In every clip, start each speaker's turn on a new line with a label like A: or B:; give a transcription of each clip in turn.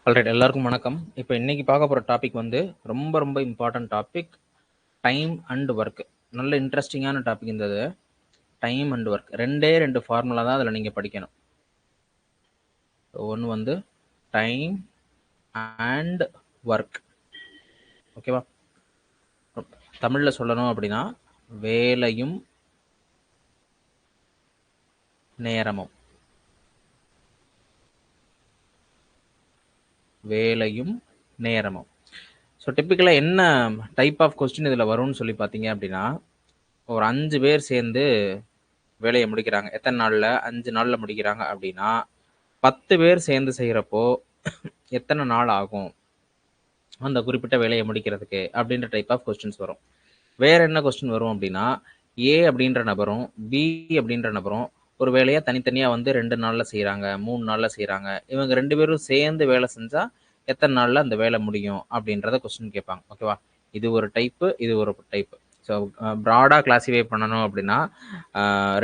A: Alright, எல்லாருக்கும் வணக்கம். இப்போ இன்னைக்கு பார்க்க போகிற டாபிக் வந்து ரொம்ப ரொம்ப important topic, time and work. நல்ல இன்ட்ரெஸ்டிங்கான டாபிக் இருந்தது. டைம் அண்ட் ஒர்க் ரெண்டு ஃபார்முலா தான் அதில் நீங்கள் படிக்கணும். ஒன்று வந்து டைம் அண்ட் ஒர்க், ஓகேவா? தமிழில் சொல்லணும் அப்படின்னா வேலையும் நேரமும். வேலையும் நேரமும். ஸோ டிப்பிக்கலாக என்ன டைப் ஆஃப் கொஸ்டின் இதில் வரும்னு சொல்லி பார்த்தீங்க அப்படின்னா, ஒரு 5 பேர் சேர்ந்து வேலையை முடிக்கிறாங்க. எத்தனை நாளில்? 5 நாளில் முடிக்கிறாங்க அப்படின்னா 10 பேர் சேர்ந்து செய்கிறப்போ எத்தனை நாள் ஆகும் அந்த குறிப்பிட்ட வேலையை முடிக்கிறதுக்கு அப்படின்ற டைப் ஆஃப் கொஸ்டின்ஸ் வரும். வேற என்ன கொஸ்டின் வரும் அப்படின்னா, ஏ அப்படின்ற நபரும் பி அப்படின்ற நபரும் ஒரு வேலையை தனித்தனியாக வந்து 2 நாளில் செய்கிறாங்க, 3 நாளில் செய்கிறாங்க. இவங்க 2 பேரும் சேர்ந்து வேலை செஞ்சால் எத்தனை நாளில் அந்த வேலை முடியும் அப்படின்றத கொஸ்டின் கேட்பாங்க, ஓகேவா? இது ஒரு டைப்பு, இது ஒரு டைப்பு. ஸோ ப்ராடாக கிளாஸிஃபை பண்ணணும் அப்படின்னா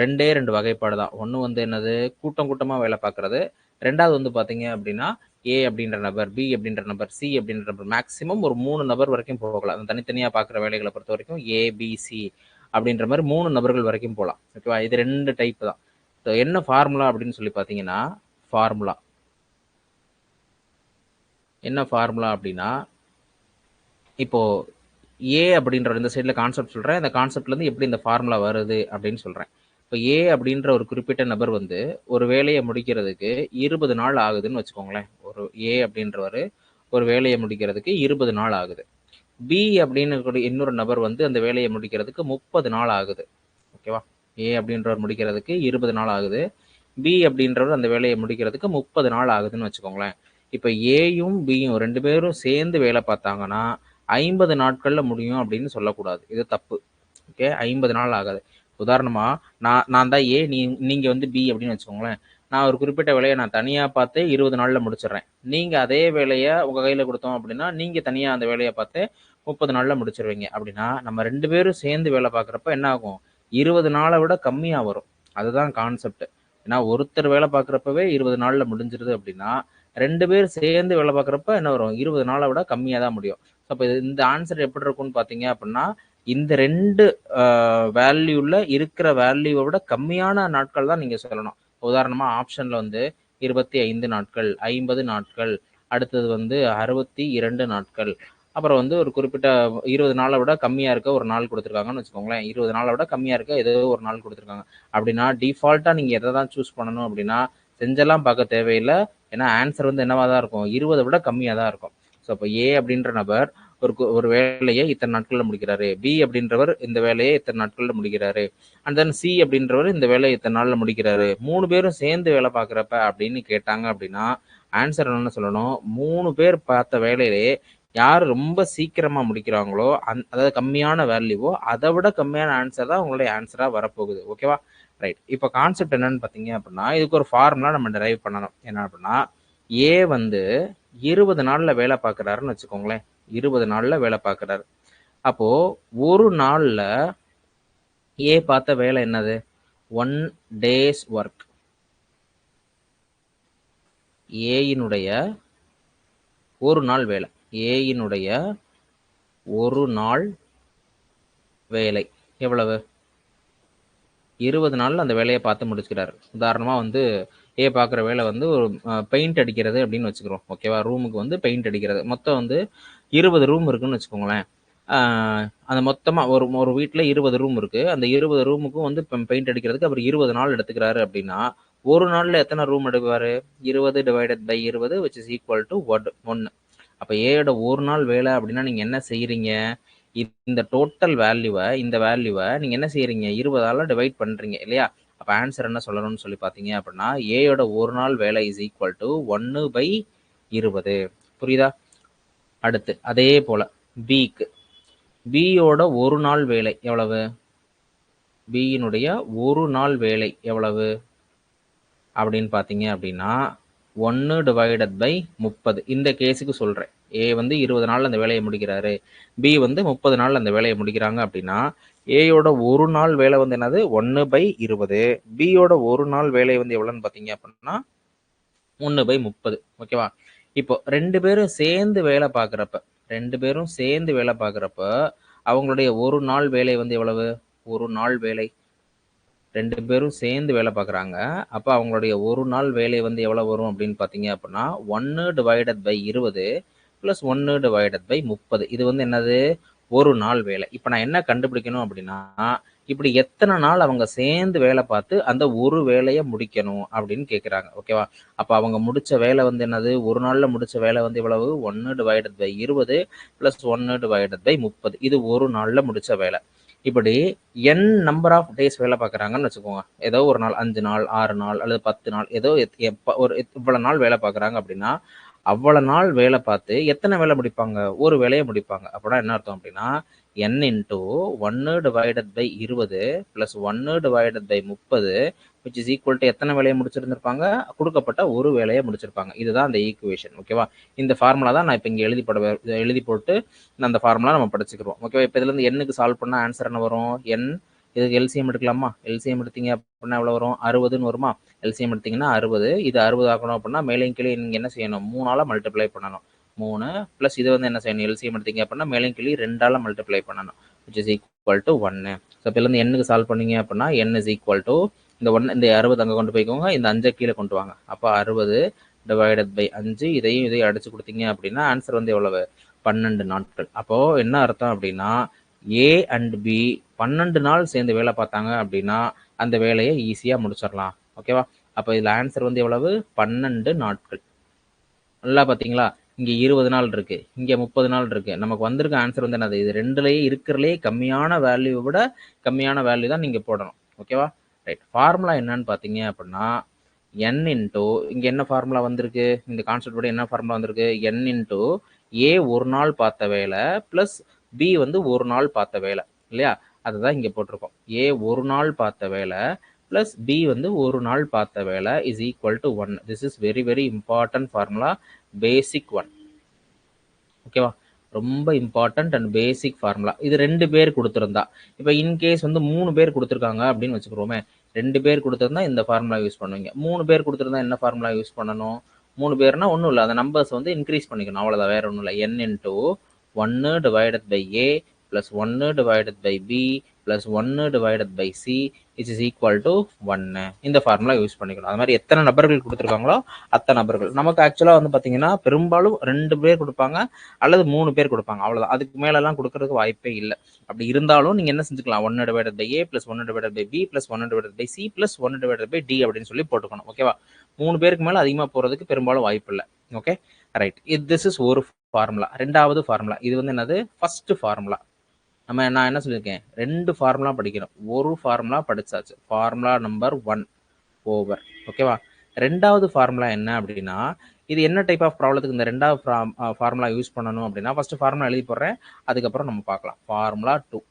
A: 2 வகைப்பாடு தான். ஒன்று வந்து என்னது, கூட்டமாக வேலை பார்க்குறது. ரெண்டாவது வந்து பார்த்தீங்க அப்படின்னா ஏ அப்படின்ற நபர், பி அப்படின்ற நபர், சி அப்படின்ற நபர், மேக்ஸிமம் ஒரு 3 நபர் வரைக்கும் போகலாம். அந்த தனித்தனியாக பார்க்குற வேலைகளை பொறுத்த வரைக்கும் ஏ, பி, சி அப்படின்ற மாதிரி 3 நபர்கள் வரைக்கும் போகலாம், ஓகேவா? இது 2 டைப் தான். ஸோ என்ன ஃபார்முலா அப்படின்னு சொல்லி பார்த்தீங்கன்னா, என்ன ஃபார்முலா அப்படின்னா, இப்போ ஏ அப்படின்ற இந்த சைடில் கான்செப்ட் சொல்கிறேன். இந்த கான்செப்ட்லேருந்து எப்படி இந்த ஃபார்முலா வருது அப்படின்னு சொல்கிறேன். இப்போ ஏ அப்படின்ற ஒரு குறிப்பிட்ட நபர் வந்து ஒரு வேலையை முடிக்கிறதுக்கு 20 நாள் ஆகுதுன்னு வச்சுக்கோங்களேன். ஒரு ஏ அப்படின்றவர் ஒரு வேலையை முடிக்கிறதுக்கு 20 நாள் ஆகுது. பி அப்படின்னு இன்னொரு நபர் வந்து அந்த வேலையை முடிக்கிறதுக்கு 30 நாள் ஆகுது, ஓகேவா? ஏ அப்படின்றவர் முடிக்கிறதுக்கு 20 நாள் ஆகுது, பி அப்படின்றவர் அந்த வேலையை முடிக்கிறதுக்கு 30 நாள் ஆகுதுன்னு வச்சுக்கோங்களேன். இப்போ ஏயும் பியும் 2 பேரும் சேர்ந்து வேலை பார்த்தாங்கன்னா 50 நாட்களில் முடியும் அப்படின்னு சொல்லக்கூடாது. இது தப்பு, ஓகே? 50 நாள் ஆகாது. உதாரணமாக நான் தான் ஏ, நீங்கள் வந்து பி அப்படின்னு வச்சுக்கோங்களேன். நான் ஒரு குறிப்பிட்ட வேலையை நான் தனியாக பார்த்து 20 நாளில் முடிச்சிடுறேன். நீங்கள் அதே வேலையை உங்கள் கையில் கொடுத்தோம் அப்படின்னா நீங்கள் தனியாக அந்த வேலையை பார்த்து 30 நாளில் முடிச்சிருவீங்க. அப்படின்னா நம்ம 2 பேரும் சேர்ந்து வேலை பார்க்குறப்ப என்ன ஆகும்? 20 நாளை விட கம்மியாக வரும். அதுதான் கான்செப்ட். ஏன்னா ஒருத்தர் வேலை பார்க்குறப்பவே 20 நாளில் முடிஞ்சிருது அப்படின்னா 2 பேர் சேர்ந்து வேலை பார்க்குறப்ப என்ன வரும்? 20 நாளை விட கம்மியாக தான் முடியும். ஸோ அப்போ இந்த ஆன்சர் எப்படி இருக்கும்னு பார்த்தீங்க அப்படின்னா, இந்த 2 வேல்யூவில் இருக்கிற வேல்யூவை விட கம்மியான நாட்கள் தான் நீங்கள் சொல்லணும். உதாரணமாக ஆப்ஷனில் வந்து 25 நாட்கள், 50 நாட்கள், அடுத்தது வந்து 62 நாட்கள், அப்புறம் வந்து ஒரு குறிப்பிட்ட 20 நாளை விட கம்மியாக இருக்க ஒரு நாள் கொடுத்துருக்காங்கன்னு வச்சுக்கோங்களேன். 20 நாளை விட கம்மியாக இருக்க ஏதோ ஒரு நாள் கொடுத்துருக்காங்க அப்படின்னா டிஃபால்ட்டாக நீங்கள் எதை தான் சூஸ் பண்ணணும் அப்படின்னா, செஞ்செல்லாம் பார்க்க தேவையில்லை. ஏன்னா ஆன்சர் வந்து என்னவா தான் இருக்கும்? 20 விட கம்மியாக தான் இருக்கும். ஸோ அப்போ ஏ அப்படின்ற நபர் ஒரு வேலையை இத்தனை நாட்களில் முடிக்கிறாரு, பி அப்படின்றவர் இந்த வேலையை இத்தனை நாட்களில் முடிக்கிறாரு, அண்ட் தென் சி அப்படின்றவர் இந்த வேலையை இத்தனை நாளில் முடிக்கிறாரு. 3 பேரும் சேர்ந்து வேலை பார்க்குறப்ப அப்படின்னு கேட்டாங்க அப்படின்னா ஆன்சர் என்னன்னு சொல்லணும்? 3 பேர் பார்த்த வேலையிலே யார் ரொம்ப சீக்கிரமாக முடிக்கிறாங்களோ, அதாவது கம்மியான வேல்யூவோ அதை விட கம்மியான ஆன்சர் தான் உங்களுடைய ஆன்சராக வரப்போகுது, ஓகேவா? ரைட். இப்போ கான்செப்ட் என்னன்னு பார்த்தீங்க அப்படின்னா, இதுக்கு ஒரு ஃபார்முலா நம்ம டிரைவ் பண்ணணும். என்ன அப்படின்னா, ஏ வந்து 20 நாளில் வேலை பார்க்குறாருன்னு வச்சுக்கோங்களேன். 20 நாளில் வேலை பார்க்குறாரு. அப்போது ஒரு நாளில் ஏ பார்த்த வேலை என்னது? 1 டேஸ் ஒர்க். ஏயினுடைய ஒரு நாள் வேலை, ஏயினுடைய ஒரு நாள் வேலை எவ்வளவு? 20 நாளில் அந்த வேலையை பார்த்து முடிச்சுக்கிறாரு. உதாரணமாக வந்து ஏ பார்க்குற வேலை வந்து ஒரு பெயிண்ட் அடிக்கிறது அப்படின்னு வச்சுக்கிறோம், ஓகேவா? ரூமுக்கு வந்து பெயிண்ட் அடிக்கிறது. மொத்தம் வந்து 20 ரூம் இருக்குன்னு வச்சுக்கோங்களேன். அந்த மொத்தமாக ஒரு வீட்டில் 20 ரூம் இருக்குது. அந்த 20 ரூமுக்கும் வந்து பெயிண்ட் அடிக்கிறதுக்கு அவர் 20 நாள் எடுத்துக்கிறாரு அப்படின்னா ஒரு நாளில் எத்தனை ரூம் எடுப்பார்? 20 divided by 20 which is equal to 1. அப்போ ஏயோட ஒரு நாள் வேலை அப்படின்னா நீங்கள் என்ன செய்கிறீங்க? இந்த டோட்டல் வேல்யூவை, இந்த வேல்யூவை நீங்கள் என்ன செய்கிறீங்க? 20ஆல் டிவைட் பண்ணுறீங்க இல்லையா? அப்போ ஆன்சர் என்ன சொல்லணும்னு சொல்லி பார்த்தீங்க அப்படின்னா, ஏயோட ஒரு நாள் வேலை இஸ் ஈக்குவல் டு 1/20. புரியுதா? அடுத்து அதே போல் பிக்கு, பியோட ஒரு நாள் வேலை எவ்வளவு? பியினுடைய ஒரு நாள் வேலை எவ்வளவு அப்படின்னு பார்த்தீங்க அப்படின்னா 1 டிவைடட் பை 30. இந்த கேஸுக்கு சொல்கிறேன். ஏ வந்து 20 நாளில் அந்த வேலையை முடிக்கிறாரு, பி வந்து 30 நாளில் அந்த வேலையை முடிக்கிறாங்க அப்படின்னா ஏயோட ஒரு நாள் வேலை வந்து என்னது? 1/20. பியோட ஒரு நாள் வேலை வந்து எவ்வளோன்னு பார்த்தீங்க அப்படின்னா 1/30, ஓகேவா? இப்போ 2 பேரும் சேர்ந்து வேலை பார்க்குறப்ப 2 பேரும் சேர்ந்து வேலை பார்க்குறப்ப அவங்களுடைய ஒரு நாள் வேலை வந்து எவ்வளவு? ஒரு நாள் வேலை 2 பேரும் சேர்ந்து வேலை பார்க்குறாங்க. அப்ப அவங்களுடைய ஒரு நாள் வேலை வந்து எவ்வளவு வரும் அப்படின்னு பார்த்தீங்க அப்படின்னா 1/20 + 1/30. இது வந்து என்னது? ஒரு நாள் வேலை. இப்ப நான் என்ன கண்டுபிடிக்கணும் அப்படின்னா, இப்படி எத்தனை நாள் அவங்க சேர்ந்து வேலை பார்த்து அந்த ஒரு வேலையை முடிக்கணும் அப்படின்னு கேட்குறாங்க. ஓகேவா? அப்ப அவங்க முடிச்ச வேலை வந்து என்னது? ஒரு நாள்ல முடிச்ச வேலை வந்து எவ்வளவு? 1/20 + 1/30. இது ஒரு நாள்ல முடிச்ச வேலை. இப்படி n நம்பர் ஆஃப் டேஸ் வேலை பார்க்குறாங்கன்னு வச்சுக்கோங்க. ஏதோ ஒரு நாள் 5 நாள், 6 நாள் அல்லது 10 நாள் ஏதோ இவ்வளவு நாள் வேலை பார்க்குறாங்க அப்படின்னா, அவ்வளவு நாள் வேலை பார்த்து எத்தனை வேலை முடிப்பாங்க? ஒரு வேலையை முடிப்பாங்க. அப்படின்னா என்ன அர்த்தம் அப்படின்னா, n × 1/20 + 1/30 which is equal to எத்தனை வேலையை முடிச்சிருந்திருப்பாங்க? கொடுக்கப்பட்ட ஒரு வேலையை முடிச்சிருப்பாங்க. இதுதான் அந்த ஈக்குவேஷன். ஓகேவா? இந்த ஃபார்முலா தான் நான் இப்போ இங்கே எழுதி போட்டு அந்த ஃபார்முலா நம்ம படிச்சுக்கிறோம். ஓகேவா? இப்போ இதுலேருந்து எண்ணுக்கு சால்வ் பண்ணால் ஆன்சர் என்ன வரும்? n இதுக்கு எல்சிஎம் எடுக்கலாமா? எல்சிஎம் எடுத்தீங்க அப்படின்னா எவ்வளோ வரும்? 60ன்னு வருமா? எல்சிஎம் எடுத்தீங்கன்னா 60. இது 60 ஆக்கணும் அப்படின்னா மேலேயும் கீழே நீங்கள் என்ன செய்யணும்? 3ஆல் மல்டிப்ளை பண்ணணும். 3 ப்ளஸ் இது வந்து என்ன செய்யணும்? எல்சிஎம் எடுத்தீங்க அப்படின்னா மேலேயும் கீழே 2ஆல் மல்டிப்ளை பண்ணணும். which is equal to 1. So இப்போ இதுலேருந்து எண்ணுக்கு சால்வ் பண்ணீங்க அப்படின்னா n is equal to இந்த 60 அங்கே கொண்டு போய்க்கோங்க, இந்த 5 கீழே கொண்டு வாங்க. அப்போ 60/5 இதையும் அடிச்சு கொடுத்தீங்க அப்படின்னா ஆன்சர் வந்து எவ்வளவு? 12 நாட்கள். அப்போ என்ன அர்த்தம் அப்படின்னா ஏ அண்ட் பி 12 நாள் சேர்ந்து வேலை பார்த்தாங்க அப்படின்னா அந்த வேலையை ஈஸியா முடிச்சிடலாம். ஓகேவா? அப்போ இதுல ஆன்சர் வந்து எவ்வளவு? 12 நாட்கள். நல்லா பார்த்தீங்களா? இங்க 20 நாள் இருக்கு, இங்க 30 நாள் இருக்கு. நமக்கு வந்திருக்க ஆன்சர் வந்து என்னது? இது ரெண்டுலயே இருக்கிறதுலே கம்மியான வேல்யூவை விட கம்மியான வேல்யூ தான் நீங்க போடணும். ஓகேவா? ரைட். ஃபார்முலா என்னன்னு பார்த்தீங்க அப்படின்னா n இன்டூ இங்க என்ன ஃபார்முலா வந்திருக்கு? இந்த கான்செப்ட் படி என்ன ஃபார்முலா வந்திருக்கு? n இன்டூ ஏ ஒரு நாள் பார்த்த வேலை பிளஸ் பி வந்து ஒரு நாள் பார்த்த வேலை இல்லையா? அதுதான் இங்க போட்டிருக்கோம். ஏ ஒரு நாள் பார்த்த வேலை பிளஸ் பி வந்து ஒரு நாள் பார்த்த வேலை is equal to 1. This is very very important formula, basic one. ஓகேவா? ரொம்ப இம்பார்ட்டன்ட் அண்ட் பேசிக் ஃபார்முலா. இது 2 பேர் கொடுத்துருந்தா, இப்போ இன்கேஸ் வந்து 3 பேர் கொடுத்துருக்காங்க அப்படின்னு வச்சுக்கிறோமே, 2 பேர் கொடுத்துருந்தா இந்த ஃபார்முலா யூஸ் பண்ணுவீங்க. 3 பேர் கொடுத்துருந்தா என்ன ஃபார்முலா யூஸ் பண்ணணும்? 3 பேர்னா ஒன்றும் இல்லை, அந்த நம்பர்ஸ் வந்து இன்க்ரீஸ் பண்ணிக்கணும், அவ்வளோதான், வேற ஒன்றும் இல்லை. n into 1/a + 1/b + 1/c which is equal to 1. இந்த ஃபார்முலா யூஸ் பண்ணிக்கணும். அது மாதிரி எத்தனை நபர்கள் கொடுத்துருக்காங்களோ அத்தனை நபர்கள். நமக்கு ஆக்சுவலாக வந்து பார்த்தீங்கன்னா பெரும்பாலும் 2 பேர் கொடுப்பாங்க அல்லது 3 பேர் கொடுப்பாங்க, அவ்வளோதான். அதுக்கு மேலெல்லாம் கொடுக்கறதுக்கு வாய்ப்பே இல்லை. அப்படி இருந்தாலும் நீங்கள் என்ன செஞ்சுக்கலாம்? 1/a + 1/b + 1/c + 1/d அப்படின்னு சொல்லி போட்டுக்கணும். ஓகேவா? 3 பேருக்கு மேலே அதிகமாக போகிறதுக்கு பெரும்பாலும் வாய்ப்பு இல்லை. Okay, right. திஸ் இஸ் ஒரு ஃபார்முலா. ரெண்டாவது ஃபார்முலா இது வந்து என்னது? First formula. நான் என்ன சொல்லியிருக்கேன்? 2 ஃபார்முலா படிக்கணும். ஒரு ஃபார்முலா படிச்சாச்சு, ஃபார்முலா நம்பர் 1 ஓவர். ஓகேவா? ரெண்டாவது ஃபார்முலா என்ன அப்படின்னா, இது என்ன டைப் ஆஃப் ப்ராப்ளத்துக்கு இந்த ரெண்டாவது ஃபார்முலா யூஸ் பண்ணணும் அப்படின்னா, ஃபர்ஸ்ட் ஃபார்முலா எழுதி போடுறேன், அதுக்கப்புறம் நம்ம பார்க்கலாம். ஃபார்முலா 2.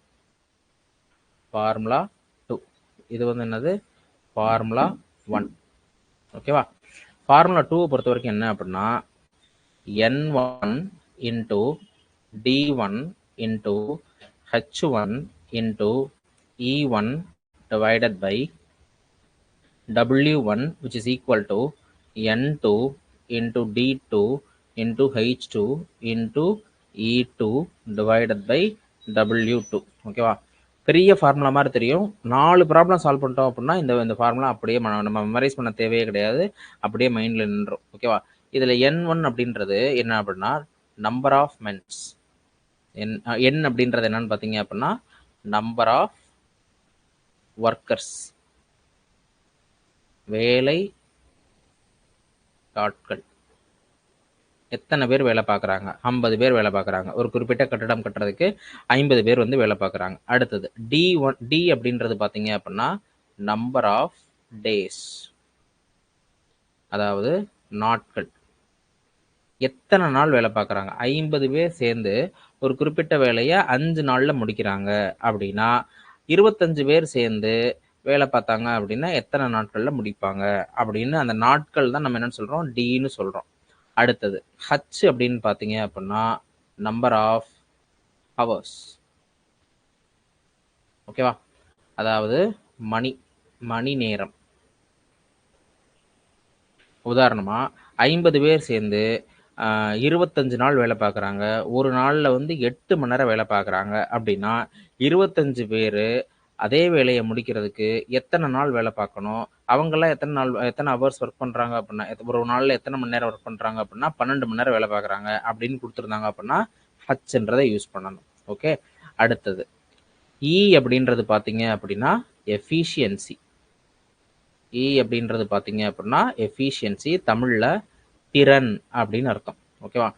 A: ஃபார்முலா 2 இது வந்து என்னது? ஃபார்முலா 1. ஓகேவா? ஃபார்முலா 2 பொறுத்த வரைக்கும் என்ன அப்படின்னா, n1 into d1 into h1 into e1 divided by w1 which is equal to n2 into d2 into h2 into e2 divided by w2. ஓகேவா? பெரிய ஃபார்முலா மாதிரி தெரியும். 4 ப்ராப்ளம் சால்வ் பண்ணிட்டோம் அப்படின்னா இந்த ஃபார்முலா அப்படியே நம்ம மெமரைஸ் பண்ண தேவையே கிடையாது, அப்படியே மைண்டில் நின்றோம். ஓகேவா? இதில் n1 அப்படின்றது என்ன அப்படின்னா நம்பர் ஆஃப் மென்ஸ். n அப்படின்றது என்னன்னு பார்த்தீங்க அப்படின்னா நம்பர் ஆஃப் ஒர்க்கர்ஸ், வேலை ஆட்கள். எத்தனை பேர் வேலை பார்க்குறாங்க? 50 பேர் வேலை பார்க்குறாங்க. ஒரு குறிப்பிட்ட கட்டடம் கட்டுறதுக்கு 50 பேர் வந்து வேலை பார்க்குறாங்க. அடுத்தது டி அப்படின்றது பார்த்தீங்க அப்படின்னா நம்பர் ஆஃப் டேஸ், அதாவது நாட்கள். எத்தனை நாள் வேலை பார்க்குறாங்க? 50 பேர் சேர்ந்து ஒரு குறிப்பிட்ட வேலையை 5 நாளில் முடிக்கிறாங்க அப்படின்னா 25 பேர் சேர்ந்து வேலை பார்த்தாங்க அப்படின்னா எத்தனை நாட்களில் முடிப்பாங்க அப்படின்னு அந்த நாட்கள் தான் நம்ம என்னன்னு சொல்கிறோம்? டின்னு சொல்கிறோம். அடுத்தது ஹச் அப்படின்னு பார்த்தீங்க அப்படின்னா நம்பர் ஆஃப் ஹவர்ஸ். ஓகேவா? அதாவது மணி நேரம். உதாரணமாக 50 பேர் சேர்ந்து 25 நாள் வேலை பார்க்குறாங்க, ஒரு நாளில் வந்து 8 மணி நேரம் வேலை பார்க்குறாங்க அப்படின்னா 25 பேர் அதே வேலையை முடிக்கிறதுக்கு எத்தனை நாள் வேலை பார்க்கணும், அவங்கெல்லாம் எத்தனை ஹவர்ஸ் ஒர்க் பண்ணுறாங்க அப்படின்னா, ஒரு நாளில் எத்தனை மணி நேரம் ஒர்க் பண்ணுறாங்க அப்படின்னா 12 மணி நேரம் வேலை பார்க்குறாங்க அப்படின்னு கொடுத்துருந்தாங்க அப்படின்னா ஹச்ன்றதை யூஸ் பண்ணணும். ஓகே, அடுத்தது இ அப்படின்றது பார்த்தீங்க அப்படின்னா எஃபிஷியன்சி. இ அப்படின்றது பார்த்தீங்க அப்படின்னா எஃபிஷியன்சி, தமிழில் திறன் அப்படின்னு அர்த்தம். ஓகேவா,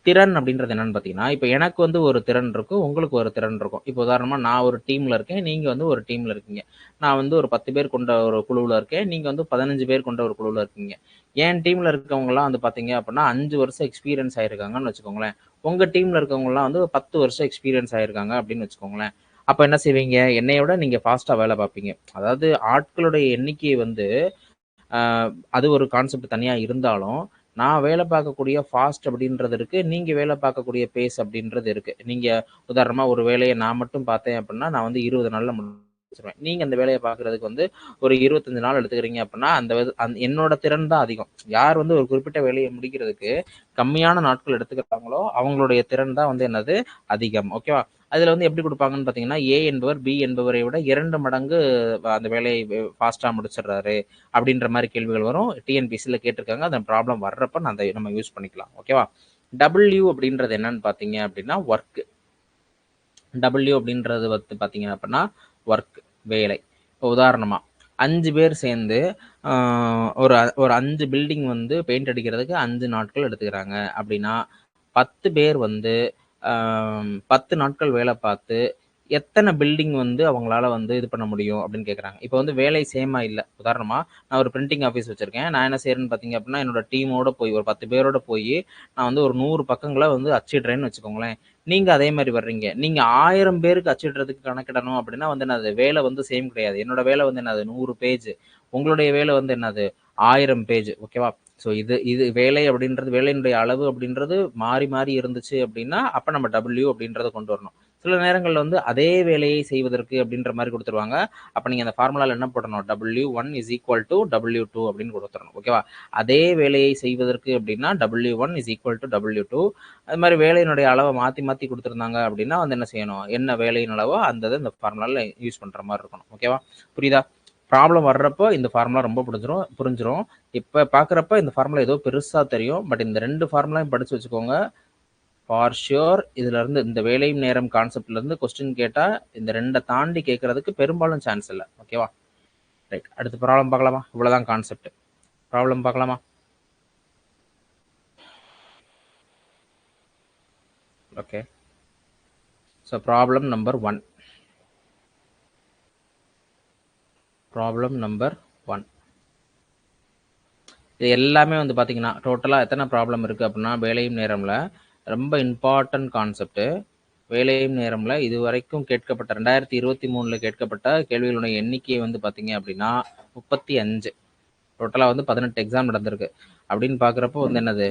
A: திறன் அப்படின்றது என்னன்னு பார்த்தீங்கன்னா, இப்போ எனக்கு வந்து ஒரு திறன் இருக்கும், உங்களுக்கு ஒரு திறன் இருக்கும். இப்போ உதாரணமாக நான் ஒரு டீமில் இருக்கேன், நீங்கள் வந்து ஒரு டீமில் இருக்கீங்க. நான் வந்து ஒரு 10 பேர் கொண்ட ஒரு குழுவில் இருக்கேன், நீங்கள் வந்து 15 பேர் கொண்ட ஒரு குழுவில் இருக்கீங்க. என் டீமில் இருக்கவங்கலாம் வந்து பார்த்தீங்க அப்படின்னா 5 வருஷம் எக்ஸ்பீரியன்ஸ் ஆயிருக்காங்கன்னு வச்சுக்கோங்களேன். உங்கள் டீமில் இருக்கவங்கலாம் வந்து 10 வருஷம் எக்ஸ்பீரியன்ஸ் ஆயிருக்காங்க அப்படின்னு வச்சுக்கோங்களேன். அப்போ என்ன செய்வீங்க, என்னையோட நீங்கள் ஃபாஸ்ட்டாக வேலை பார்ப்பீங்க. அதாவது ஆட்களுடைய எண்ணிக்கையை வந்து அது ஒரு கான்செப்ட் தனியாக இருந்தாலும், நான் வேலை பார்க்கக்கூடிய ஃபாஸ்ட் அப்படின்றது இருக்குது, நீங்கள் வேலை பார்க்கக்கூடிய பேஸ் அப்படின்றது இருக்குது. நீங்கள் உதாரணமாக ஒரு வேலையை நான் மட்டும் பார்த்தேன் அப்படின்னா நான் வந்து 20 நாளில் முடிச்சிருவேன். நீங்கள் அந்த வேலையை பார்க்குறதுக்கு வந்து ஒரு 25 நாள் எடுத்துக்கிறீங்க அப்படின்னா என்னோட திறன் தான் அதிகம். யார் வந்து ஒரு குறிப்பிட்ட வேலையை முடிக்கிறதுக்கு கம்மியான நாட்கள் எடுத்துக்கிறாங்களோ அவங்களுடைய திறன் தான் வந்து என்னது அதிகம். ஓகேவா, அதில் வந்து எப்படி கொடுப்பாங்கன்னு பார்த்தீங்கன்னா, ஏ என்பவர் பி என்பவரை விட 2 மடங்கு அந்த வேலையை ஃபாஸ்ட்டாக முடிச்சிடுறாரு அப்படின்ற மாதிரி கேள்விகள் வரும். டிஎன்பிசியில் கேட்டிருக்காங்க. அந்த ப்ராப்ளம் வர்றப்ப நம்ம யூஸ் பண்ணிக்கலாம். ஓகேவா, டபிள்யூ அப்படின்றது என்னன்னு பார்த்தீங்க அப்படின்னா ஒர்க்கு. டபிள்யூ அப்படின்றது வந்து பார்த்தீங்க அப்படின்னா ஒர்க், வேலை. இப்போ உதாரணமாக 5 பேர் சேர்ந்து ஒரு 5 பில்டிங் வந்து பெயிண்ட் அடிக்கிறதுக்கு 5 நாட்கள் எடுத்துக்கிறாங்க அப்படின்னா 10 பேர் வந்து 10 நாட்கள் வேலை பார்த்து எத்தனை பில்டிங் வந்து அவங்களால வந்து இது பண்ண முடியும் அப்படின்னு கேட்குறாங்க. இப்போ வந்து வேலை சேமா இல்லை. உதாரணமாக நான் ஒரு பிரிண்டிங் ஆஃபீஸ் வச்சுருக்கேன். நான் என்ன செய்யறேன்னு பார்த்தீங்க அப்படின்னா என்னோட டீமோட போய் ஒரு 10 பேரோட போய் நான் வந்து ஒரு 100 பக்கங்களை வந்து அச்சிடுறேன்னு வச்சுக்கோங்களேன். நீங்கள் அதே மாதிரி வர்றீங்க, நீங்கள் 1000 பேருக்கு அச்சிடுறதுக்கு கணக்கிடணும் அப்படின்னா வந்து என்னது வேலை வந்து சேம் கிடையாது. என்னோட வேலை வந்து என்னது 100 பேஜ், உங்களுடைய வேலை வந்து என்னது 1000 பேஜ். ஓகேவா, ஸோ இது வேலை அப்படின்றது, வேலையினுடைய அளவு அப்படின்றது மாறி மாறி இருந்துச்சு அப்படின்னா அப்போ நம்ம டபிள்யூ அப்படின்றத கொண்டு வரணும். சில நேரங்களில் வந்து அதே வேலையை செய்வதற்கு அப்படின்ற மாதிரி கொடுத்துருவாங்க. அப்போ நீங்கள் அந்த ஃபார்முலாவில் என்ன போடணும், W1 is equal to W2 அப்படின்னு கொடுத்துடணும். ஓகேவா, அதே வேலையை செய்வதற்கு அப்படின்னா W1 is equal to W2. அது மாதிரி வேலையினுடைய அளவை மாற்றி மாற்றி கொடுத்துருந்தாங்க அப்படின்னா வந்து என்ன செய்யணும், என்ன வேலையின் அளவோ அந்த இந்த ஃபார்முலாவில் யூஸ் பண்ணுற மாதிரி இருக்கணும். ஓகேவா, புரியுதா? ப்ராப்ளம் வர்றப்போ இந்த ஃபார்முலா ரொம்ப புரிஞ்சிடும். இப்போ பார்க்குறப்ப இந்த ஃபார்முலா ஏதோ பெருசாக தெரியும், பட் இந்த 2 ஃபார்முலாயும் படித்து வச்சுக்கோங்க. ஃபார் ஷியோர் இதுலேருந்து இந்த வேலையும் நேரம் கான்செப்ட்லேருந்து கொஸ்டின் கேட்டால் இந்த 2 தாண்டி கேட்குறதுக்கு பெரும்பாலும் சான்ஸ் இல்லை. ஓகேவா, ரைட். அடுத்து ப்ராப்ளம் பார்க்கலாமா? இவ்வளோதான் கான்செப்ட். ப்ராப்ளம் பார்க்கலாமா? Okay, so problem number 1. Problem number 1 இது எல்லாமே வந்து பார்த்தீங்கன்னா டோட்டலாக எத்தனை ப்ராப்ளம் இருக்குது அப்படின்னா, வேலையும் நேரமில் ரொம்ப இம்பார்ட்டன்ட் கான்செப்ட்டு. வேலையும் நேரமில் இது வரைக்கும் கேட்கப்பட்ட 2023 கேட்கப்பட்ட கேள்விகளுடைய எண்ணிக்கை வந்து பார்த்தீங்க அப்படின்னா 35. டோட்டலாக வந்து 18 எக்ஸாம் நடந்திருக்கு. அப்படின்னு பார்க்குறப்போ வந்து என்னது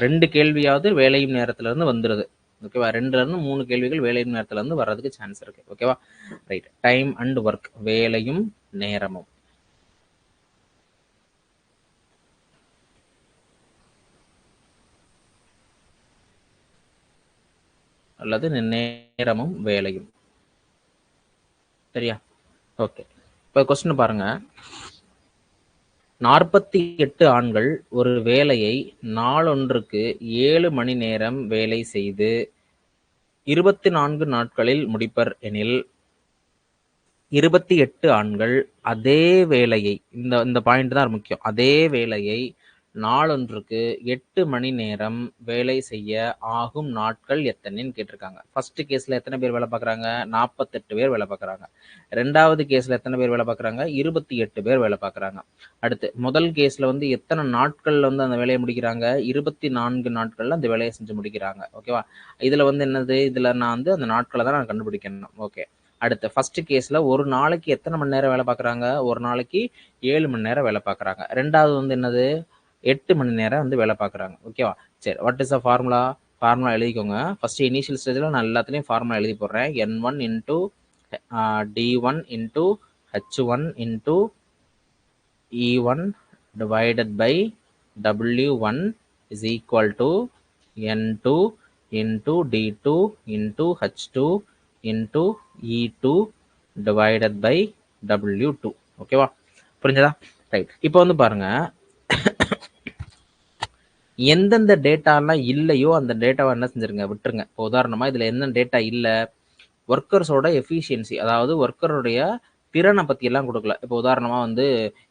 A: 2 கேள்வியாவது வேலையும் நேரத்துலேருந்து வந்துடுது. ஓகேவா, 2லேருந்து 3 கேள்விகள் வேலையும் நேரத்துலேருந்து வர்றதுக்கு சான்ஸ் இருக்குது. ஓகேவா, ரைட். டைம் அண்ட் ஒர்க், வேலையும் நேரமும். அல்லது நேரமும் வேலையும். சரியா, ஓகே. இப்போ கொஸ்டின் பாருங்க. 48 ஆண்கள் ஒரு வேலையை நாளொன்றுக்கு 7 மணி நேரம் வேலை செய்து 24 நாட்களில் முடிப்பர் எனில் 28 ஆண்கள் அதே வேலையை, இந்த பாயிண்ட் தான் முக்கியம், அதே வேலையை நாளொன்றுக்கு 8 மணி நேரம் வேலை செய்ய ஆகும் நாட்கள் எத்தனைன்னு கேட்டிருக்காங்க. ஃபர்ஸ்ட் கேஸில் எத்தனை பேர் வேலை பார்க்குறாங்க, 48 பேர் வேலை பார்க்குறாங்க. ரெண்டாவது கேஸில் எத்தனை பேர் வேலை பார்க்குறாங்க, 28 பேர் வேலை பார்க்குறாங்க. அடுத்து முதல் கேஸில் வந்து எத்தனை நாட்களில் வந்து அந்த வேலையை முடிக்கிறாங்க, 24 நாட்களில் அந்த வேலையை செஞ்சு முடிக்கிறாங்க. ஓகேவா, இதில் வந்து என்னது, இதில் நான் வந்து அந்த நாட்களை தான் நான் கண்டுபிடிக்கணும். ஓகே, அடுத்து ஃபர்ஸ்ட் கேஸில் ஒரு நாளைக்கு எத்தனை மணி நேரம் வேலை பார்க்குறாங்க, ஒரு நாளைக்கு 7 மணி நேரம் வேலை பார்க்குறாங்க. ரெண்டாவது வந்து என்னது 8 மணி நேரம் வந்து வேலை பார்க்குறாங்க. ஓகேவா, சரி. What is the formula? Formula எழுதிக்கோங்க. ஃபஸ்ட்டு இனிஷியல் ஸ்டேஜில் நான் எல்லாத்துலேயும் ஃபார்முலா எழுதி போடுறேன். N1 into D1 into H1 into E1 divided by W1 is equal to N2 into D2 into H2 into E2 divided by W2. ஓகேவா? புரிஞ்சதா? Right. இப்போ வந்து பாருங்க, எந்தெந்த டேட்டாலாம் இல்லையோ அந்த டேட்டாவை என்ன செஞ்சிருங்க, விட்டுருங்க. இப்போ உதாரணமாக இதில் என்ன டேட்டா இல்லை, ஒர்க்கர்ஸோட எஃபிஷியன்சி, அதாவது ஒர்க்கருடைய திறனை பற்றியெல்லாம் கொடுக்கல. இப்போ உதாரணமாக வந்து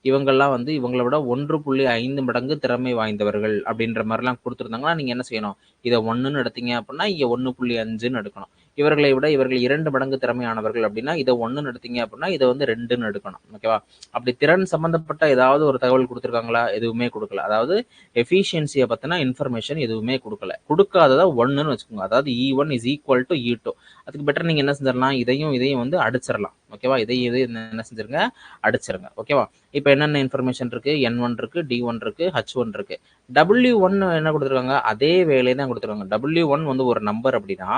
A: இவங்கெல்லாம் வந்து இவங்களை விட 1.5 மடங்கு திறமை வாய்ந்தவர்கள் அப்படின்ற மாதிரிலாம் கொடுத்துருந்தாங்கன்னா நீங்கள் என்ன செய்யணும், இதை 1ன்னு எடுத்தீங்க அப்படின்னா இங்கே 1.5ன்னு எடுக்கணும். இவர்களை விட இவர்கள் 2 மடங்கு திறமையானவர்கள் அப்படின்னா இதை 1ன்னு எடுத்தீங்க அப்படின்னா இதை வந்து 2ன்னு எடுக்கணும். ஓகேவா? அப்படி திறன் சம்பந்தப்பட்ட ஏதாவது ஒரு தகவல் கொடுத்துருக்காங்களா? எதுவுமே கொடுக்கல. அதாவது எஃபிஷியன்சியை பற்றின இன்ஃபர்மேஷன் எதுவுமே கொடுக்கல. கொடுக்காததா 1ன்னு வச்சுக்கோங்க. அதாவது E1 is equal to E2. அதுக்கு பெட்டர் நீங்கள் என்ன செஞ்சிடலாம், இதையும் வந்து அடிச்சிடலாம். ஓகேவா? இதையும் என்ன செஞ்சிருங்க, அடிச்சிருங்க. ஓகேவா? இப்போ என்னென்ன இன்ஃபர்மேஷன் இருக்கு, N1 இருக்கு, D1 இருக்கு, H1 இருக்கு. W1 என்ன கொடுத்துருக்காங்க, அதே வேலையை தான் கொடுத்துருக்காங்க. W1 வந்து ஒரு நம்பர் அப்படின்னா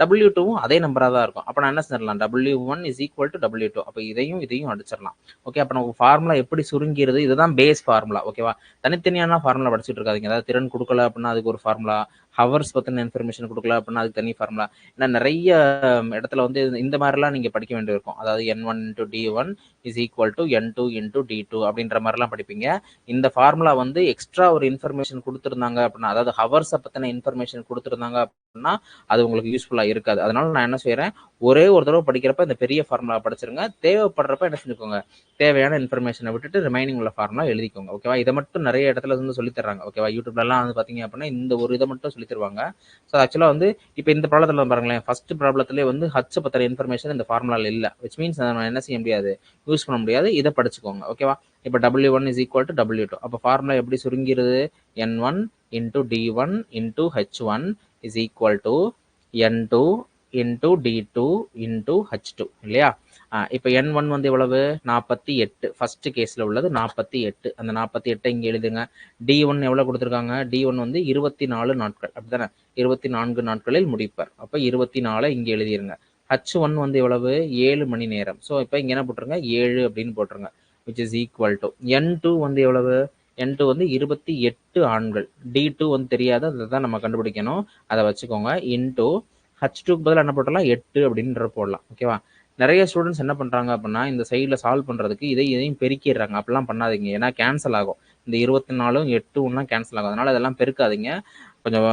A: W2வும் அதே நம்பராக தான் இருக்கும். அப்போ நான் என்ன செஞ்சிடலாம், W1 is equal to W2. அப்போ இதையும் அடிச்சிடலாம். ஓகே, அப்போ நம்ம ஃபார்முலா எப்படி சுருங்கிறது, இதுதான் பேஸ் ஃபார்முலா. ஓகேவா? தனித்தனியான ஃபார்முலா படிச்சுட்டு இருக்காதிங்க. அதாவது திறன் கொடுக்கல அப்படின்னா அதுக்கு ஒரு ஃபார்முலா, ஹவர்ஸ் பற்றின இன்ஃபர்மேஷன் கொடுக்கல அப்படின்னா அதுக்கு தனி ஃபார்முலா. ஏன்னா நிறைய இடத்துல வந்து இந்த மாதிரிலாம் நீங்கள் படிக்க வேண்டியிருக்கும். அதாவது N1 into D1 is equal to N2 into D2 அப்படின்ற மாதிரிலாம் படிப்பீங்க. இந்த ஃபார்முலா வந்து எக்ஸ்ட்ரா ஒரு இன்ஃபர்மேஷன் கொடுத்துருந்தாங்க அப்படின்னா, அதாவது ஹவர்ஸை பற்றின இன்ஃபர்மேஷன் கொடுத்துருந்தாங்க அப்படின்னா அது உங்களுக்கு யூஸ்ஃபுல்லாக இருக்காது. அதனால நான் என்ன செய்கிறேன், ஒரே ஒரு தடவை படிக்கிறப்ப இந்த பெரிய ஃபார்முலா படிச்சிருங்க. தேவைப்படுறப்ப என்ன செஞ்சுக்கோங்க, தேவையான இன்ஃபர்மேஷனை விட்டுட்டு ரிமைனிங் உள்ள ஃபார்முலா எழுதிக்கோங்க. ஓகேவா? இதை மட்டும் நிறைய இடத்துல வந்து சொல்லி தர்றாங்க. ஓகேவா? யூடியூப்லலாம் வந்து பார்த்தீங்க அப்படின்னா இந்த ஒரு இதை மட்டும் சொல்லி தருவாங்க. ஸோ ஆக்சுவலாக வந்து இப்போ இந்த ப்ராப்ளத்தில் பாருங்களேன், ஃபர்ஸ்ட் ப்ராப்ளத்திலே வந்து ஹச் பற்றின இன்ஃபர்மேஷன் இந்த ஃபார்முலாவில் இல்லை. விச் மீன்ஸ் நம்ம என்ன செய்ய முடியாது, யூஸ் பண்ண முடியாது. இதை படிச்சுக்கோங்க. ஓகேவா? இப்போ W1 is equal to W2. அப்போ ஃபார்முலா எப்படி சுருங்கிறது, N1 into D1 into H1 is equal to N2 into D2 into H2 இல்லையா? இப்போ N1 வந்து எவ்வளவு, 48. ஃபர்ஸ்ட் கேஸில் உள்ளது 48. அந்த 48 இங்கே எழுதுங்க. D1 எவ்வளோ கொடுத்துருக்காங்க, D1 வந்து 24 நாட்கள். அப்படித்தானே? 24 நாட்களில் முடிப்பார். அப்போ 24 இங்கே எழுதிருங்க. H1 வந்து எவ்வளவு, 7 மணி நேரம். ஸோ இப்போ இங்கே என்ன போட்டுருங்க, 7 அப்படின்னு போட்டுருங்க. Which is equal to N2 வந்து எவ்வளவு, N2 வந்து 28 ஆண்கள். D2 வந்து தெரியாது, அதை தான் நம்ம கண்டுபிடிக்கணும். அதை வச்சுக்கோங்க. இன்டூ H2க்கு பதிலாக என்ன போட்டலாம், 8 அப்படின்ற போடலாம். ஓகேவா? நிறைய ஸ்டூடெண்ட்ஸ் என்ன பண்ணுறாங்க அப்படின்னா இந்த சைடில் சால்வ் பண்ணுறதுக்கு இதையும் பெருக்கிடுறாங்க. அப்படிலாம் பண்ணாதீங்க. ஏன்னா கேன்சல் ஆகும். இந்த 24 8 கேன்சல் ஆகும். அதனால் இதெல்லாம் பெருக்காதீங்க. கொஞ்சம்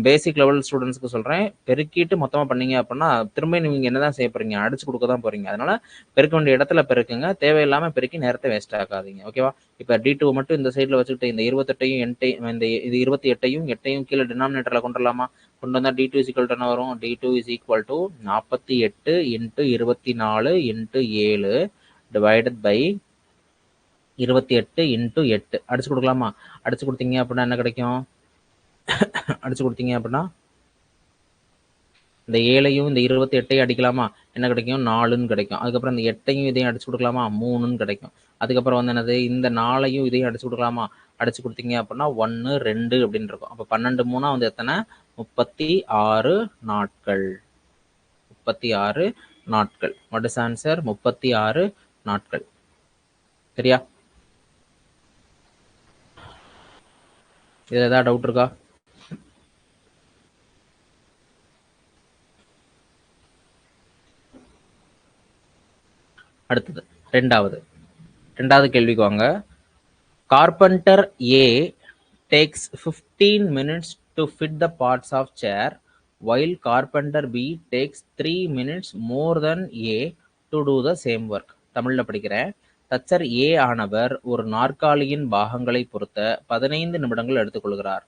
A: பேசிக் லெவல் ஸ்டூடெண்ட்ஸ்க்கு சொல்கிறேன், பெருக்கிட்டு மொத்தமாக பண்ணீங்க அப்படின்னா திரும்ப நீங்கள் என்ன தான் செய்ய போகிறீங்க, அடிச்சு கொடுக்க தான் போகிறீங்க. அதனால் பெருக்க வேண்டிய இடத்துல பெருக்குங்க. தேவையில்லாமல் பெருக்கி நேரத்தை வேஸ்ட் ஆகாதீங்க. ஓகேவா? இப்போ D2 மட்டும் இந்த சைடில் வச்சுக்கிட்டு இந்த 28ஐயும் 8ஐயும் கீழே டினாமினேட்டரில் கொண்டு வரலாமா? கொண்டு வந்தால் D2 is equal to என்ன வரும், D2 is equal to 48 into 24 into 7 divided by 28 into 8. அடிச்சு கொடுக்கலாமா? அடிச்சு கொடுத்தீங்க அப்படின்னா என்ன கிடைக்கும், அடிச்சு கொடுத்தீங்க அப்படின்னா இந்த 7ஐயும் இந்த 28ஐயும் அடிக்கலாமா? என்ன கிடைக்கும், 4ன்னு கிடைக்கும். அதுக்கப்புறம் இந்த 8ஐயும் இதையும் அடிச்சு கொடுக்கலாமா? 3ன்னு கிடைக்கும். அதுக்கப்புறம் வந்து என்னது, இந்த 4ஐயும் இதையும் அடிச்சு கொடுக்கலாமா? அடிச்சு கொடுத்தீங்க அப்படின்னா 1 2 அப்படின்னு இருக்கும். அப்போ 12 3 வந்து எத்தனை, 36 நாட்கள். 36 நாட்கள். வாட் இஸ் ஆன்சர், 36 நாட்கள். சரியா? இதுல ஏதாவது டவுட் இருக்கா? அடுத்தது ரெண்டாவது கேள்விக்கு வாங்க. Carpenter A takes 15 minutes to fit the parts of chair while carpenter B takes 3 minutes more than A to do the same work. தமிழ்ல படிக்கிறேன். தச்சர் A ஆனவர் ஒரு நாற்காலியின் பாகங்களை பொறுத்த 15 நிமிடங்கள் எடுத்துக்கொள்கிறார்.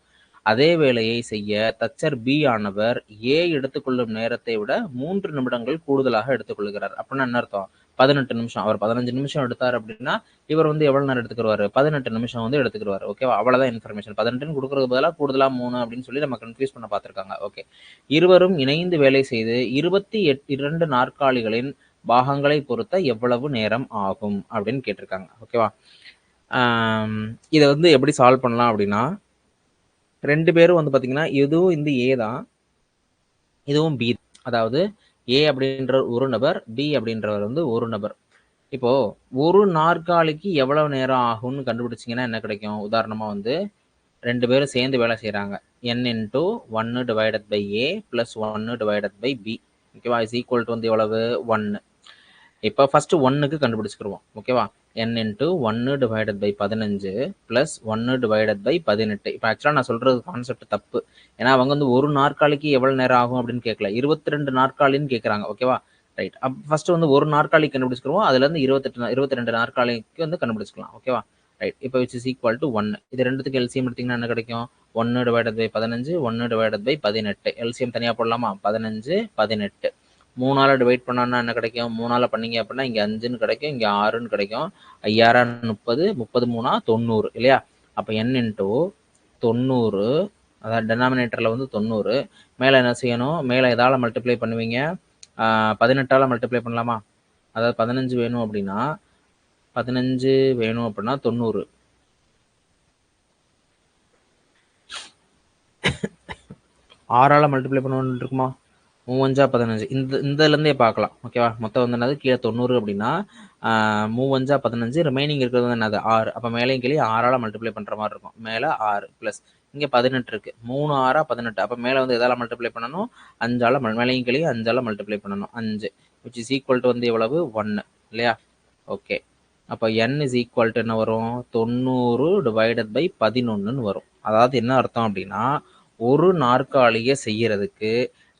A: அதே வேலையை செய்ய தச்சர் B ஆனவர் A எடுத்துக்கொள்ளும் நேரத்தை விட 3 நிமிடங்கள் கூடுதலாக எடுத்துக்கொள்கிறார். அப்படின்னா என்ன அர்த்தம், 18 நிமிஷம். அவர் 15 நிமிஷம் எடுத்தார் அப்படின்னா இவர் வந்து எவ்வளவு நேரம் எடுத்துக்கிறாரு, 18 நிமிஷம் வந்து எடுத்துக்கிறாரு. ஓகேவா? அவ்வளவுதான் இன்ஃபர்மேஷன். 18 கொடுக்கறது பதிலாக கூடுதலா 3 அப்படின்னு சொல்லி நம்ம கன்ஃபியூஸ் பண்ண பார்த்திருக்காங்க. ஓகே, இருவரும் இணைந்து வேலை செய்து 22 நாற்காலிகளின் பாகங்களை பொறுத்த எவ்வளவு நேரம் ஆகும் அப்படின்னு கேட்டிருக்காங்க. ஓகேவா? இதை வந்து எப்படி சால்வ் பண்ணலாம் அப்படின்னா, ரெண்டு பேரும் வந்து பார்த்தீங்கன்னா இதுவும் இந்த ஏ தான், இதுவும் பி. அதாவது ஏ அப்படின்ற ஒரு நபர், பி அப்படின்றவர் வந்து ஒரு நபர். இப்போ ஒரு நாற்காலிக்கு எவ்வளவு நேரம் ஆகும்னு கண்டுபிடிச்சிங்கன்னா என்ன கிடைக்கும், உதாரணமாக வந்து ரெண்டு பேரும் சேர்ந்து வேலை செய்கிறாங்க. n into 1 divided by A plus 1 divided by B. ஓகேவா? இஸ் ஈக்குவல் டு வந்து எவ்வளவு? 1. இப்போ ஃபஸ்ட்டு 1க்கு கண்டுபிடிச்சிக்கிருவோம். ஓகேவா? n into 1 divided by 15 plus 1 divided by 18. இப்போ ஆக்சுவலாக நான் சொல்கிறது கான்செப்ட் தப்பு. ஏன்னா அவங்க வந்து ஒரு நாற்காலிக்கு எவ்வளோ நேரம் ஆகும் அப்படின்னு கேட்கல, 22 நாற்காலின்னு கேட்குறாங்க. ஓகேவா? ரைட். அப்போ ஃபஸ்ட்டு வந்து ஒரு நாற்காலிக்கு கண்டுபிடிச்சிக்கிருவோம். அதுலேருந்து 22 நாற்காலிக்கு வந்து கண்டுபிடிச்சிக்கலாம். ஓகேவா? ரைட். இப்போ விச் இஸ் ஈக்குவல் டு 1. இது ரெண்டுத்துக்கு எல்சிஎம் எடுத்திங்கன்னா என்ன கிடைக்கும்? 1 divided by 15, 1 divided by 18. LCM தனியாக போடலாமா? 15, 18. 3ஆல் டிவைட் பண்ணோன்னா என்ன கிடைக்கும்? 3ஆல் பண்ணீங்க அப்படின்னா இங்கே 5ன்னு கிடைக்கும், இங்கே 6ன்னு கிடைக்கும். 5 30, 30 3 90 இல்லையா? அப்போ n இன்ட்டு 90, அதாவது டெனாமினேட்டரில் வந்து 90. மேலே என்ன செய்யணும்? மேலே எதால் மல்டிப்ளை பண்ணுவீங்க? 18ஆல் மல்டிப்ளை பண்ணலாமா? அதாவது 15 வேணும் அப்படின்னா 90. 6ஆல் மல்டிப்ளை பண்ணணும்னு இருக்குமா? 3 15. இதுலேருந்தே பார்க்கலாம். ஓகேவா? மொத்தம் வந்து என்னது? கீழே 90 அப்படின்னா 3 15, ரிமைனிங் இருக்கிறது வந்து என்னது? 6. அப்போ மேலேயும் கீழே 6ஆல் மல்டிப்ளை பண்ணுற மாதிரி இருக்கும். மேலே 6 ப்ளஸ் இங்கே 18 இருக்குது. 3 6 18. அப்போ மேலே வந்து எதால் மல்டிப்ளை பண்ணணும்? 5ஆல் மேலேயும் கீழே 5ஆல் மல்டிப்ளை பண்ணணும். 5 விச் இஸ் ஈக்குவல் டு வந்து எவ்வளவு? 1 இல்லையா? ஓகே. அப்போ n இஸ் ஈக்குவல் டு என்ன வரும்? 90 டிவைடட் பை 11ன்னு வரும். அதாவது என்ன அர்த்தம் அப்படின்னா, ஒரு நாற்காலியை செய்யறதுக்கு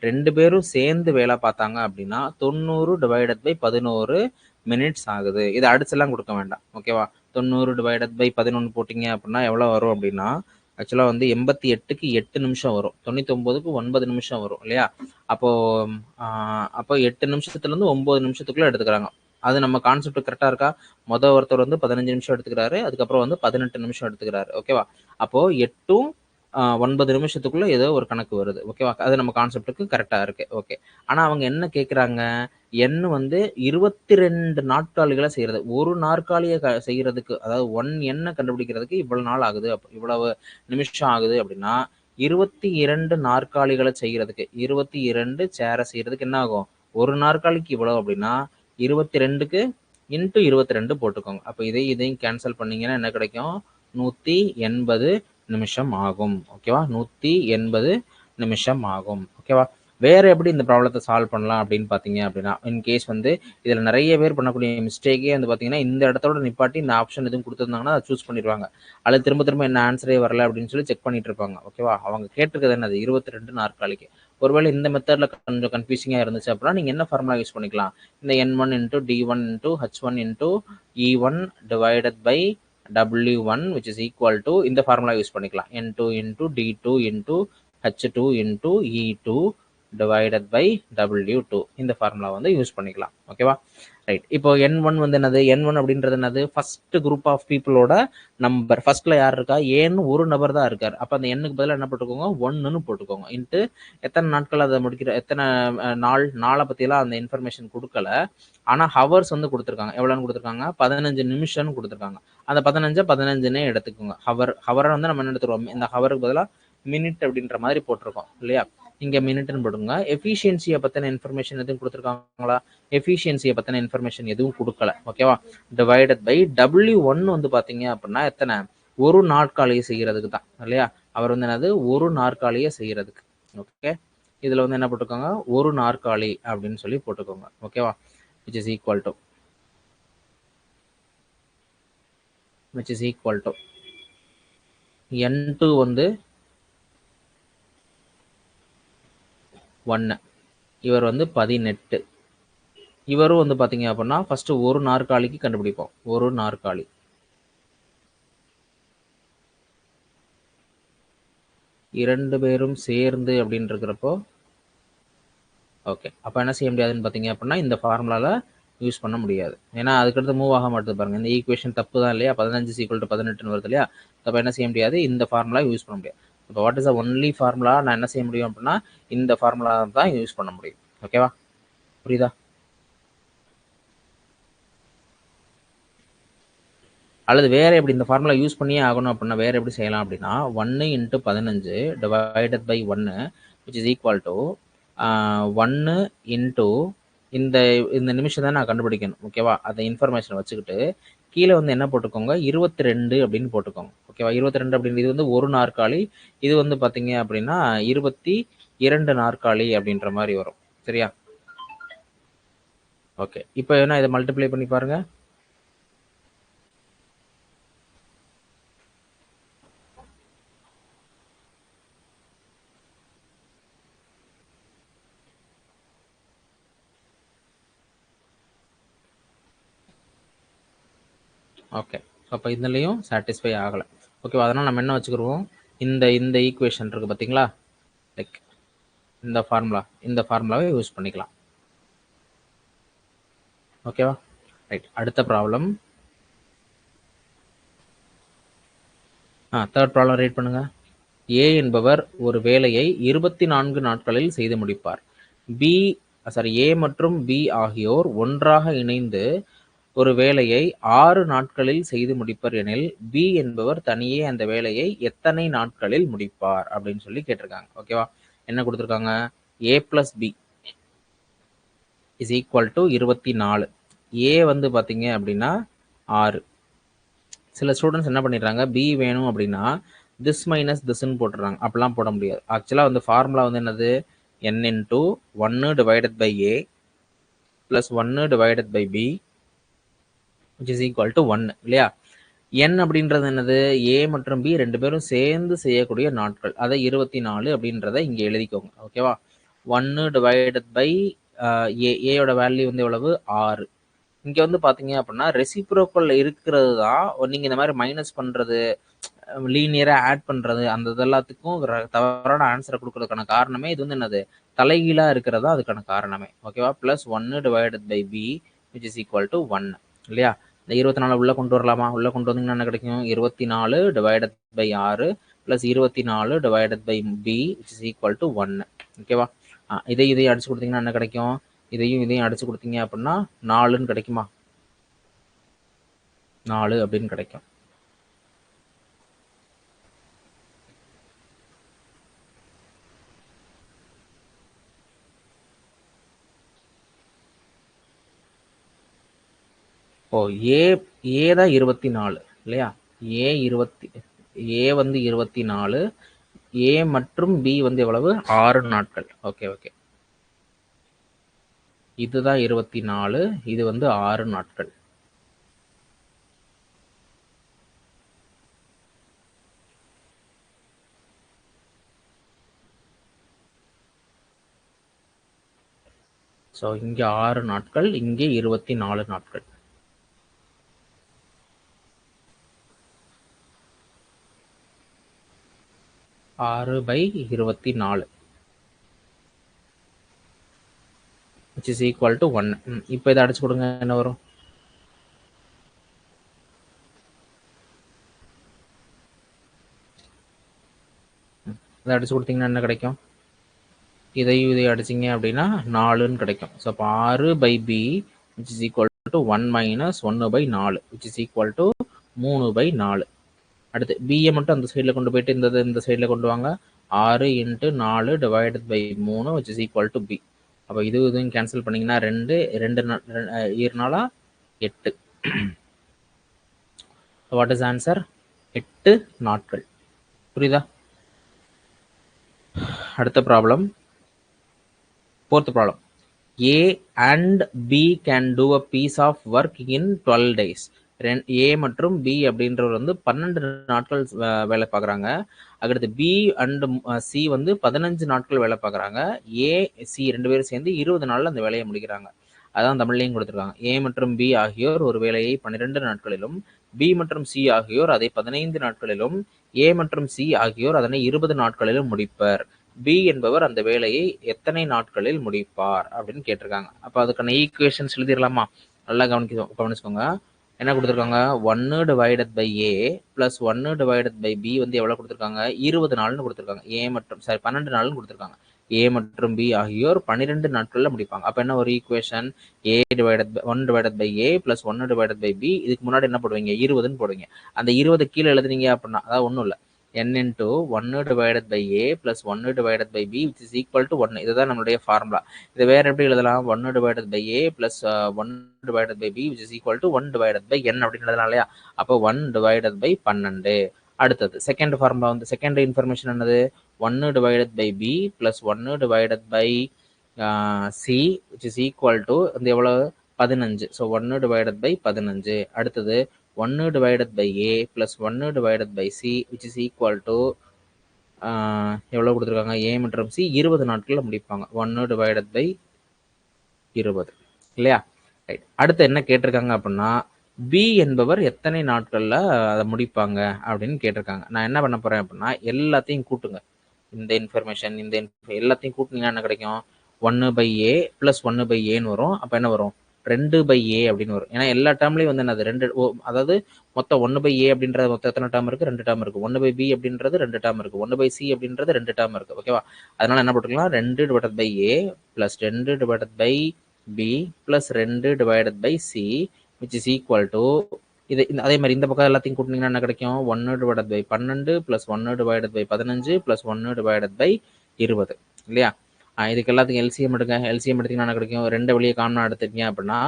A: ரெண்டு பேரும் சேர்ந்து வேலை பார்த்தாங்க அப்படின்னா 90 டிவைடட் பை 11 மினிட்ஸ் ஆகுது. இதை அடிச்செல்லாம் கொடுக்க வேண்டாம். ஓகேவா? 90 டிவைடட் பை 11 போட்டிங்க அப்படின்னா எவ்வளோ வரும் அப்படின்னா, ஆக்சுவலாக வந்து 88க்கு 8 நிமிஷம் வரும். 99க்கு 9 நிமிஷம் வரும் இல்லையா? அப்போ 8 நிமிஷத்துலேருந்து 9 நிமிஷத்துக்குள்ளே எடுத்துக்கிறாங்க. அது நம்ம கான்செப்ட் கரெக்டாக இருக்கா? ஒருத்தர் வந்து 15 நிமிஷம் எடுத்துக்கிறாரு, அதுக்கப்புறம் வந்து 18 நிமிஷம் எடுத்துக்கிறாரு. ஓகேவா? அப்போது 8ம் 9 நிமிஷத்துக்குள்ள ஏதோ ஒரு கணக்கு வருது. ஓகேவா? அது நம்ம கான்செப்டுக்கு கரெக்டாக இருக்கு. ஓகே. ஆனால் அவங்க என்ன கேட்குறாங்க? n வந்து 22 நாற்காலிகளை செய்கிறது. ஒரு நாற்காலியை செய்கிறதுக்கு, அதாவது 1n கண்டுபிடிக்கிறதுக்கு இவ்வளவு நாள் ஆகுது, இவ்வளவு நிமிஷம் ஆகுது அப்படின்னா 22 நாற்காலிகளை செய்கிறதுக்கு, 22 சேரை செய்கிறதுக்கு என்ன ஆகும்? ஒரு நாற்காலிக்கு இவ்வளவு அப்படின்னா 22க்கு இன்ட்டு 22 போட்டுக்கோங்க. அப்போ இதையும் கேன்சல் பண்ணீங்கன்னா என்ன கிடைக்கும்? 180 நிமிஷம் ஆகும். ஓகேவா? 180 நிமிஷம் ஆகும். ஓகேவா? வேற எப்படி இந்த ப்ராப்ளத்தை சால்வ் பண்ணலாம் அப்படின்னு பார்த்தீங்க அப்படின்னா, இன்கேஸ் வந்து இதில் நிறைய பேர் பண்ணக்கூடிய மிஸ்டேக்கே வந்து பார்த்தீங்கன்னா, இந்த இடத்தோட நிப்பாட்டி இந்த ஆப்ஷன் எதுவும் கொடுத்துருந்தாங்கன்னா அதை சூஸ் பண்ணிடுவாங்க. அதில் திரும்ப திரும்ப என்ன ஆன்சரே வரல அப்படின்னு சொல்லி செக் பண்ணிட்டு இருப்பாங்க. ஓகேவா? அவங்க கேட்டிருக்கிறது என்னது? 22 நாற்காலிக்கு. ஒருவேளை இந்த மெத்தடில் கொஞ்சம் கன்ஃபியூசிங்காக இருந்துச்சு அப்படின்னா நீங்கள் என்ன ஃபார்முலா யூஸ் பண்ணிக்கலாம்? இந்த n1 into d1 into h1 into e1 divided by w1 which is equal to இந்த ஃபார்முலா யூஸ் பண்ணிக்கலாம். n2 into d2 into h2 into e2 divided by w2 இந்த ஃபார்முலா வந்து யூஸ் பண்ணிக்கலாம். ஓகேவா? ரைட். இப்போ n1 வந்து என்னது? n1 அப்படின்றது என்னது? ஃபர்ஸ்ட் குரூப் ஆஃப் பீப்புளோட நம்பர். ஃபர்ஸ்ட்ல யார் இருக்கா? ஏன்னு ஒரு நபர் தான் இருக்கார். அப்போ அந்த எண்ணுக்கு பதிலாக என்ன போட்டுக்கோங்க? 1ன்னு போட்டுக்கோங்க. இன்ட்டு எத்தனை நாட்கள் அதை முடிக்கிற, எத்தனை நாளை பற்றியெல்லாம் அந்த இன்ஃபர்மேஷன் கொடுக்கல. ஆனால் ஹவர்ஸ் வந்து கொடுத்துருக்காங்க. எவ்வளோன்னு கொடுத்துருக்காங்க? 15 நிமிஷம்னு கொடுத்துருக்காங்க. அந்த 15னே எடுத்துக்கோங்க. ஹவரை வந்து நம்ம என்ன எடுத்துருவோம்? இந்த ஹவருக்கு பதிலாக மினிட் அப்படின்ற மாதிரி போட்டிருக்கோம் இல்லையா? இங்கே மினிட்னு போடுங்க. எஃபிஷியன்சியை பற்றின இன்ஃபர்மேஷன் எதுவும் கொடுத்துருக்காங்களா? எஃபிஷியன்சியை பற்றின இன்ஃபர்மேஷன் எதுவும் கொடுக்கல. ஓகேவா? டிவைடட் பை W1 வந்து பார்த்தீங்க அப்படின்னா எத்தனை? ஒரு நாற்காலியை செய்கிறதுக்கு தான் இல்லையா? அவர் வந்து என்னது? ஒரு நாற்காலியை செய்கிறதுக்கு. ஓகே. இதில் வந்து என்ன போட்டுக்கோங்க? ஒரு நாற்காலி அப்படின்னு சொல்லி போட்டுக்கோங்க. ஓகேவா? which is equal to n2 வந்து 1, இவர் வந்து 18. இவரும் வந்து பார்த்தீங்க அப்படின்னா ஃபர்ஸ்ட் ஒரு நாற்காலிக்கு கண்டுபிடிப்போம். ஒரு நாற்காலி. இரண்டு பேரும் சேர்ந்து அப்படின்னு இருக்கிறப்போ ஓகே. அப்போ என்ன செய்ய முடியாதுன்னு பார்த்தீங்க அப்படின்னா இந்த ஃபார்முலாவில் யூஸ் பண்ண முடியாது. ஏன்னா அதுக்கடுத்து மூவ் ஆக மாட்டேது பாருங்க. இந்த ஈக்குவேஷன் தப்பு தான் இல்லையா? 15 = 18 வருது இல்லையா? அப்போ என்ன செய்ய முடியாது? இந்த ஃபார்முலா யூஸ் பண்ண முடியாது. இப்போ what is the only formula? நான் என்ன செய்ய முடியும் அப்படின்னா இந்த ஃபார்முலா தான் யூஸ் பண்ண முடியும். ஓகேவா? புரியுதா? அல்லது வேற எப்படி இந்த ஃபார்முலா யூஸ் பண்ணியே ஆகணும் அப்படின்னா வேற எப்படி செய்யலாம் அப்படின்னா 1 × 15 divided by 1 which is equal to 1 இன்ட்டு இந்த நிமிஷம் தான் நான் கண்டுபிடிக்கணும். ஓகேவா? அதை இன்ஃபர்மேஷன் வச்சுக்கிட்டு கீழே வந்து என்ன போட்டுக்கோங்க, 22 அப்படின்னு போட்டுக்கோங்க. ஓகேவா? 22 அப்படின்னு இது வந்து 1 நாற்காலி. இது வந்து பார்த்தீங்க அப்படின்னா 22 நாற்காலி அப்படின்ற மாதிரி வரும். சரியா? ஓகே. இப்போ என்ன இதை மல்டிப்ளை பண்ணி பாருங்க. ஓகே. அப்போ இதுலேயும் சாட்டிஸ்ஃபை ஆகலை. ஓகேவா? அதனால் நம்ம என்ன வச்சுக்கிடுவோம், இந்த ஈக்குவேஷன் இருக்குது பார்த்தீங்களா, லைக் இந்த ஃபார்முலாவை யூஸ் பண்ணிக்கலாம். ஓகேவா? ரைட். அடுத்த ப்ராப்ளம். தேர்ட் ப்ராப்ளம் ரீட் பண்ணுங்க. ஏ என்பவர் ஒரு வேலையை 24 நாட்களில் செய்து முடிப்பார். ஏ மற்றும் பி ஆகியோர் ஒன்றாக இணைந்து ஒரு வேலையை 6 நாட்களில் செய்து முடிப்பர் எனில் பி என்பவர் தனியே அந்த வேலையை எத்தனை நாட்களில் முடிப்பார் அப்படின்னு சொல்லி கேட்டிருக்காங்க. ஓகேவா? என்ன கொடுத்துருக்காங்க, A plus B is equal to 24. A வந்து பார்த்தீங்க அப்படின்னா 6. சில ஸ்டூடெண்ட்ஸ் என்ன பண்ணிடுறாங்க, பி வேணும் அப்படின்னா திஸ் மைனஸ் திஸ்ன்னு போட்டுறாங்க. அப்படிலாம் போட முடியாது. ஆக்சுவலாக வந்து ஃபார்முலா வந்து என்னது, n into 1 divided by A plus 1 divided by B which is equal to 1 இல்லையா? என் அப்படின்றது என்னது, ஏ மற்றும் பி ரெண்டு பேரும் சேர்ந்து செய்யக்கூடிய நாட்கள். அதை 24 அப்படின்றத இங்கே எழுதிக்கோங்க. ஓகேவா? 1 டிவைடட் பை ஏயோட வேல்யூ வந்து எவ்வளவு, 6. இங்கே வந்து பார்த்தீங்க அப்படின்னா ரெசிப்ரோக்கல் இருக்கிறது தான் நீங்கள் இந்த மாதிரி மைனஸ் பண்ணுறது, லீனியராக ஆட் பண்ணுறது, அந்த இதெல்லாத்துக்கும் தவறான ஆன்சரை கொடுக்கறதுக்கான காரணமே இது வந்து என்னது, தலைகீழாக இருக்கிறதா அதுக்கான காரணமே. ஓகேவா? Plus 1 divided by B which is equal to 1 இல்லையா? இந்த 24 உள்ளே கொண்டு வரலாமா? உள்ளே கொண்டு வந்தீங்கன்னா என்ன கிடைக்கும், 24 divided by 6 plus 24 divided by B which is equal to 1. ஓகேவா? இதையும் அடிச்சு கொடுத்தீங்கன்னா என்ன கிடைக்கும், இதையும் அடிச்சு கொடுத்தீங்க அப்படின்னா 4ன்னு கிடைக்குமா, 4 அப்படின்னு கிடைக்கும். ஏ தான் 24 இல்லையா? ஏ வந்து 24, ஏ மற்றும் பி வந்து எவ்வளவு, 6 நாட்கள். ஓகே. இதுதான் 24, இது வந்து 6 நாட்கள். ஸோ இங்கே 6 நாட்கள், இங்கே 24 நாட்கள். ஆறு by 24 which is equal to 1. இப்போ இதை அடிச்சு கொடுங்க, என்ன வரும், இதை அடிச்சு கொடுத்தீங்கன்னா என்ன கிடைக்கும், இதையும் அடிச்சிங்க அப்படின்னா 4ன்னு கிடைக்கும். ஸோ அப்போ 6 by B which is equal to 1 minus 1 by 4 which is equal to 3 by 4. அடுத்து பிஏ மட்டும் அந்த சைடில் கொண்டு போயிட்டு இந்த சைடில் கொண்டு வாங்க. 6 into 4 divided by 3 which is equal to B. அப்போ இதுவும் கேன்சல் பண்ணிங்கன்னா 2 4 8. வாட் இஸ் ஆன்சர், 8 நாட்கள். புரியுதா? அடுத்த problem, fourth problem. A and B can do a piece of work in 12 days. ஏ மற்றும் பி அப்படின்றவர் வந்து 12 நாட்கள் வேலை பார்க்குறாங்க. அடுத்து பி அண்ட் சி வந்து 15 நாட்கள் வேலை பார்க்குறாங்க. ஏ சி ரெண்டு பேரும் சேர்ந்து 20 நாளில் அந்த வேலையை முடிக்கிறாங்க. அதான் தமிழ்லையும் கொடுத்துருக்காங்க. ஏ மற்றும் பி ஆகியோர் ஒரு வேலையை 12 நாட்களிலும், பி மற்றும் சி ஆகியோர் அதை 15 நாட்களிலும், ஏ மற்றும் சி ஆகியோர் அதனை 20 நாட்களிலும் முடிப்பர். பி என்பவர் அந்த வேலையை எத்தனை நாட்களில் முடிப்பார் அப்படின்னு கேட்டிருக்காங்க. அப்போ அதுக்கான ஈக்குவேஷன்ஸ் எழுதிடலாமா? நல்லா கவனிச்சுக்கோங்க. என்ன கொடுத்துருக்காங்க, 1 divided by A plus 1 divided by B வந்து எவ்வளோ கொடுத்துருக்காங்க, 20 நாள்னு கொடுத்துருக்காங்க. 12 நாள்னு கொடுத்துருக்காங்க. ஏ மற்றும் பி ஆகியோர் 12 நாட்களில் முடிப்பாங்க. அப்போ என்ன ஒரு equation, A divided by 1 divided by A plus 1 divided by B. இதுக்கு முன்னாடி என்ன போடுவீங்க, 20ன்னு போடுவீங்க. அந்த 20 கீழே எழுதுனீங்க அப்படின்னா, அதாவது ஒன்றும் இல்லை, n into 1 divided by a plus 1 divided by b which is equal to 1. இதுதான் நம்மளுடைய ஃபார்முலா. இதை வேற எப்படி எழுதலாம்? 1 divided by a plus 1 divided by b which is equal to 1 divided by n அப்படின்னு எழுதலாம் இல்லையா? அப்போ 1 divided by 12. அடுத்தது செகண்ட் ஃபார்முலா வந்து செகண்ட் இன்ஃபர்மேஷன் என்னது? 1 divided by b plus 1 divided by c which is equal to இந்த எவ்வளவு? 15. So 1 divided by 15. அடுத்தது 1 divided by a plus 1 divided by c which is equal to எவ்வளோ கொடுத்துருக்காங்க? a மற்றும் c 20 நாட்களில் முடிப்பாங்க. 1 divided by 20 இல்லையா? ரைட். அடுத்து என்ன கேட்டிருக்காங்க அப்படின்னா b என்பவர் எத்தனை நாட்களில் அதை முடிப்பாங்க அப்படின்னு கேட்டிருக்காங்க. நான் என்ன பண்ண போகிறேன் அப்படின்னா எல்லாத்தையும் கூட்டுங்க. இந்த இன்ஃபர்மேஷன் எல்லாத்தையும் கூட்டினீங்கன்னா என்ன கிடைக்கும்? 1 by a plus 1 by ஏன்னு வரும். அப்போ என்ன வரும்? 2 by a அப்படின்னு வரும். ஏன்னா எல்லா டேர்ம்லையும் வந்து என்னது? அதாவது மொத்தம் 1 by a அப்படின்றது மொத்தம் எத்தனை டேர்ம் இருக்குது? 2 டேர்ம் இருக்குது. 1 by b அப்படின்றது 2 டேர்ம் இருக்குது. 1 by c அப்படின்றது 2 டேர்ம் இருக்குது. ஓகேவா? அதனால என்ன போட்டுக்கலாம்? 2 divided by a plus 2 divided by b plus 2 divided by c which is equal to இது அதே மாதிரி இந்த பக்கம் எல்லாத்தையும் கூட்டினீங்கன்னா என்ன கிடைக்கும்? 1 divided by 12 plus 1 divided by 15 plus 1 divided by 20 இல்லையா? இதுக்கு எல்லாத்துக்கும் எல்சிஎம் எடுங்க. எல்சிஎம் எடுத்தீங்கன்னா என்ன கிடைக்கும்? 2 வெளியே காமனாக எடுத்துட்டீங்க அப்படின்னா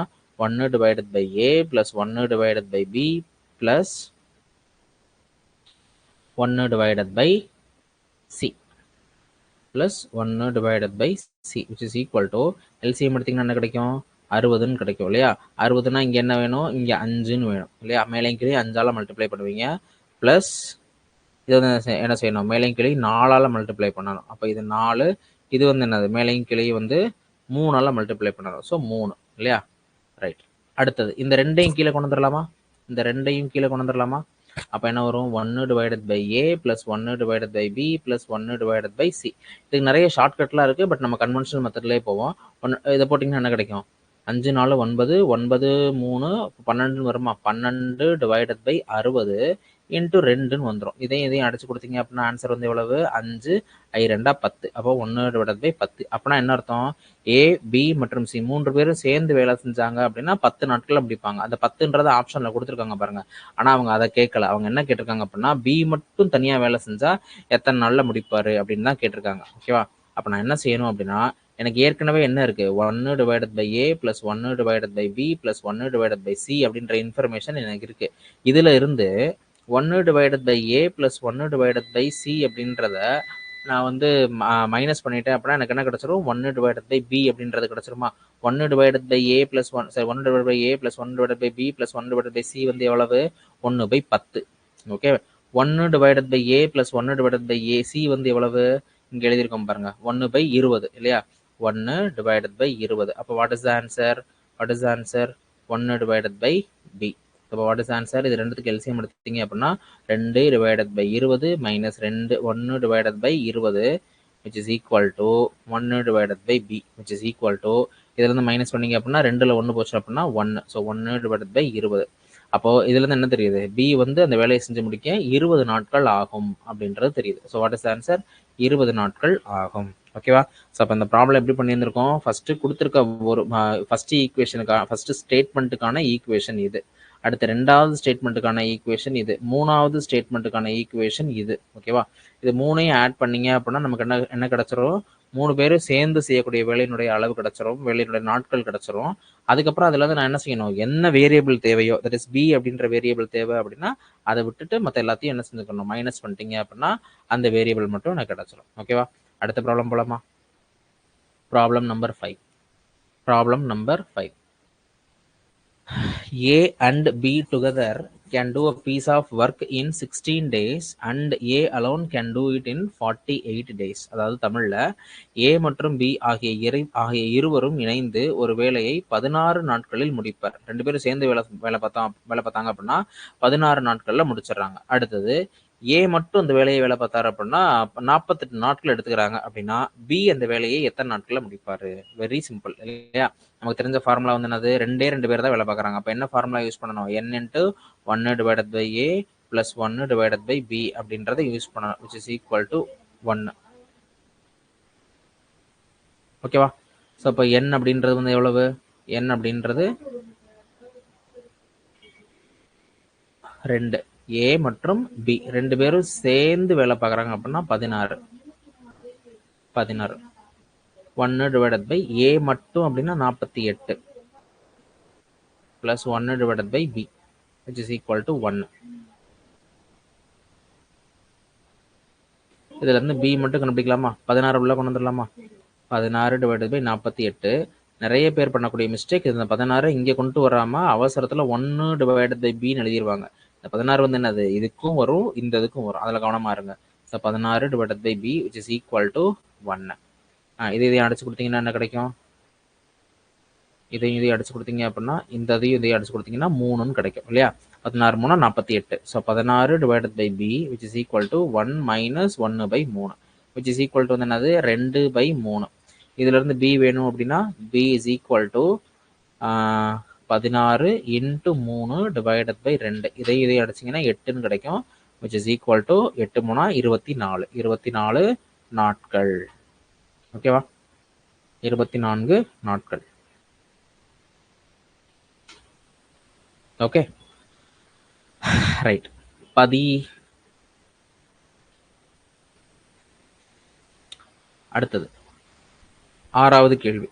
A: 1 divided by a plus 1 divided by b plus 1 divided by c plus 1 divided by c which is equal to LCM எடுத்தீங்கன்னா என்ன கிடைக்கும்? 60ன்னு கிடைக்கும் இல்லையா? 60னா இங்கே என்ன வேணும்? இங்கே 5ன்னு வேணும் இல்லையா? மேலையும் கீழே 5ஆல் மல்டிப்ளை பண்ணுவீங்க. ப்ளஸ் இது வந்து என்ன செய்யணும்? மேலையும் கீழே 4ஆல் மல்டிப்ளை பண்ணணும். அப்போ இது 4, இது வந்து என்னது? மேலையும் கீழே வந்து 3ஆல் மல்டிப்ளை பண்ணணும். ஸோ 3 இல்லையா? ரைட். அடுத்தது இந்த ரெண்டையும் கீழே கொண்டு வந்துடலாமா? இந்த ரெண்டையும் கீழே கொண்டு வந்துடலாமா? அப்போ என்ன வரும்? 1 divided by a plus 1 divided by b plus 1 divided by c. இதுக்கு நிறைய ஷார்ட்கட்லாம் இருக்குது. பட் நம்ம கன்வென்ஷனல் மெத்தட்லேயே போவோம். இதை போட்டிங்கன்னா என்ன கிடைக்கும்? 5 4 9 9 3 12 வருமா? 12 divided by 60 இன்ட்டு 2ன்னு வந்துடும். இதையும் அடிச்சு கொடுத்தீங்க அப்படின்னா ஆன்சர் வந்து எவ்வளவு? 5 I 2 10. அப்போ 1 divided by 10. அப்படின்னா என்ன அர்த்தம்? ஏ பி மற்றும் சி 3 பேரும் சேர்ந்து வேலை செஞ்சாங்க அப்படின்னா 10 நாட்கள் முடிப்பாங்க. அந்த 10ன்றத ஆப்ஷனில் கொடுத்துருக்காங்க பாருங்க. ஆனால் அவங்க அதை கேட்கல. அவங்க என்ன கேட்டிருக்காங்க அப்படின்னா பி மட்டும் தனியாக வேலை செஞ்சா எத்தனை நாளில் முடிப்பாரு அப்படின்னு தான் கேட்டிருக்காங்க. ஓகேவா? அப்போ நான் என்ன செய்யணும் அப்படின்னா எனக்கு ஏற்கனவே என்ன இருக்கு? 1 divided by a plus 1 divided by b plus 1 divided by c அப்படின்ற இன்ஃபர்மேஷன் எனக்கு இருக்கு. இதுல இருந்து 1 divided by a plus 1 divided by c அப்படின்றத நான் வந்து மைனஸ் பண்ணிட்டேன் அப்படின்னா எனக்கு என்ன கிடைச்சிரும்? 1 divided by b அப்படின்றது கிடைச்சிருமா? 1 divided by a plus 1 divided by a plus 1 divided by b plus 1 divided by c வந்து எவ்வளவு? 1 by 10. Okay. 1 divided by a plus 1 divided by a c வந்து எவ்வளவு? இங்க எழுதியிருக்கோம் பாருங்க. 1 by 20 இல்லையா? 1 divided by 20. அப்போ what is the answer? What is the answer? 1 divided by b. அப்போ what is the answer? இது ரெண்டுத்துக்கு எல்சிஎம் எடுத்தீங்க அப்படின்னா 2 divided by 20 minus 1 divided by 20 which is equal to 1 divided by b which is equal to இதுல இருந்து minus பண்ணீங்க அப்படின்னா 2ல 1 போச்சு அப்படின்னா 1. So 1 divided by 20. அப்போ இதுல இருந்து என்ன தெரியுது? பி வந்து அந்த வேலையை செஞ்சு முடிக்க 20 நாட்கள் ஆகும் அப்படின்றது தெரியுது. So what is answer? 20 நாட்கள் ஆகும். ஓகேவா? ஸோ அப்போ இந்த ப்ராப்ளம் எப்படி பண்ணியிருந்திருக்கோம்? ஃபர்ஸ்ட் கொடுத்துருக்க ஒரு ஃபர்ஸ்ட் ஈக்குவேஷனுக்கான ஃபர்ஸ்ட் ஸ்டேட்மெண்ட்டுக்கான ஈக்குவேஷன் இது. அடுத்து ரெண்டாவது ஸ்டேட்மெண்ட்டுக்கான ஈக்குவேஷன் இது. மூணாவது ஸ்டேட்மெண்ட்டுக்கான ஈக்குவேஷன் இது. ஓகேவா? இது மூணையும் ஆட் பண்ணீங்க அப்படின்னா நமக்கு என்ன கிடைச்சிரும்? 3 பேரும் சேர்ந்து செய்யக்கூடிய வேலையினுடைய அளவு கிடைச்சிரும், வேலையினுடைய நாட்கள் கிடைச்சிரும். அதுக்கப்புறம் அதுல இருந்து நான் என்ன செய்யணும்? என்ன வேரியபிள் தேவையோ, தட் இஸ் பி அப்படின்ற வேரியபிள் தேவை அப்படின்னா அதை விட்டுட்டு மற்ற எல்லாத்தையும் என்ன செஞ்சுக்கணும்? மைனஸ் பண்ணிட்டீங்க அப்படின்னா அந்த வேரியபிள் மட்டும் எனக்கு கிடைச்சிரும். ஓகேவா? அடுத்த ப்ராப்ளம் போலாமா? Problem number 5. Problem number 5. A and B together can do a piece of work in 16 days and A alone can do it in 48 days. அதாவது தமிழ்ல A மற்றும் B ஆகிய இருவரும் இணைந்து ஒரு வேலையை 16 நாட்களில் முடிப்பர். 2 பேரும் சேர்ந்து வேலை பார்த்தாங்க அப்படின்னா 16 நாட்கள்ல முடிச்சிடறாங்க. அடுத்தது ஏ மட்டும் அந்த வேலையை வேலை பார்த்தாரு அப்படின்னா 48 நாட்கள் எடுத்துக்கிறாங்க அப்படின்னா பி அந்த வேலையை எத்தனை நாட்கள்ல முடிப்பாரு? வெரி சிம்பிள் இல்லையா? நமக்கு தெரிஞ்ச ஃபார்முலா வந்து என்னது? 2 பேர் தான் வேலை பார்க்குறாங்க. அப்போ என்ன ஃபார்முலா யூஸ் பண்ணணும்? n into 1 divided by a plus 1 divided by b அப்படின்றத யூஸ் பண்ணணும், which is equal to 1. ஓகேவா? ஸோ அப்போ n அப்படின்றது வந்து எவ்வளவு? n அப்படின்றது 2. ஏ மற்றும் பி ரெண்டு பேரும் சேர்ந்து வேலை பார்க்குறாங்க அப்படின்னா 16 1 டிவைடட் பை ஏ மட்டும் அப்படின்னா 48 plus 1 divided by B which is equal to 1. இதுல இருந்து பி மட்டும் கண்டுபிடிக்கலாமா? 16 உள்ள கொண்டு வந்துடலாமா? 16 டிவைடட் பை 48. நிறைய பேர் பண்ணக்கூடிய மிஸ்டேக் இந்த 16 இங்கே கொண்டு வராம அவசரத்தில் 1 டிவைடட் பை பின்னு எழுதிடுவாங்க. இந்த 16 வந்து என்னது? இதுக்கும் வரும், இந்த இதுக்கும் வரும். அதில் கவனமாக இருங்க. So 16 divided by B which is equal to 1. இதையும் அடிச்சு கொடுத்தீங்கன்னா என்ன கிடைக்கும்? இதையும் அடிச்சு கொடுத்தீங்க அப்படின்னா இந்த இதையும் அடிச்சு கொடுத்தீங்கன்னா 3ன்னு கிடைக்கும் இல்லையா? 16 3 48. So 16 divided by B which is equal to 1 minus 1 by 3 which is equal to வந்து என்னது? 2 பை 3. இதுல இருந்து பி வேணும் அப்படின்னா B is equal to 16 into 3 divided by 2. இதையும் அடிச்சிங்கன்னா 8ன்னு கிடைக்கும். விச் இஸ் ஈக்குவல் டு 8 3 24 நாட்கள். ஓகேவா? 24 நாட்கள். Okay right. அடுத்தது 6வது கேள்வி.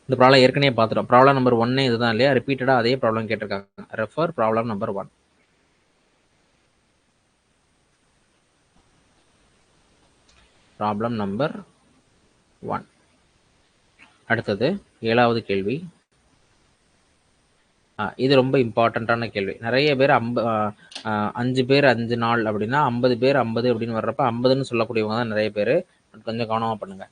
A: இந்த ப்ராப்ளம் ஏற்கனவே பார்த்துட்டோம். ப்ராப்ளம் நம்பர் 1 இதுதான் இல்லையா? ரிப்பீட்டடாக அதே ப்ராப்ளம் கேட்டிருக்காங்க. Refer problem number 1. Problem number 1. அடுத்தது 7வது கேள்வி. இது ரொம்ப இம்பார்ட்டண்ட்டான கேள்வி. நிறைய பேர் 5 பேர் 5 நாள் அப்படின்னா 50 பேர் 50 அப்படின்னு வர்றப்ப 50ன்னு சொல்லக்கூடியவங்க தான் நிறைய பேர். கொஞ்சம் கவனமாக பண்ணுங்க.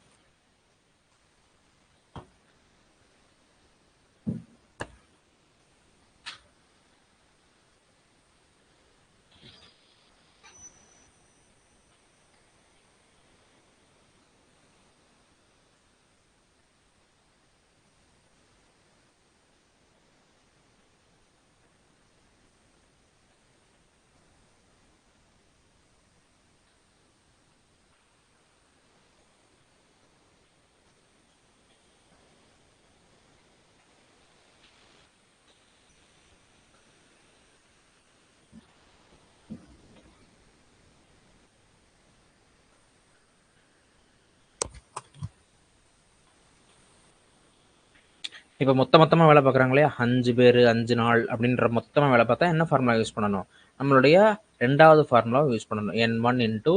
A: இப்போ மொத்தமாக வேலை பார்க்குறாங்க இல்லையா? 5 பேர் 5 நாள் அப்படின்ற மொத்தமாக வேலை பார்த்தா என்ன ஃபார்முலா யூஸ் பண்ணணும்? நம்மளுடைய 2வது ஃபார்முலாவை யூஸ் பண்ணணும். N1 into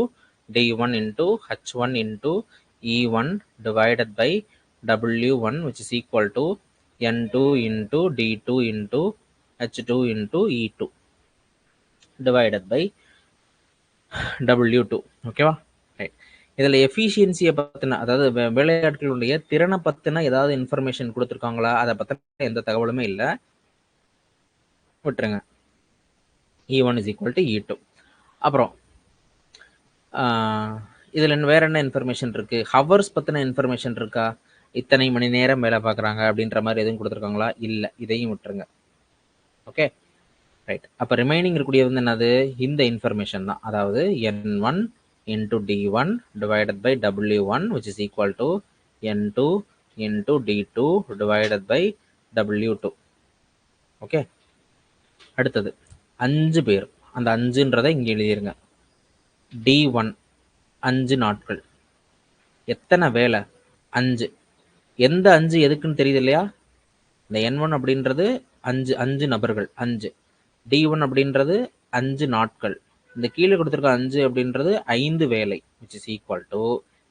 A: D1 into H1 into E1 divided by W1 which is equal to N2 into D2 into H2 into E2 divided by W2. ஓகேவா? ரைட். இதில் எஃபிஷியன்சியை பற்றின, அதாவது வேலையாட்களுடைய திறனை பற்றின ஏதாவது இன்ஃபர்மேஷன் கொடுத்துருக்காங்களா? அதை பற்றின எந்த தகவலுமே இல்லை, விட்டுருங்க. E1 is equal to E2. அப்புறம் இதில் வேற என்ன இன்ஃபர்மேஷன் இருக்குது? ஹவர்ஸ் பற்றின இன்ஃபர்மேஷன் இருக்கா? இத்தனை மணி நேரம் வேலை பார்க்குறாங்க அப்படின்ற மாதிரி எதுவும் கொடுத்துருக்காங்களா? இல்லை, இதையும் விட்டுருங்க. Okay right. அப்போ ரிமைனிங் இருக்கக்கூடிய வந்து என்னது? இந்த இன்ஃபர்மேஷன் தான். அதாவது N1 into D1 divided by W1 which is equal to N2 into D2 divided by W2. Okay. அடுத்தது 5 பேர். அந்த 5ன்றதை இங்கே எழுதிருங்க. D1 5 நாட்கள். எத்தனை வேலை? 5. எந்த 5 எதுக்குன்னு தெரியுது இல்லையா? இந்த N1 அப்படின்றது 5 நபர்கள் 5. D1 அப்படின்றது 5 நாட்கள். இந்த கீழே கொடுத்துருக்க 5 அப்படின்றது 5 வேலை which is equal to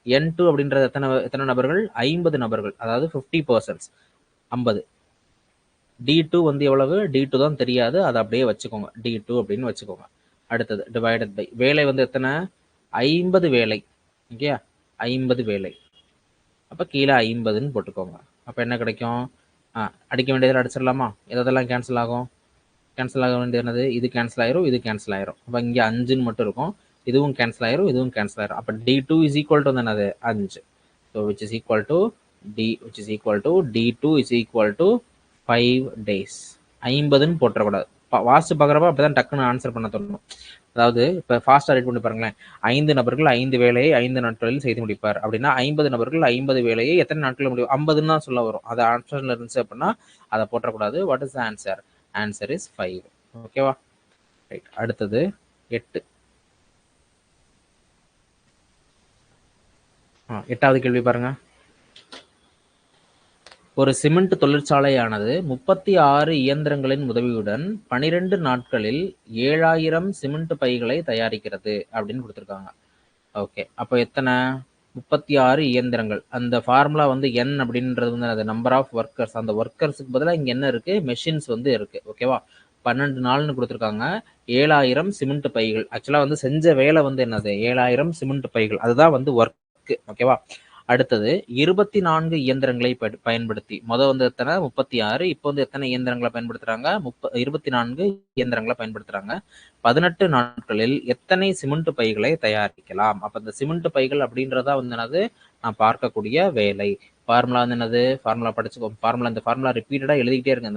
A: N2 அப்படின்றது எத்தனை நபர்கள்? 50 நபர்கள், அதாவது 50 persons 50. D2 வந்து எவ்வளவு? D2 தான் தெரியாது, அதை அப்படியே வச்சுக்கோங்க, D2 அப்படின்னு வச்சுக்கோங்க. அடுத்தது டிவைடட் பை வேலை வந்து எத்தனை? 50 வேலை. ஓகே, 50 வேலை. அப்போ கீழே 50ன்னு போட்டுக்கோங்க. அப்போ என்ன கிடைக்கும்? அடிக்க வேண்டியதில் அடிச்சிடலாமா? எதெல்லாம் கேன்சல் ஆகும்? கேன்சல் ஆக வேண்டியது இது கேன்சல் ஆயிரும், இது கேன்சல் ஆயிரும். அப்போ இங்கே 5ன்னு மட்டும் இருக்கும், இதுவும் கேன்சல் ஆயிரும், இதுவும் கேன்சல் ஆயிரும். அப்போ D2 இஸ் ஈக்குவல் டு என்னது? 5. So which is equal to D2 is equal to 5 days. 50ன்னு போட்டுறக்கூடாது. வாஸ்ட் பார்க்குறப்ப அப்போ தான் டக்குன்னு ஆன்சர் பண்ண தோணும். அதாவது இப்போ ஃபாஸ்ட்டாக ரீட் பண்ணி பாருங்களேன். 5 நபர்கள் 5 வேலையை 5 நாட்களில் செய்து முடிப்பார் அப்படின்னா 50 நபர்கள் 50 வேலையை எத்தனை நாட்களில் முடியும்? 50ன்னு தான் சொல்ல வரும். அது ஆன்சரில் இருந்துச்சு அப்படின்னா அதை போட்டக்கூடாது. What is the answer? Answer is 5. ஓகேவா? ரைட், அடுத்தது 8. 8வது கேள்வி பாருங்க. ஒரு சிமெண்ட் தொழிற்சாலையானது 36 இயந்திரங்களின் உதவியுடன் 12 நாட்களில் 7000 சிமெண்ட் பைகளை தயாரிக்கிறது அப்படின்னு கொடுத்துருக்காங்க. ஓகே, அப்போ எத்தனை? 36 இயந்திரங்கள். அந்த ஃபார்முலா வந்து n அப்படின்றது வந்து அது நம்பர் ஆஃப் ஒர்க்கர்ஸ். அந்த ஒர்க்கர்ஸுக்கு பதிலாக இங்கே என்ன இருக்கு? மெஷின்ஸ் வந்து இருக்கு. ஓகேவா? 12 நாள்னு கொடுத்துருக்காங்க. 7000 சிமெண்ட் பைகள். ஆக்சுவலாக வந்து செஞ்ச வேலை வந்து என்னது? 7000 சிமெண்ட் பைகள். அதுதான் வந்து ஒர்க்கு. ஓகேவா? அடுத்தது 24 இயந்திரங்களை பயன்படுத்தி, வந்து எத்தனை? 36. இப்போ வந்து எத்தனை இயந்திரங்களை பயன்படுத்துறாங்க? 24 இயந்திரங்களை பயன்படுத்துறாங்க. 18 நாட்களில் எத்தனை சிமெண்ட் பைகளை தயாரிக்கலாம்? அப்ப இந்த சிமெண்ட் பைகள் அப்படின்றதா வந்து என்னது? நான் பார்க்கக்கூடிய வேலை. ஃபார்முலா வந்து என்னது? ஃபார்முலா படிச்சுக்கோ. ஃபார்முலா, இந்த ஃபார்முலா ரிப்பீட்டடா எழுதிக்கிட்டே இருங்க.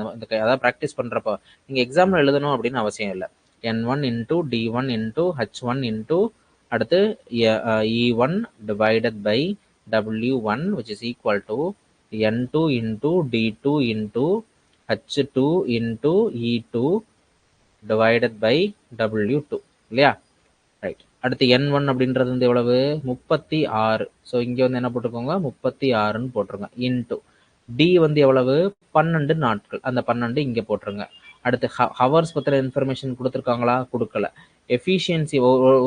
A: அதாவது ப்ராக்டிஸ் பண்றப்போ நீங்க எக்ஸாம்ல எழுதணும் அப்படின்னு அவசியம் இல்லை. n1 into d1 into h1 into அடுத்து e1 divided by w1 which is equal to n2 into d2 into h2 into e2 divided by w2 இல்லையா? ரைட். அடுத்து n1 அப்படின்றது வந்து எவ்வளவு? 36. ஸோ இங்கே வந்து என்ன போட்டுக்கோங்க? 36ன்னு போட்டுருங்க. இன்ட்டு டி வந்து எவ்வளவு? 12 நாட்கள். அந்த 12 இங்கே போட்டுருங்க. அடுத்து ஹவர்ஸ் பற்றின இன்ஃபர்மேஷன் கொடுத்துருக்காங்களா? கொடுக்கல. எஃபிஷியன்சி,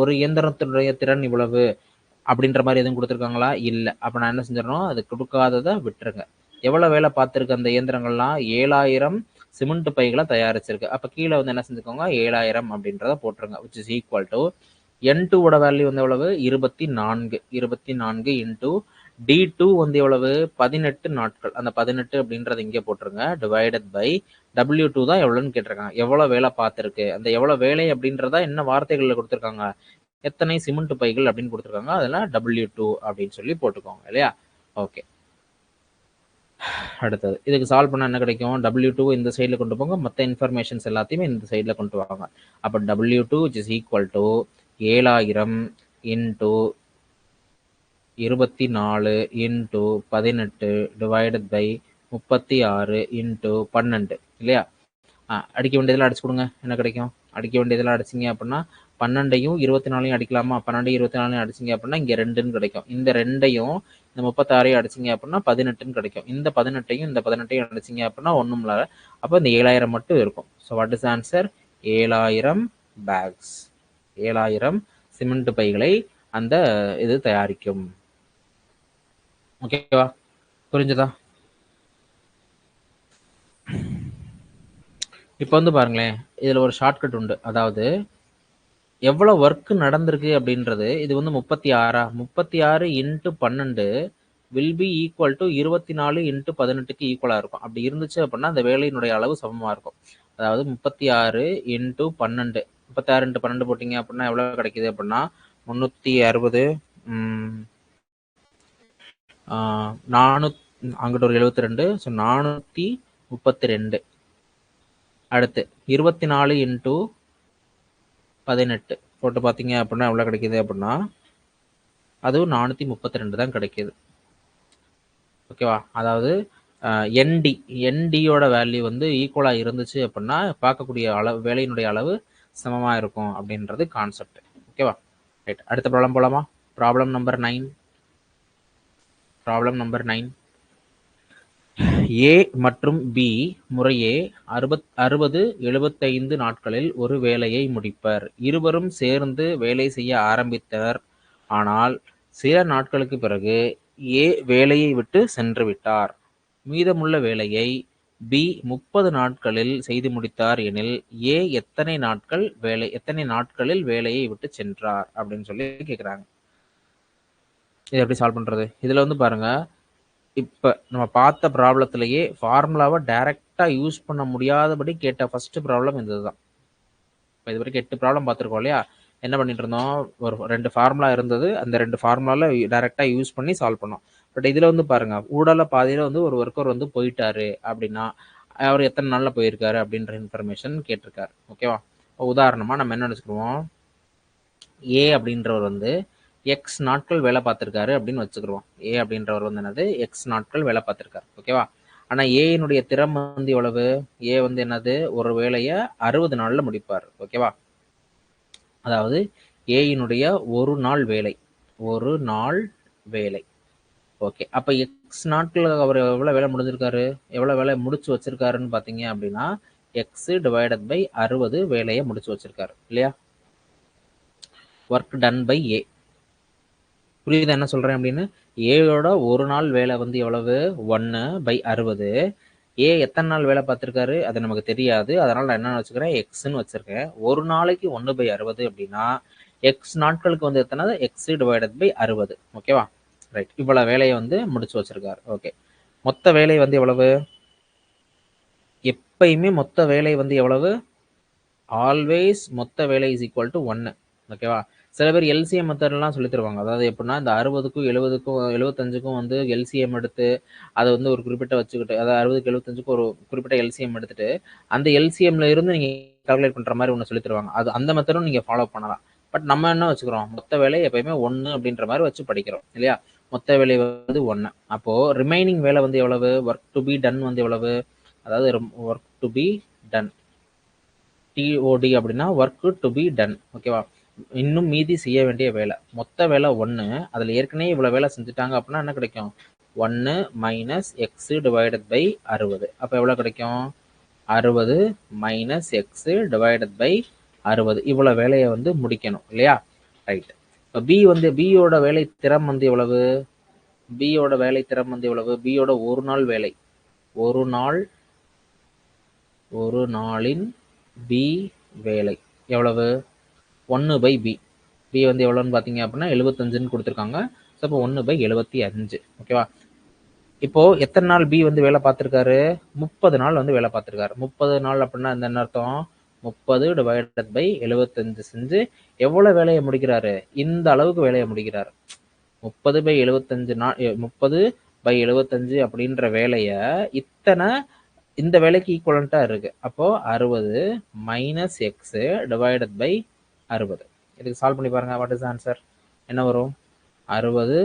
A: ஒரு இயந்திரத்தினுடைய திறன் இவ்வளவு அப்படின்ற மாதிரி எதுவும் கொடுத்துருக்காங்களா? இல்லை. அப்போ நான் என்ன செஞ்சிடணும்? அது கொடுக்காததை விட்டுருங்க. எவ்வளோ வேலை பார்த்துருக்கு அந்த இயந்திரங்கள்லாம்? 7000 சிமெண்ட் பைகளை தயாரிச்சிருக்கு. அப்போ கீழே வந்து என்ன செஞ்சுக்கோங்க? 7000 அப்படின்றத போட்டுருங்க. விச் இஸ் ஈக்குவல் டு n2ஓட வேல்யூ வந்து எவ்வளவு? 24. 24 இன்டூ d2 வந்து எவ்வளவு? 18 நாட்கள். அந்த 18 அப்படின்றத இங்கே போட்டுருங்க. டிவைடட் பை w2 தான் எவ்வளோன்னு கேட்டிருக்காங்க. எவ்வளோ வேலை பார்த்துருக்கு. அந்த எவ்வளோ வேலை அப்படின்றதா என்ன வார்த்தைகளில் கொடுத்துருக்காங்க? எத்தனை சிமெண்ட் பைகள் அப்படின்னு கொடுத்துருக்காங்க. அதெல்லாம் w2 அப்படின்னு சொல்லி போட்டுக்கோங்க இல்லையா? ஓகே, அடுத்தது இதுக்கு சால்வ் பண்ண என்ன கிடைக்கும்? w2 இந்த சைடில் கொண்டு போங்க, மற்ற இன்ஃபர்மேஷன்ஸ் எல்லாத்தையுமே இந்த சைடில் கொண்டு வாங்க. அப்போ w2 which is equal to 7000 into 24 into 18 divided by 36 into 12 இல்லையா? அடிக்க வேண்டியதெல்லாம் அடிச்சு கொடுங்க. என்ன கிடைக்கும்? அடிக்க வேண்டியதெல்லாம் அடிச்சிங்க அப்படின்னா 12ஐயும் 24ஐயும் அடிக்கலாமா? 12ஐயும் 24ஐயும் அடிச்சிங்க அப்படின்னா இங்கே 2ன்னு கிடைக்கும். இந்த 2ஐயும் இந்த 36ஐயும் அடிச்சிங்க அப்படின்னா 18ன்னு கிடைக்கும். இந்த 18ஐயும் இந்த 18ஐயும் அடிச்சிங்க அப்படின்னா ஒன்றும் இல்லை. அப்போ இந்த 7000 மட்டும் இருக்கும். So what is answer? 7000 bags. 7000 cement பைகளை அந்த இது தயாரிக்கும். ஓகேவா? புரிஞ்சுதா? இப்போ வந்து பாருங்களேன், இதில் ஒரு ஷார்ட்கட் உண்டு. அதாவது எவ்வளோ ஒர்க் நடந்திருக்கு அப்படின்றது, இது வந்து 36 36 into 12 will be equal to 24 into 18க்கு ஈக்குவலாக இருக்கும். அப்படி இருந்துச்சு அப்படின்னா அந்த வேலையினுடைய அளவு சமமாக இருக்கும். அதாவது 36 இன்ட்டு 12, 36 இன்ட்டு 12 போட்டிங்க அப்படின்னா எவ்வளோ கிடைக்குது அப்படின்னா 360, 400, அங்கிட்ட ஒரு 72, ஸோ 432. அடுத்து 24 இன்ட்டு 18 போட்டு பார்த்தீங்க அப்படின்னா எவ்வளோ கிடைக்குது அப்படின்னா அதுவும் 432 தான் கிடைக்கிது. ஓகேவா? அதாவது என்டியோட வேல்யூ வந்து ஈக்குவலாக இருந்துச்சு அப்படின்னா பார்க்கக்கூடிய அளவு, வேலையினுடைய அளவு சமமாக இருக்கும் அப்படின்றது கான்செப்ட். ஓகேவா? ரைட், அடுத்த ப்ராப்ளம் போகலாமா? Problem number 9. Problem number 9. ஏ மற்றும் பி முறையே 60, 75 நாட்களில் ஒரு வேலையை முடிப்பர். இருவரும் சேர்ந்து வேலை செய்ய ஆரம்பித்தனர். ஆனால் சில நாட்களுக்கு பிறகு ஏ வேலையை விட்டு சென்று விட்டார். மீதமுள்ள வேலையை பி 30 நாட்களில் செய்து முடித்தார் எனில் ஏ எத்தனை நாட்களில் வேலையை விட்டு சென்றார் அப்படின்னு சொல்லி கேட்குறாங்க. இதை எப்படி சால்வ் பண்றது? இதுல வந்து பாருங்க, இப்போ நம்ம பார்த்த ப்ராப்ளத்திலேயே ஃபார்முலாவை டைரெக்டாக யூஸ் பண்ண முடியாதபடி கேட்ட ஃபர்ஸ்ட் ப்ராப்ளம் இந்த தான். இப்போ இது வரைக்கும் 8 ப்ராப்ளம் பார்த்துருக்கோம் இல்லையா? என்ன பண்ணிட்டு இருந்தோம்? ஒரு 2 ஃபார்முலா இருந்தது. அந்த 2 ஃபார்முலாவில் டைரெக்டாக யூஸ் பண்ணி சால்வ் பண்ணோம். பட் இதில் வந்து பாருங்க, ஊடால பாதியில் வந்து ஒரு ஒர்க்கர் வந்து போயிட்டாரு அப்படின்னா அவர் எத்தனை நாளில் போயிருக்காரு அப்படின்ற இன்ஃபர்மேஷன் கேட்டிருக்காரு. ஓகேவா? உதாரணமாக நம்ம என்ன நினச்சிக்கிடுவோம்? ஏ அப்படின்றவர் வந்து எக்ஸ் நாட்கள் வேலை பார்த்துருக்காரு அப்படின்னு வச்சுக்கிடுவோம். ஏ அப்படின்றவர் வந்து என்னது? எக்ஸ் நாட்கள் வேலை பார்த்துருக்காரு. ஓகேவா? ஆனால் ஏனுடைய திறமை வந்து எவ்வளவு? ஏ வந்து என்னது? ஒரு வேலையை 60 நாளில் முடிப்பார். ஓகேவா? அதாவது ஏயினுடைய ஒரு நாள் வேலை, ஒரு நாள் வேலை. ஓகே, அப்ப எக்ஸ் நாட்கள் அவர் எவ்வளவு வேலை முடிஞ்சிருக்காரு, எவ்வளவு வேலை முடிச்சு வச்சிருக்காருன்னு பாத்தீங்க அப்படின்னா எக்ஸ் டிவைடட் பை 60 வேலையை முடிச்சு வச்சிருக்காரு இல்லையா? ஒர்க் டன் பை ஏ. புரியுது என்ன சொல்றேன் அப்படின்னு? ஏயோட ஒரு நாள் வேலை வந்து எவ்வளவு? 1/60. ஏ எத்தனை நாள் வேலை பார்த்திருக்காரு அது நமக்கு தெரியாது, அதனால நான் என்ன வச்சுக்கிறேன், எக்ஸ்ன்னு வச்சிருக்கேன். ஒரு நாளைக்கு 1/60 அப்படின்னா எக்ஸ் நாட்களுக்கு வந்து எத்தனை? X divided by 60. ஓகேவா? ரைட், இவ்வளவு வேலையை வந்து முடிச்சு வச்சிருக்காரு. ஓகே, மொத்த வேலை வந்து எவ்வளவு? எப்பயுமே மொத்த வேலை வந்து எவ்வளவு? ஆல்வேஸ் மொத்த வேலை இஸ் ஈக்குவல் டு 1. ஓகேவா? சில பேர் எல்சிஎம் மெத்தட்லாம் சொல்லி தருவாங்க. அதாவது எப்படின்னா இந்த 60க்கும் 70க்கும் 75க்கும் வந்து எல்சிஎம் எடுத்து அதை வந்து ஒரு குறிப்பிட்ட வச்சுக்கிட்டு, அதாவது 60க்கு 75க்கு ஒரு குறிப்பிட்ட எல்சிஎம் எடுத்துட்டு அந்த எல்சிஎம்ல இருந்து நீங்க கால்குலேட் பண்ற மாதிரி ஒன்று சொல்லி தருவாங்க. அது அந்த மெத்தடும் நீங்க ஃபாலோ பண்ணலாம். பட் நம்ம என்ன வச்சுக்கிறோம், மொத்த வேலை எப்பயுமே 1 அப்படின்ற மாதிரி வச்சு படிக்கிறோம் இல்லையா? மொத்த வேலை வந்து 1. அப்போ ரிமைனிங் வேலை வந்து எவ்வளவு? ஒர்க் டு பி டன் வந்து எவ்வளவு? அதாவது work to be done, TOD அப்படின்னா ஒர்க் டு பி டன். ஓகேவா? இன்னும் மீதி செய்ய வேண்டிய வேலை, மொத்த வேலை 1. அதுல ஏற்கனவே இவ்வளவு வேலை செஞ்சுட்டாங்க அப்படின்னா என்ன கிடைக்கும்? 1 மைனஸ் எக்ஸ் டிவைடட் பை 60. அப்ப எவ்வளவு கிடைக்கும்? 60 மைனஸ் எக்ஸ் டிவைடட் பை 60. இவ்வளவு வேலையை வந்து முடிக்கணும் இல்லையா? ரைட். இப்போ பி வந்து பியோட வேலை திறம் வந்து எவ்வளவு? பியோட வேலை திறம் வந்து எவ்வளவு? பியோட ஒரு நாள் வேலை, ஒரு நாளின் பி வேலை எவ்வளவு? 1/b. பி வந்து எவ்வளோன்னு பார்த்தீங்க அப்படின்னா 75ன்னு கொடுத்துருக்காங்க. ஸோ இப்போ 1/75. ஓகேவா? இப்போ எத்தனை நாள் பி வந்து வேலை பார்த்துருக்காரு? 30 நாள் வந்து வேலை பார்த்துருக்காரு. 30 நாள் அப்படின்னா என்ன அர்த்தம்? 30 டிவைடட் பை 75 செஞ்சு எவ்வளோ வேலையை முடிக்கிறாரு? இந்த அளவுக்கு வேலையை முடிக்கிறாரு. 30/75 நாள் 30/75 அப்படின்ற வேலையை இந்த வேலைக்கு ஈக்குவலண்டா இருக்கு. அப்போ 60 மைனஸ் எக்ஸ் டிவைடட் பை 60. இதுக்கு சால்வ் பண்ணி பாருங்க. What is answer? என்ன வரும்? 60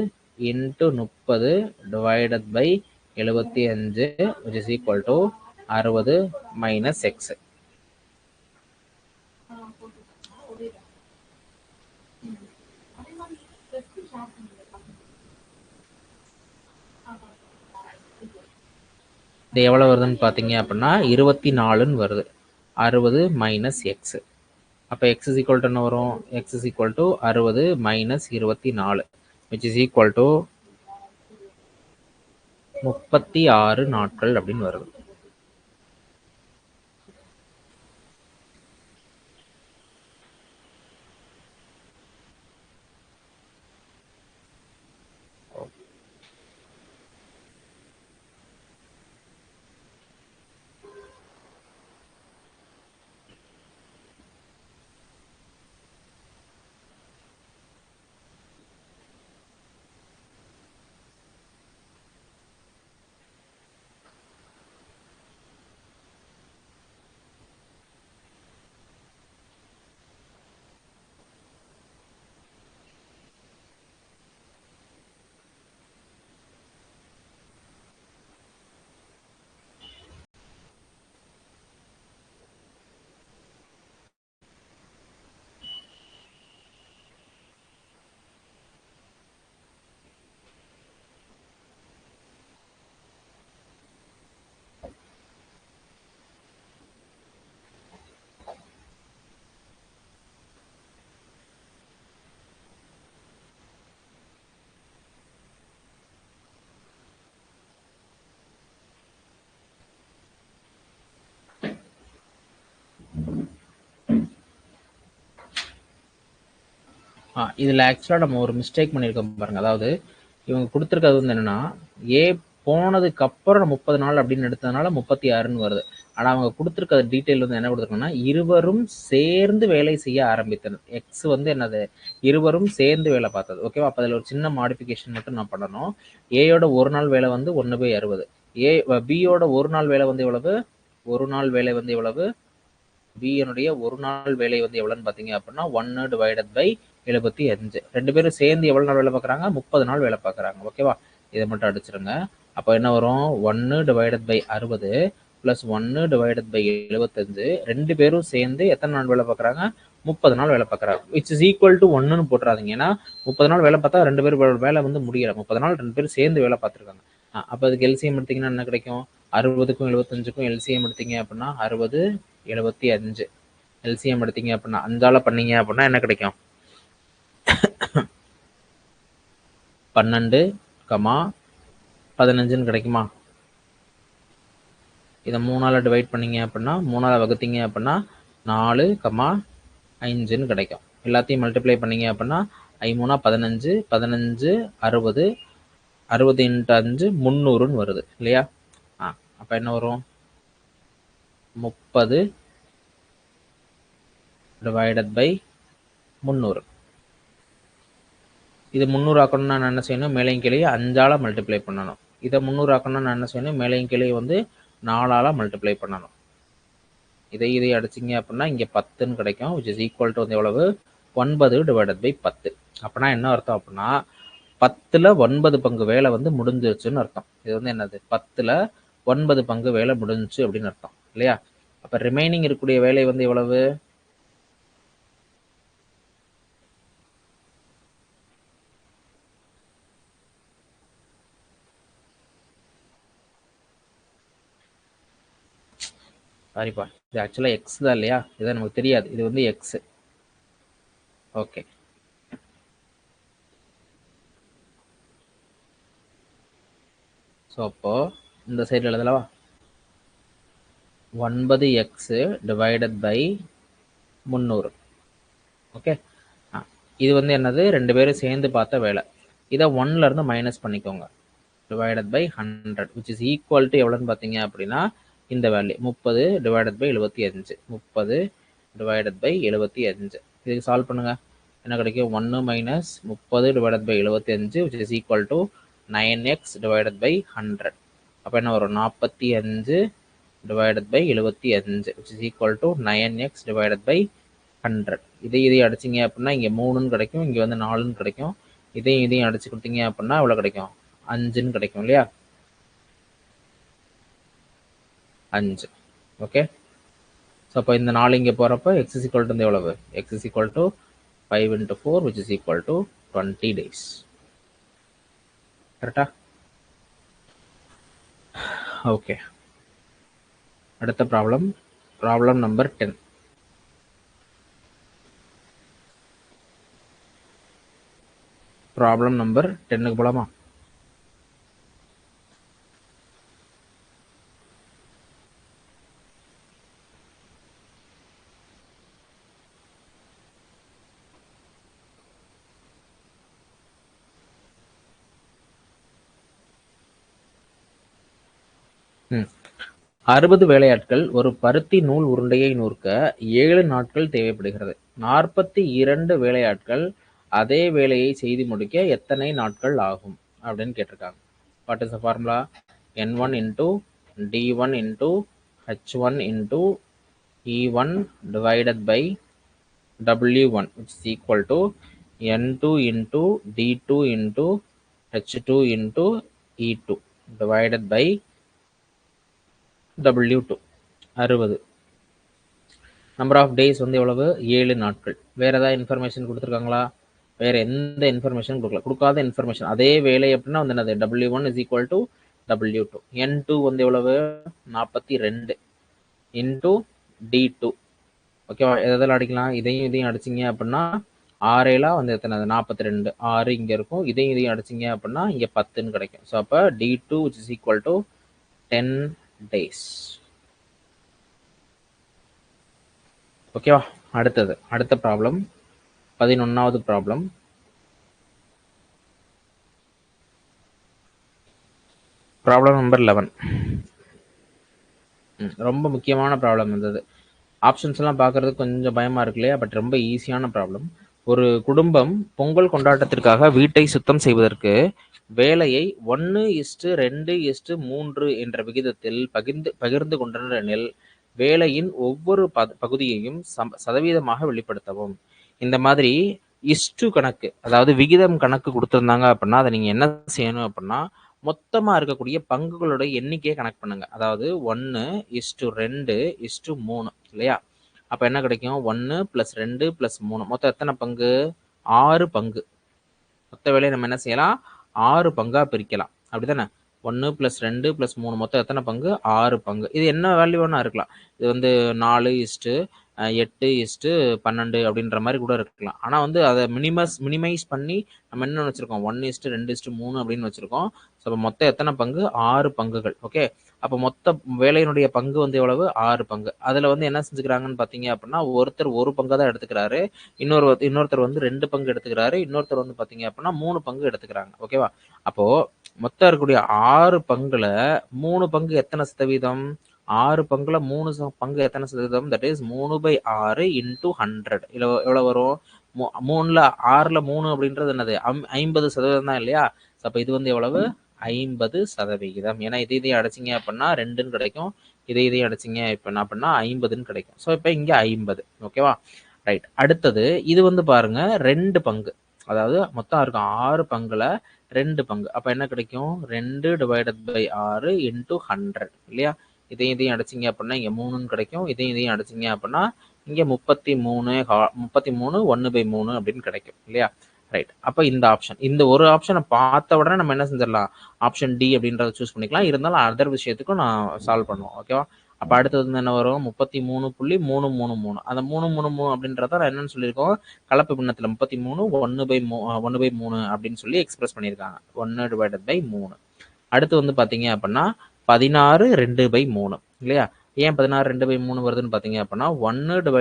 A: into 30 divided by 75 which is equal to 60 minus X. இது எவ்வளோ வருதுன்னு பார்த்தீங்க அப்படின்னா 24ன்னு வருது. 60 மைனஸ் எக்ஸ். அப்போ எக்ஸ் இஸ் ஈக்குவல் டு என்ன வரும்? X is equal to 60 minus 24 which is equal to 36 நாட்கள் அப்படின்னு வருது. இதில் ஆக்சுவலாக நம்ம ஒரு மிஸ்டேக் பண்ணியிருக்கோம் பாருங்க. அதாவது இவங்க கொடுத்துருக்கிறது வந்து என்னன்னா, ஏ போனதுக்கு அப்புறம் 30 நாள் அப்படின்னு எடுத்ததுனால 36ன்னு வருது. ஆனால் அவங்க கொடுத்துருக்க டீட்டெயில் வந்து என்ன கொடுத்துருக்காங்கன்னா, இருவரும் சேர்ந்து வேலை செய்ய ஆரம்பித்தனர். எக்ஸ் வந்து என்னது? இருவரும் சேர்ந்து வேலை பார்த்தது. ஓகேவா? அப்போ அதில் ஒரு சின்ன மாடிஃபிகேஷன் மட்டும் நான் பண்ணணும். ஏயோட ஒரு நாள் வேலை வந்து 1/60. பியோட ஒரு நாள் வேலை வந்து எவ்வளவு? ஒரு நாள் வேலை வந்து எவ்வளவு? பியினுடைய ஒரு நாள் வேலை வந்து எவ்வளோன்னு பார்த்தீங்க அப்படின்னா 1 டிவைடட் பை 75. ரெண்டு பேரும் சேர்ந்து எவ்வளோ நாள் வேலை பார்க்குறாங்க? 30 நாள் வேலை பார்க்குறாங்க. ஓகேவா? இதை மட்டும் அடிச்சிருங்க. அப்போ என்ன வரும்? 1 divided by 60 plus 1 divided by 75. ரெண்டு பேரும் சேர்ந்து எத்தனை நாள் வேலை பார்க்குறாங்க? 30 நாள் வேலை பார்க்குறாரு. இட்ஸ் இஸ் ஈக்குவல் டு 1ன்னு போட்டுறாதீங்க. ஏன்னா 30 நாள் வேலை பார்த்தா 2 பேர் வேலை வந்து முடியல. 30 நாள் 2 பேர் சேர்ந்து வேலை பார்த்துருக்காங்க. அப்போ அதுக்கு எல்சிஎம் எடுத்தீங்கன்னா என்ன கிடைக்கும்? 60க்கும் 75க்கும் எல்சிஎம் எடுத்தீங்க அப்படின்னா 60 75. எல்சிஎம் எடுத்தீங்க அப்படின்னா 5ஆல பண்ணீங்க அப்படின்னா என்ன கிடைக்கும்? 12, 15ன்னு கிடைக்குமா? இதை 3ஆல டிவைட் பண்ணீங்க அப்படின்னா 3ஆல வகுத்தீங்க அப்படின்னா 4, 5ன்னு கிடைக்கும். எல்லாத்தையும் மல்டிப்ளை பண்ணீங்க அப்படின்னா 5 15, 15 60, 60 × 5 300ன்னு வருது இல்லையா? அப்போ என்ன வரும்? 30 டிவைடட் பை 300. இது 300 ஆக்கணும்னா நான் என்ன செய்யணும்? மேலையும் கீழே 5ஆல மல்டிப்ளை பண்ணணும். இதை 300 ஆக்கணும்னா நான் என்ன செய்யணும்? மேலையும் கீழே வந்து 4ஆல மல்டிப்ளை பண்ணணும். இதை அடிச்சிங்க அப்படின்னா இங்கே 10ன்னு கிடைக்கும். விச் இஸ் ஈக்குவல் டு வந்து எவ்வளவு? 9 டிவைடட் பை 10. அப்படின்னா என்ன அர்த்தம் அப்படின்னா 10ல் 9 பங்கு வேலை வந்து முடிஞ்சிருச்சுன்னு அர்த்தம். இது வந்து என்னது? 10ல் 9 பங்கு வேலை முடிஞ்சிச்சு அப்படின்னு அர்த்தம் இல்லையா? அப்போ ரிமைனிங் இருக்கக்கூடிய வேலை வந்து எவ்வளவு? சாரிப்பா, இது ஆக்சுவலாக எக்ஸ் தான் இல்லையா? இதை நமக்கு தெரியாது. இது வந்து எக்ஸ். ஓகே, ஸோ அப்போ இந்த சைடில் எழுதலவா? 9x divided by 300. ஓகே, இது வந்து என்னது? 2 பேரும் சேர்ந்து பார்த்த வேலை. இதை 1லேருந்து மைனஸ் பண்ணிக்கோங்க. Divided by 100 which is equal to எவ்வளோன்னு பார்த்தீங்க அப்படின்னா இந்த value 30 divided by 75. 30 divided by 75. இதுக்கு சால்வ் பண்ணுங்க. என்ன கிடைக்கும்? 1 minus 30 divided by 75 which is equal to 9x divided by 100. அப்போ என்ன வரும்? 45 divided by 75 which is equal to 9x divided by 100. இதை அடிச்சிங்க அப்படின்னா இங்கே 3ன்னு கிடைக்கும், இங்கே வந்து 4ன்னு கிடைக்கும். இதையும் அடிச்சு கொடுத்தீங்க அப்படின்னா எவ்வளோ கிடைக்கும்? 5ன்னு கிடைக்கும் இல்லையா? 5. ஓகே, ஸோ அப்போ இந்த 4 இங்கே போகிறப்ப எக்ஸ் இஸ் ஈக்குவல் டு வந்து எவ்வளவு? X is equal to 5 × 4 which is equal to 20 days. கரெக்டா? ஓகே, அடுத்த ப்ராப்ளம் நம்பர் 10. ப்ராப்ளம் நம்பர் 10க்கு போலாமா? ம் 60 வேலையாட்கள் ஒரு பருத்தி நூல் உருண்டையை நூற்க 7 நாட்கள் தேவைப்படுகிறது. 42 வேலையாட்கள் அதே வேலையை செய்து முடிக்க எத்தனை நாட்கள் ஆகும் அப்படின்னு கேட்டிருக்காங்க. What is the formula? N1 into D1 into H1 into E1 divided by W1 which is equal to N2 into D2 into H2 into E2 divided by W2. 60. Number of days வந்து எவ்வளவு? 7 நாட்கள். வேற ஏதாவது information கொடுத்துருக்காங்களா? வேற எந்த information கொடுக்கல. கொடுக்காத இன்ஃபர்மேஷன் அதே வேலை அப்படின்னா வந்து என்னது? W1 is equal to W2. N2 வந்து எவ்வளவு? 42 into D2. ஓகேவா? எதெல்லாம் அடிக்கலாம்? இதையும் அடிச்சிங்க அப்படின்னா 6 வந்து எத்தனை? 42. 6 இங்கே இருக்கும். இதையும் அடிச்சிங்க அப்படின்னா இங்கே 10ன்னு கிடைக்கும். ஸோ அப்போ D2 which is equal to 10 days. ஓகேவா? அடுத்த ப்ராப்ளம் 11வது ப்ராப்ளம். Problem number 11. ரொம்ப முக்கியமான ப்ராப்ளம் இருந்தது. ஆப்ஷன்ஸ் எல்லாம் பார்க்கறது கொஞ்சம் பயமா இருக்கு இல்லையா? பட் ரொம்ப ஈஸியான ப்ராப்ளம். ஒரு குடும்பம் பொங்கல் கொண்டாட்டத்திற்காக வீட்டை சுத்தம் செய்வதற்கு வேலையை 1:2:3 என்ற விகிதத்தில் பகிர்ந்து கொண்டனர் எனில் வேலையின் ஒவ்வொரு பகுதியையும் சதவீதமாக வெளிப்படுத்தவும். இந்த மாதிரி இஸ்டு கணக்கு, அதாவது விகிதம் கணக்கு கொடுத்துருந்தாங்க அப்படின்னா அதை நீங்க என்ன செய்யணும் அப்படின்னா மொத்தமா இருக்கக்கூடிய பங்குகளோட எண்ணிக்கையை கணக்கு பண்ணுங்க. அதாவது 1:2:3 இல்லையா? அப்போ என்ன கிடைக்கும்? 1 + 2 + 3 மொத்தம் எத்தனை பங்கு? 6 பங்கு. மொத்த வேலையை நம்ம என்ன செய்யலாம்? 6 பங்கா பிரிக்கலாம். அப்படிதானே? 1 + 2 + 3 மொத்தம் எத்தனை பங்கு? 6 பங்கு. இது என்ன வேல்யூ வேணா இருக்கலாம். இது வந்து 4:8:12 அப்படின்ற மாதிரி கூட இருக்கலாம். ஆனால் வந்து அதை மினிமைஸ் பண்ணி நம்ம என்ன வச்சிருக்கோம்? 1:2:3 அப்படின்னு வச்சிருக்கோம். ஸோ அப்போ மொத்தம் எத்தனை பங்கு? 6 பங்குகள். ஓகே. அப்போ மொத்த வேலையினுடைய பங்கு வந்து எவ்வளவு? 6 பங்கு. அதில் வந்து என்ன செஞ்சுக்கிறாங்கன்னு பார்த்தீங்க அப்படின்னா, ஒருத்தர் 1 பங்கை தான் எடுத்துக்கிறாரு, இன்னொருத்தர் வந்து 2 பங்கு எடுத்துக்கிறாரு, இன்னொருத்தர் வந்து பார்த்தீங்க அப்படின்னா 3 பங்கு எடுத்துக்கிறாங்க. ஓகேவா? அப்போ மொத்தம் இருக்கக்கூடிய 6 பங்குல 3 பங்கு எத்தனை சதவீதம்? 6 பங்குல 3 பங்கு எத்தனை சதவீதம்? That is 3/6 × 100. எவ்வளவு வரும்? 3ல 6ல 3 அப்படின்றது என்னது? 50% தான் இல்லையா? அப்ப இது வந்து எவ்வளவு? 50%. ஏன்னா இதையும் அடைச்சிங்க அப்படின்னா 2ன்னு கிடைக்கும், இதையும் அடைச்சிங்க அப்படின்னா 50ன்னு கிடைக்கும். ஸோ இப்போ இங்க 50. ஓகேவா? ரைட். அடுத்தது இது வந்து பாருங்க 2 பங்கு. அதாவது மொத்தம் இருக்கும் 6 பங்குல 2 பங்கு. அப்ப என்ன கிடைக்கும்? 2/6 × 100 இல்லையா? இதையும் அடைச்சிங்க அப்படின்னா இங்க 3ன்னு கிடைக்கும், இதையும் அடைச்சிங்க அப்படின்னா இங்க 33 1/3 அப்படின்னு கிடைக்கும் இல்லையா? ரைட். அப்ப இந்த ஆப்ஷன், இந்த ஒரு ஆப்ஷனை பார்த்த உடனே நம்ம என்ன செஞ்சிடலாம்? ஆப்ஷன் டி அப்படின்றத சூஸ் பண்ணிக்கலாம். இருந்தாலும் அதர் விஷயத்துக்கும் நான் சால்வ் பண்ணுவோம். ஓகேவா? அப்ப அடுத்தது வந்து என்ன வரும்? 33.333. அந்த 333 அப்படின்றத நான் என்னன்னு சொல்லியிருக்கோம்? கலப்பு பின்னத்துல 33 1/3 அப்படின்னு சொல்லி எக்ஸ்பிரஸ் பண்ணியிருக்காங்க. 1/3. அடுத்து வந்து பாத்தீங்க அப்படின்னா 16/2/3 இல்லையா? ஏன் 16/2/3 வருதுன்னு பாத்தீங்க அப்படின்னா 1/6 ×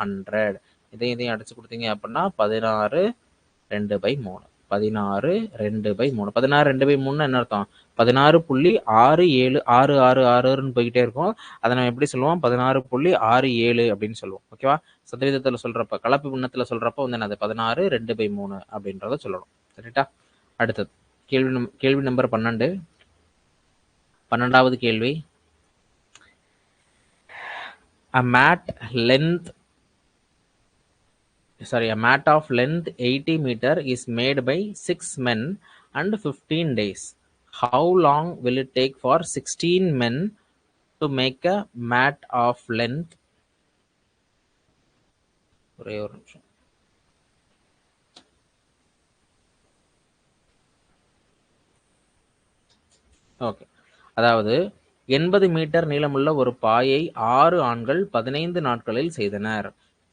A: 100. இதையும் அடிச்சு கொடுத்தீங்க அப்படின்னா 16/2/3. 16/2/3. 16/2/3 என்ன அர்த்தம்? 16.67666ன்னு போய்கிட்டே இருக்கும். அதை நம்ம எப்படி சொல்லுவோம்? 16.67 அப்படின்னு சொல்லுவோம். ஓகேவா? சதவீதத்துல சொல்றப்ப, கலப்பு பின்னத்துல சொல்றப்ப வந்து என்னது? 16/2/3 அப்படின்றத சொல்லணும். சரிட்டா? அடுத்தது கேள்வி நம்பர் 12. 12வது கேள்வி. A mat of length 80 meter is made by 6 men and 15 days. How long will it take for 16 men to make a mat of length? ஒரே ஒரு நிமிஷம். ஓகே. அதாவது 80 மீட்டர் நீளமுள்ள ஒரு பாயை 6 ஆண்கள் 15 நாட்களில் செய்தனர்.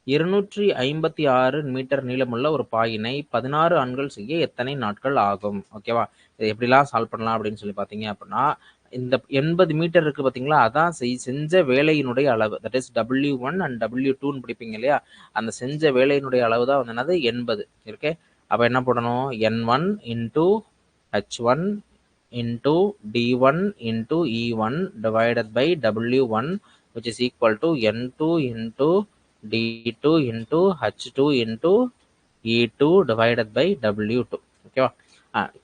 A: 256 மீட்டர் நீளமுள்ள ஒரு பாயினை 16 ஆண்கள் செய்ய எத்தனை நாட்கள் ஆகும்? ஓகேவா? இதை எப்படிலாம் சால்வ் பண்ணலாம் அப்படின்னு சொல்லி பார்த்தீங்க அப்படின்னா, இந்த 80 மீட்டர் இருக்கு பார்த்தீங்களா? அதான் செஞ்ச வேலையினுடைய அளவு. தட் இஸ் W1 அண்ட் W2ன்னு பிடிப்பீங்க இல்லையா? அந்த செஞ்ச வேலையினுடைய அளவு தான் வந்து என்னது? 80. ஓகே. அப்போ என்ன போடணும்? N1 × H1 into D1 into E1 divided by W1, which is equal to N2 into D2 into H2 into E2 divided by W2. ஓகேவா?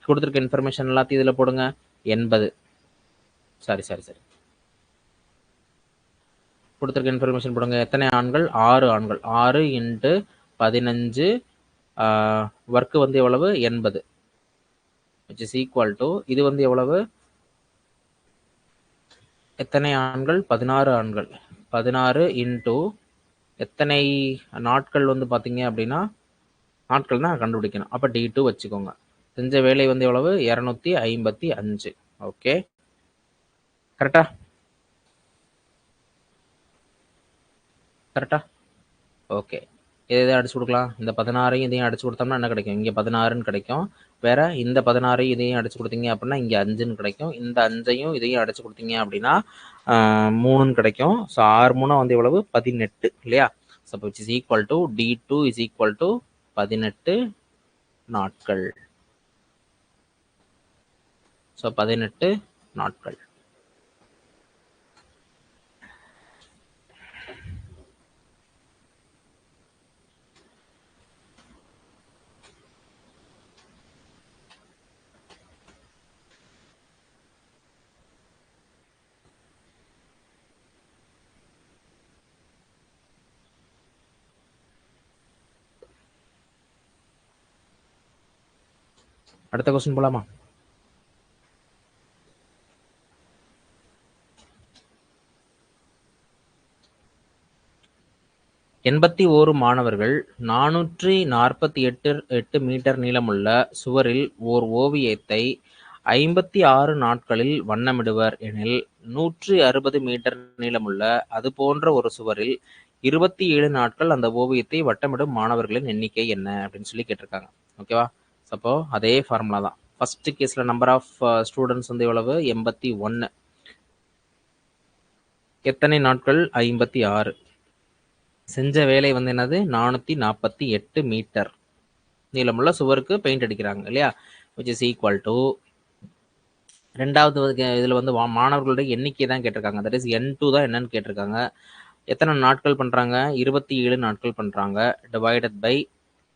A: கொடுத்துருக்க இன்ஃபர்மேஷன் எல்லாத்தையும் இதில் போடுங்க. 80. சரி கொடுத்துருக்க இன்ஃபர்மேஷன் போடுங்க. எத்தனை ஆண்கள்? 6 ஆண்கள். 6 × 15 ஒர்க்கு வந்து எவ்வளவு? 80, which is equal to இது வந்து எவ்வளவு? எத்தனை ஆண்கள்? 16 ஆண்கள். 16 இன்டூ எத்தனை நாட்கள் வந்து பார்த்தீங்க அப்படின்னா, நாட்கள் தான் கண்டுபிடிக்கணும். அப்போ D2 வச்சுக்கோங்க. செஞ்ச வேலை வந்து எவ்வளவு? 255. ஓகே, கரெக்டா? ஓகே. இதை அடிச்சு கொடுக்கலாம். இந்த 16ஐயும் இதையும் அடிச்சு கொடுத்தோம்னா என்ன கிடைக்கும்? இங்கே 16ன்னு கிடைக்கும். வேற இந்த 16ஐயும் இதையும் அடிச்சு கொடுத்தீங்க அப்படின்னா இங்கே 5ன்னு கிடைக்கும். இந்த 5ஐயும் இதையும் அடிச்சு கொடுத்தீங்க அப்படின்னா 3ன்னு கிடைக்கும். ஸோ 6 3 வந்து எவ்வளவு? 18 இல்லையா? So which is equal to D2 is equal to 18 நாட்கள். ஸோ 18 நாட்கள். அடுத்த கொஸ்டின் போலாமா? 81 மாணவர்கள் 448 மீட்டர் நீளமுள்ள சுவரில் ஓர் ஓவியத்தை 56 நாட்களில் வண்ணமிடுவர் எனில் 160 மீட்டர் நீளமுள்ள அதுபோன்ற ஒரு சுவரில் 27 நாட்கள் அந்த ஓவியத்தை வட்டமிடும் மாணவர்களின் எண்ணிக்கை என்ன அப்படின்னு சொல்லி கேட்டிருக்காங்க. ஓகேவா? அப்போ அதே ஃபார்முலா தான். ஃபர்ஸ்ட் கேஸ்ல நம்பர் ஆஃப் ஸ்டூடெண்ட்ஸ் வந்து எவ்வளவு? 81. எத்தனை நாட்கள்? 56. செஞ்ச வேலை வந்து என்னது? 448 மீட்டர் நீளமுள்ள சுவருக்கு பெயிண்ட் அடிக்கிறாங்க இல்லையா? which is equal to ரெண்டாவது இதில் வந்து மாணவர்களுடைய எண்ணிக்கை தான் கேட்டிருக்காங்க. தட் இஸ் N2 தான் என்னன்னு கேட்டிருக்காங்க. எத்தனை நாட்கள் பண்ணுறாங்க? 27 நாட்கள் பண்ணுறாங்க. டிவைடட் பை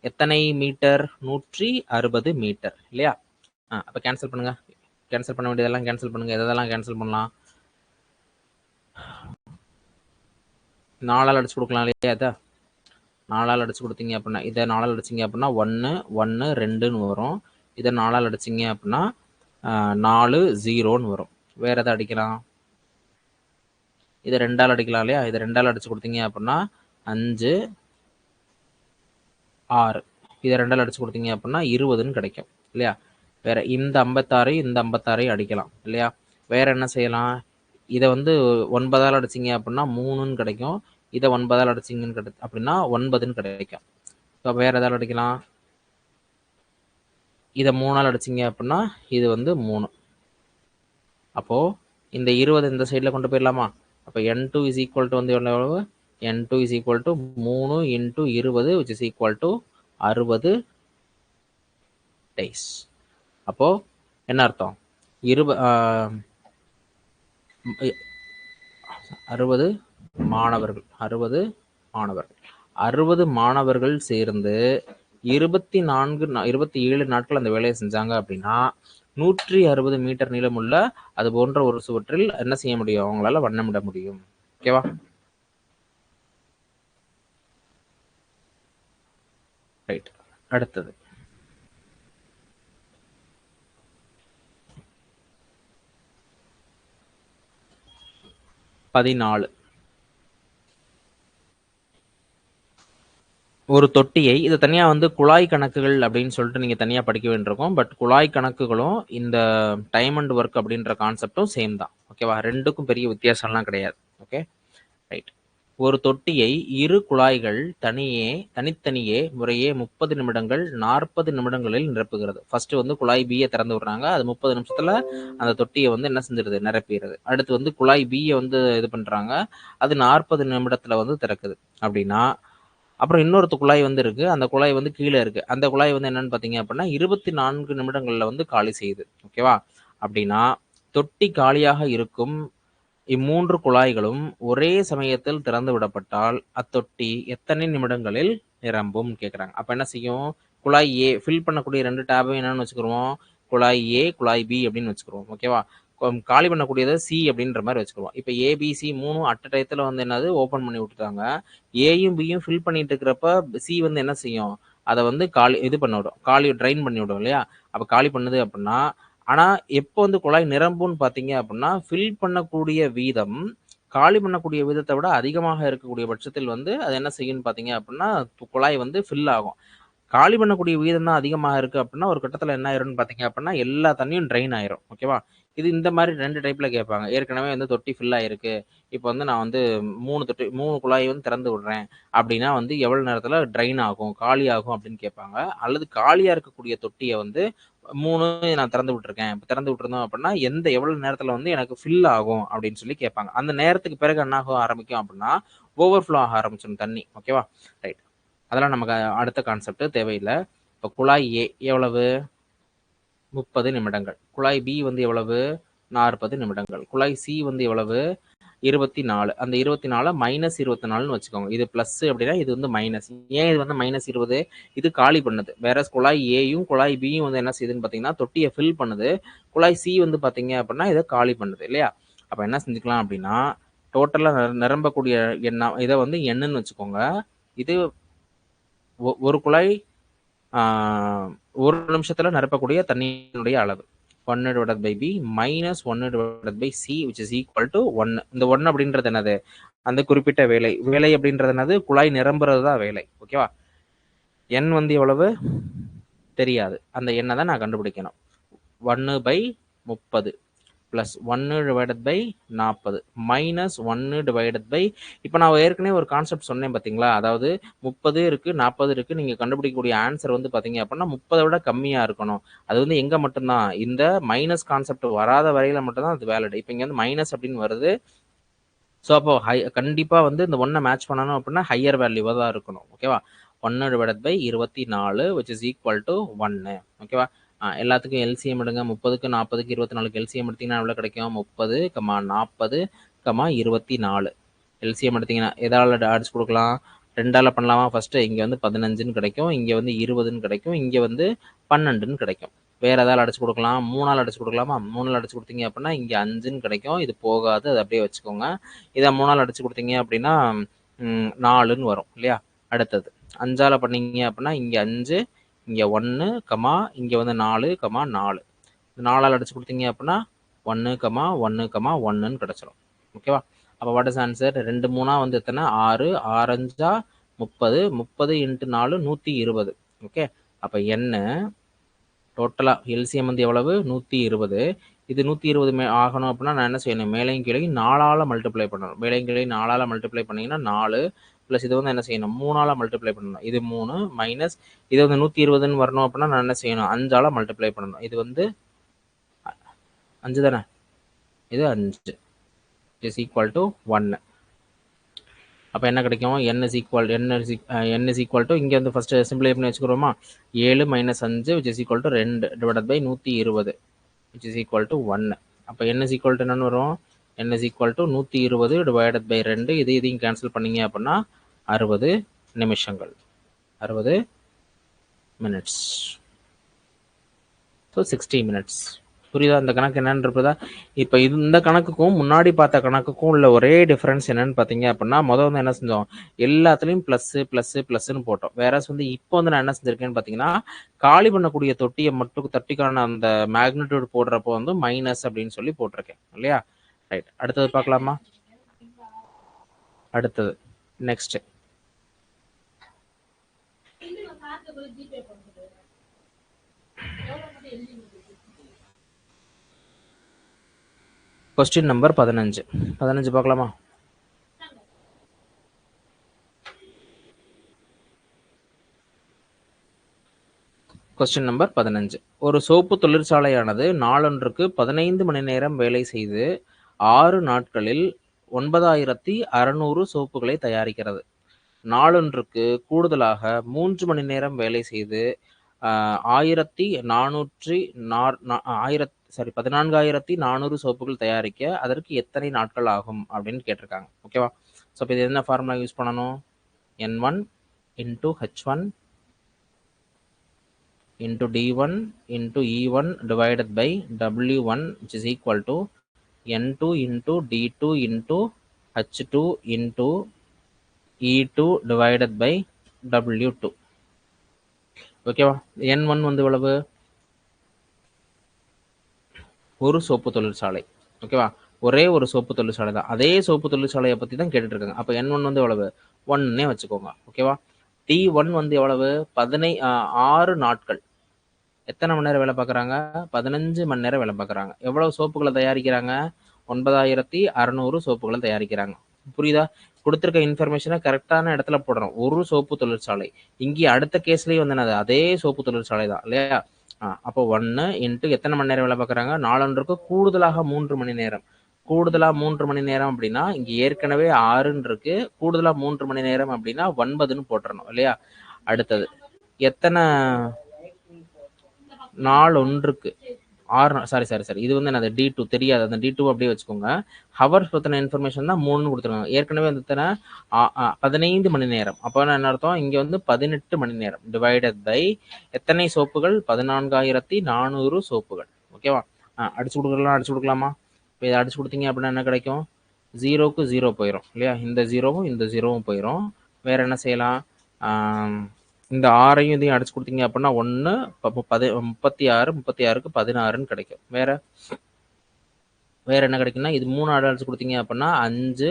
A: எத்தனை மீட்டர்? 160 மீட்டர் இல்லையா? அப்போ கேன்சல் பண்ணுங்க. கேன்சல் பண்ண வேண்டியதெல்லாம் கேன்சல் பண்ணுங்க. எதெல்லாம் கேன்சல் பண்ணலாம்? 4ஆல் அடிச்சு கொடுக்கலாம் இல்லையா? அதை 4ஆல் அடிச்சு கொடுத்தீங்க அப்படின்னா, இதை 4ஆல் அடிச்சிங்க அப்படின்னா 1 1 2ன்னு வரும். இதை 4ஆல் அடிச்சிங்க அப்படின்னா 4 0ன்னு வரும். வேற எதை அடிக்கலாம்? இதை 2ஆல் அடிக்கலாம் இல்லையா? இதை 2ஆல் அடிச்சு கொடுத்தீங்க அப்படின்னா 5 6. இதை 2ஆல் அடிச்சு கொடுத்தீங்க அப்படின்னா 20ன்னு கிடைக்கும் இல்லையா? வேற இந்த 56 இந்த 56 அடிக்கலாம் இல்லையா? வேற என்ன செய்யலாம்? இதை வந்து 9ஆல் அடிச்சிங்க அப்படின்னா 3ன்னு கிடைக்கும். இதை 9ஆல் அடிச்சிங்கன்னு அப்படின்னா 9ன்னு கிடைக்கும். ஸோ வேற எதால் அடிக்கலாம்? இதை 3ஆல் அடிச்சிங்க அப்படின்னா இது வந்து 3. அப்போ இந்த 20 இந்த சைடில் கொண்டு போயிடலாமா? அப்போ N2 இஸ் ஈக்குவல் டு வந்து எவ்வளவு? N2 is equal to 3 × 20 which is equal to 60 days. அப்போ என்ன அர்த்தம்? 60 மாணவர்கள் 60 மாணவர்கள் சேர்ந்து 27 நாட்கள் அந்த வேலையை செஞ்சாங்க அப்படின்னா 160 மீட்டர் நீளமுள்ள அது போன்ற ஒரு சுவற்றில் என்ன செய்ய முடியும்? அவங்களால வண்ணமிட முடியும். ஓகேவா? ரைட். அடுத்தது 14. ஒரு தொட்டியை, இது தனியாக வந்து குழாய் கணக்குகள் அப்படின்னு சொல்லிட்டு நீங்கள் தனியாக படிக்க வேண்டியிருக்கும். பட் குழாய் கணக்குகளும் இந்த டைம் அண்ட் ஒர்க் அப்படின்ற கான்செப்டும் சேம் தான். ஓகேவா? ரெண்டுக்கும் பெரிய வித்தியாசம்லாம் கிடையாது. Okay right. ஒரு தொட்டியை 2 குழாய்கள் தனித்தனியே முறையே 30 நிமிடங்கள் 40 நிமிடங்களில் நிரப்புகிறது. ஃபர்ஸ்ட் வந்து குழாய் பியை திறந்து விடுறாங்க. அது 30 நிமிஷத்துல அந்த தொட்டியை வந்து என்ன செஞ்சிருது? நிரப்பிடுது. அடுத்து வந்து குழாய் பியை வந்து இது பண்றாங்க. அது 40 நிமிடத்துல வந்து திறக்குது. அப்படின்னா அப்புறம் இன்னொரு குழாய் வந்து இருக்கு. அந்த குழாய் வந்து கீழே இருக்கு. அந்த குழாய் வந்து என்னன்னு பார்த்தீங்க அப்படின்னா 24 நிமிடங்கள்ல வந்து காலி செய்யுது. ஓகேவா? அப்படின்னா தொட்டி காலியாக இருக்கும் 3 குழாய்களும் ஒரே சமயத்தில் திறந்து விடப்பட்டால் அத்தொட்டி எத்தனை நிமிடங்களில் நிரம்பும் கேட்குறாங்க. அப்போ என்ன செய்யும்? குழாய் ஏ ஃபில் பண்ணக்கூடிய 2 டேபையும் என்னன்னு வச்சுக்கிருவோம்? குழாய் ஏ, குழாய் பி அப்படின்னு வச்சுக்கிருவோம். ஓகேவா? காலி பண்ணக்கூடியதை சி அப்படின்ற மாதிரி வச்சுக்குவோம். இப்போ ஏபிசி 3 அட் டயத்தில் வந்து என்னது ஓப்பன் பண்ணி விட்டுட்டாங்க. ஏயும் பியும் ஃபில் பண்ணிட்டு இருக்கிறப்ப சி வந்து என்ன செய்யும்? அதை வந்து இது பண்ண விடும். ட்ரைன் பண்ணி விடும் இல்லையா? அப்போ காலி பண்ணுது அப்படின்னா, ஆனால் எப்போ வந்து குழாய் நிரம்புன்னு பார்த்தீங்க அப்படின்னா ஃபில் பண்ணக்கூடிய வீதம் காலி பண்ணக்கூடிய வீதத்தை விட அதிகமாக இருக்கக்கூடிய பட்சத்தில் வந்து அது என்ன செய்யும்னு பார்த்தீங்க அப்படின்னா குழாய் வந்து ஃபில் ஆகும். காலி பண்ணக்கூடிய வீதம் தான் அதிகமாக இருக்குது அப்படின்னா ஒரு கட்டத்தில் என்ன ஆயிரும்னு பார்த்தீங்க அப்படின்னா எல்லா தண்ணியும் ட்ரைன் ஆயிரும். ஓகேவா? இது இந்த மாதிரி 2 டைப்பில் கேட்பாங்க. ஏற்கனவே வந்து தொட்டி ஃபில் ஆயிருக்கு. இப்போ வந்து நான் வந்து 3 குழாய் வந்து திறந்து விடுறேன் அப்படின்னா வந்து எவ்வளோ நேரத்தில் ட்ரைன் ஆகும், காலி ஆகும் அப்படின்னு கேட்பாங்க. அல்லது காலியாக இருக்கக்கூடிய தொட்டியை வந்து 3 நான் திறந்து விட்டுருக்கேன். இப்போ திறந்து விட்டுருந்தோம் அப்படின்னா எவ்வளோ நேரத்தில் வந்து எனக்கு ஃபில் ஆகும் அப்படின்னு சொல்லி கேட்பாங்க. அந்த நேரத்துக்கு பிறகு என்ன ஆக ஆரம்பிக்கும் அப்படின்னா ஓவர்ஃப்ளோ ஆக ஆரம்பிச்சிடும் தண்ணி. ஓகேவா? ரைட். அதெல்லாம் நமக்கு அடுத்த கான்செப்ட் தேவையில்லை. இப்போ குழாய் ஏ எவ்வளவு? 30 நிமிடங்கள். குழாய் பி வந்து எவ்வளவு? 40 நிமிடங்கள். குழாய் சி வந்து எவ்வளவு? 24. அந்த 24 -24ன்னு வச்சுக்கோங்க. இது பிளஸ் அப்படின்னா இது வந்து மைனஸ். ஏன் இது வந்து -20? இது காலி பண்ணுது. வேற குழாய் ஏயும் குழாய் பியும் வந்து என்ன செய்யுதுன்னு பார்த்தீங்கன்னா தொட்டியை ஃபில் பண்ணுது. குழாய் சி வந்து பார்த்தீங்க அப்படின்னா இதை காலி பண்ணுது இல்லையா? அப்போ என்ன செஞ்சுக்கலாம் அப்படின்னா டோட்டலாக நிரம்பக்கூடிய இதை வந்து எண்ணுன்னு வச்சுக்கோங்க. இது ஒரு குழாய் 1 நிமிஷத்துல நிரப்பக்கூடிய தண்ணியினுடைய அளவு 1/b -1/c which is equal to 1. இந்த 1 அப்படின்றது என்னது? அந்த குறிப்பிட்ட வேலை. வேலை அப்படின்றது என்னது? குழாய் நிரம்புறது தான் வேலை. ஓகேவா? எண் வந்து எவ்வளவு தெரியாது. அந்த எண்ணை தான் நான் கண்டுபிடிக்கணும். 1/30 ப்ளஸ் 1/40 மைனஸ் 1/, இப்போ நான் ஏற்கனவே ஒரு கான்செப்ட் சொன்னேன் பார்த்தீங்களா? அதாவது 30 இருக்கு, 40 இருக்கு. நீங்கள் கண்டுபிடிக்கக்கூடிய ஆன்சர் வந்து பார்த்தீங்க அப்படின்னா 30 விட கம்மியாக இருக்கணும். அது வந்து எங்கே மட்டும்தான்? இந்த மைனஸ் கான்செப்ட் வராத வரையில மட்டும்தான் அது வேலிட். இப்போ இங்கே வந்து மைனஸ் அப்படின்னு வருது. ஸோ அப்போ கண்டிப்பாக வந்து இந்த 1 மேட்ச் பண்ணணும் அப்படின்னா ஹையர் வேல்யூவாக தான் இருக்கணும். ஓகேவா? 1/24 which is equal to 1. ஓகேவா? எல்லாத்துக்கும் எல்சிஎம் எடுங்க. 30க்கு 40க்கு 24க்கு எல்சிஎம் எடுத்தீங்கன்னா எவ்வளோ கிடைக்கும்? 30, 40, 24. எல்சிஎம் எடுத்தீங்கன்னா எதால் அடிச்சு கொடுக்கலாம்? 2ஆல் பண்ணலாமா? ஃபஸ்ட்டு இங்கே வந்து 15ன்னு கிடைக்கும், இங்கே வந்து 20ன்னு கிடைக்கும், இங்கே வந்து 12ன்னு கிடைக்கும். வேறு எதாவது அடிச்சு கொடுக்கலாம்? 3ஆல் அடிச்சு கொடுக்கலாமா? 3ஆல் அடிச்சு கொடுத்தீங்க அப்படின்னா இங்கே 5ன்னு கிடைக்கும். இது போகாது, அது அப்படியே வச்சுக்கோங்க. இதை 3ஆல் அடிச்சு கொடுத்தீங்க அப்படின்னா 4ன்னு வரும் இல்லையா? அடுத்தது 5ஆல் பண்ணீங்க அப்படின்னா இங்கே 5, இங்கே 1, இங்கே வந்து 4, 4. 4ஆல் அடிச்சு கொடுத்தீங்க அப்படின்னா 1, 1, 1ன்னு கிடச்சிரும். ஓகேவா? அப்போ வாட் இஸ் ஆன்சர்? 2 3 வந்து எத்தனை? 6, 6 5 30, 30 × 4 120. ஓகே, அப்போ என்ன டோட்டலாக எல்சிஎம் வந்து எவ்வளவு? 120. இது 120 ஆகணும் அப்படின்னா நான் என்ன செய்யணும்? மேலையும் கீழையும் 4ஆல் மல்டிப்ளை பண்ணணும். மேலையும் கீழையும் 4ஆல் மல்டிப்ளை பண்ணிங்கன்னா 4 ப்ளஸ் இது வந்து என்ன செய்யணும்? 3ஆல் மல்டிப்ளை பண்ணணும். இது 3 மைனஸ் இது வந்து 120ன்னு வரணும் அப்படின்னா நான் என்ன செய்யணும்? 5ஆல் மல்டிப்ளை பண்ணணும். இது வந்து 5 தானே? இது 5 இஸ் ஈக்குவல் டு 1. அப்போ என்ன கிடைக்கும்? n is equal to இங்கே வந்து ஃபஸ்ட்டு சிம்பிளை பண்ணி வச்சுக்கிறோமா? 7 - 5 which is equal to 2 divided by 120 which is equal to 1. அப்போ n is equal to என்னன்னு வரும்? n is equal to 120 divided by 2. இதையும் கேன்சல் பண்ணீங்க அப்படின்னா 60 நிமிஷங்கள், 60 minutes. So 60 minutes. புரியுதா? இந்த கணக்கு என்னன்னு இருப்பதா? இப்போ இந்த கணக்குக்கும் முன்னாடி பார்த்த கணக்குக்கும் உள்ள ஒரே டிஃப்ரென்ஸ் என்னன்னு பார்த்தீங்க அப்படின்னா, முதல் வந்து என்ன செஞ்சோம்? எல்லாத்துலேயும் ப்ளஸ்ன்னு போட்டோம். வேற வந்து இப்போ வந்து நான் என்ன செஞ்சிருக்கேன்னு பார்த்தீங்கன்னா, காலி பண்ணக்கூடிய தொட்டியை மட்டும் தட்டிக்கான அந்த மேக்னிடியூட் போடுறப்போ வந்து மைனஸ் அப்படின்னு சொல்லி போட்டிருக்கேன் இல்லையா? ரைட், அடுத்தது பார்க்கலாமா? அடுத்தது நெக்ஸ்ட் கொஸ்டின் நம்பர் 15 பார்க்கலாமா? Question number 15. ஒரு சோப்பு தொழிற்சாலையானது நாளொன்றுக்கு 15 மணி நேரம் வேலை செய்து 6 நாட்களில் 9600 சோப்புகளை தயாரிக்கிறது. நாளொன்றுக்கு கூடுதலாக 3 மணி நேரம் வேலை செய்து 14,400 சோப்புகள் தயாரிக்க அதற்கு எத்தனை நாட்கள் ஆகும் அப்படின்னு கேட்டிருக்காங்க. ஓகேவா? ஸோ இப்போ இது என்ன ஃபார்முலா யூஸ் பண்ணணும்? N1 × H1 into D1 into E1 divided by W1 which is equal to N2 into D2 into H2 into E2 divided by W2. ஓகேவா? N1 வந்து எவ்வளவு? ஒரு சோப்பு தொழிற்சாலை. ஓகேவா? ஒரே ஒரு சோப்பு தொழிற்சாலை தான். அதே சோப்பு தொழிற்சாலையை பற்றி தான் கேட்டுட்டு இருக்காங்க. அப்போ N1 வந்து எவ்வளவு? 1ன்னே வச்சுக்கோங்க. ஓகேவா? T1 வந்து எவ்வளவு? 6 நாட்கள். எத்தனை மணி நேரம் வேலை பார்க்குறாங்க? 15 மணி நேரம் வேலை பார்க்குறாங்க. எவ்வளவு சோப்புகளை தயாரிக்கிறாங்க? 9600 சோப்புகளை தயாரிக்கிறாங்க. புரியுதா? கொடுத்துருக்க இன்ஃபர்மேஷனை கரெக்டான இடத்துல போடுறோம். ஒரு சோப்பு தொழிற்சாலை. இங்கே அடுத்த கேஸ்லேயே வந்து என்னது? அதே சோப்பு தொழிற்சாலை தான் இல்லையா? அப்போ 1 × எத்தனை மணி நேரம் வேலை பார்க்குறாங்க? நாளொன்றுக்கு கூடுதலாக 3 மணி நேரம். கூடுதலாக 3 மணி நேரம் அப்படின்னா இங்கே ஏற்கனவே 6ன்னு இருக்கு. கூடுதலாக 3 மணி நேரம் அப்படின்னா 9ன்னு போட்டுறணும் இல்லையா? அடுத்தது எத்தனை நாள் ஒன்றுக்கு 6 சாரி இது வந்து என்னது? D2 தெரியாது. அந்த D2 அப்படியே வச்சுக்கோங்க. ஹவர்ஸ் பற்றின இன்ஃபர்மேஷன் தான் 3ன்னு கொடுத்துருக்காங்க. ஏற்கனவே வந்து எத்தனை? 15 மணி நேரம். அப்போ என்ன அர்த்தம்? இங்கே வந்து 18 மணி நேரம் டிவைடட் பை எத்தனை சோப்புகள்? 14,400 சோப்புகள். ஓகேவா? அடிச்சு கொடுக்கலாமா? இப்போ இதை அடிச்சு கொடுத்தீங்க அப்படின்னா என்ன கிடைக்கும்? 0க்கு 0 போயிடும் இல்லையா? இந்த 0வும் இந்த 0வும் போயிடும். வேற என்ன செய்யலாம்? இந்த 6ஐயும் இதையும் அடிச்சு கொடுத்தீங்க அப்படின்னா 1 36 36க்கு 16ன்னு கிடைக்கும். வேற என்ன கிடைக்கும்னா இது 3 அடிச்சு கொடுத்தீங்க அப்படின்னா 5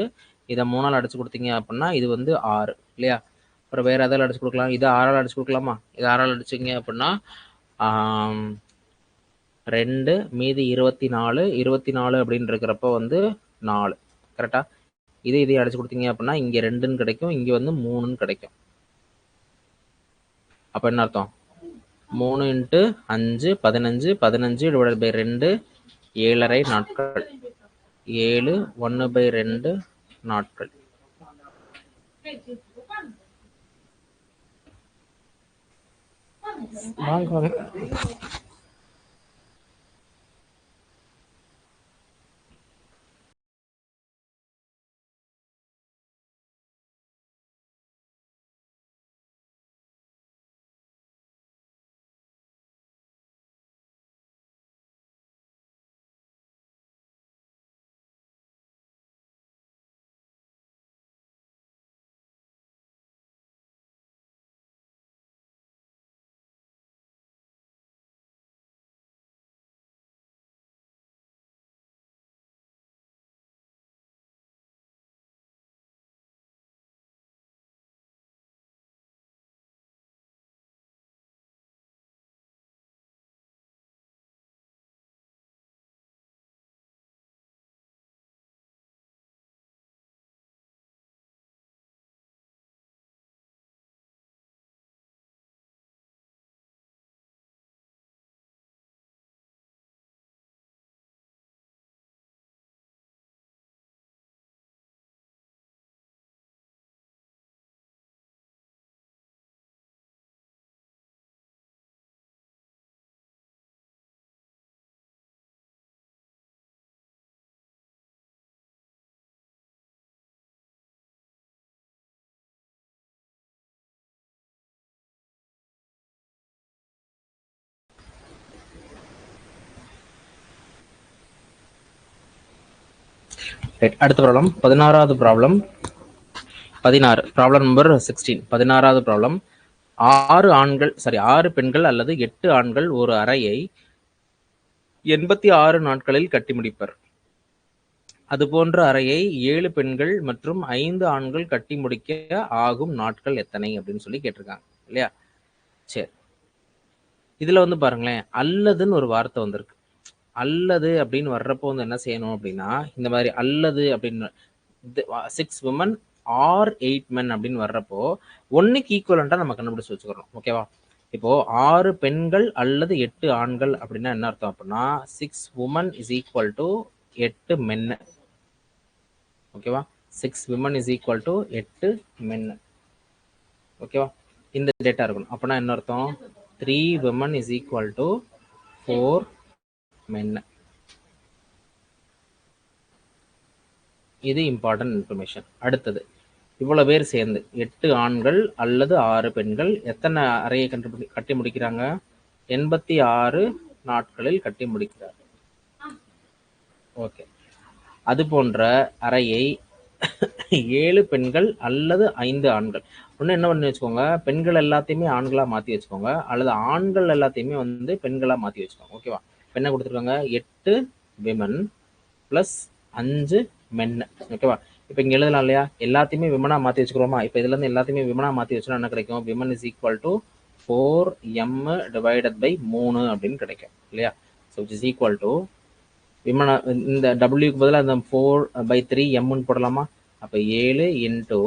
A: இதை 3ஆல் அடிச்சு கொடுத்தீங்க அப்படின்னா இது வந்து 6 இல்லையா? அப்புறம் வேறு எதால் அடிச்சு கொடுக்கலாம்? இதை 6ஆல் அடிச்சு கொடுக்கலாமா? இதை 6ஆல் அடிச்சிங்க அப்படின்னா 2 மீதி 24 24 அப்படின்னு இருக்கிறப்ப வந்து 4 கரெக்டா? இதையும் அடிச்சு கொடுத்தீங்க அப்படின்னா இங்கே 2ன்னு கிடைக்கும், இங்கே வந்து 3ன்னு கிடைக்கும். அப்போ என்ன அர்த்தம்? 3 × 5 15 15 டிவைடட் பை 2 7.5 நாட்கள். 7 1/2 நாட்கள். வாங்க வாங்க. அடுத்த ப்ராப்ளம் 16வது ப்ராப்ளம். 16 problem number 16. 16வது ப்ராப்ளம். 6 பெண்கள் அல்லது 8 ஆண்கள் ஒரு அறையை 86 நாட்களில் கட்டி முடிப்பர். அதுபோன்ற அறையை 7 பெண்கள் மற்றும் 5 ஆண்கள் கட்டி முடிக்க ஆகும் நாட்கள் எத்தனை அப்படின்னு சொல்லி கேட்டிருக்காங்க இல்லையா? சரி, இதுல வந்து பாருங்களேன், அல்லதுன்னு ஒரு வார்த்தை வந்திருக்கு. அல்லது அப்படின்னு வர்றப்போ வந்து என்ன செய்யணும் அப்படின்னா, இந்த மாதிரி அல்லது அப்படின்னு 6 women or 8 men அப்படின்னு வர்றப்போ ஒன்னுக்கு ஈக்குவலண்டா நம்ம கண்டுபிடிச்சு வச்சுக்கிறோம். ஓகேவா? இப்போ 6 பெண்கள் அல்லது 8 ஆண்கள் அப்படின்னா என்ன அர்த்தம் அப்படின்னா 6 women is equal to 8 men. ஓகேவா? 6 women is equal to 8 men. ஓகேவா? இந்த டேட்டா இருக்கணும். அப்படின்னா என்ன அர்த்தம்? 3 women is equal to 4 men. இது இம்பார்ட்டன்ட் இன்ஃபர்மேஷன். அடுத்தது, இவ்வளவு பேர் சேர்ந்து 8 ஆண்கள் அல்லது 6 பெண்கள் எத்தனை அறையை கட்டி முடிக்கிறாங்க? 86 நாட்களில் கட்டி முடிக்கிறார். ஓகே, அது போன்ற அறையை 7 பெண்கள் அல்லது 5 ஆண்கள். ஒன்று என்ன பண்ணி வச்சுக்கோங்க, பெண்கள் எல்லாத்தையுமே ஆண்களா மாற்றி வச்சுக்கோங்க, அல்லது ஆண்கள் எல்லாத்தையுமே வந்து பெண்களாக மாற்றி வச்சுக்கோங்க. ஓகேவா? என்ன கொடுத்துருக்காங்க? 8 விமன் ப்ளஸ் 5 மென். ஓகேவா? இப்போ இங்கே எழுதலாம் இல்லையா? எல்லாத்தையுமே விமனாக மாற்றி வச்சுக்கிறோமா? இப்போ இதுலேருந்து எல்லாத்தையுமே விமனாக மாற்றி வச்சோன்னா என்ன கிடைக்கும்? Women is equal to 4m divided by 3 அப்படின்னு கிடைக்கும் இல்லையா? So it is equal to விமனா, இந்த டபிள்யூக்கு பதிலாக அந்த 4/3 எம்னு போடலாமா? அப்போ 7 ×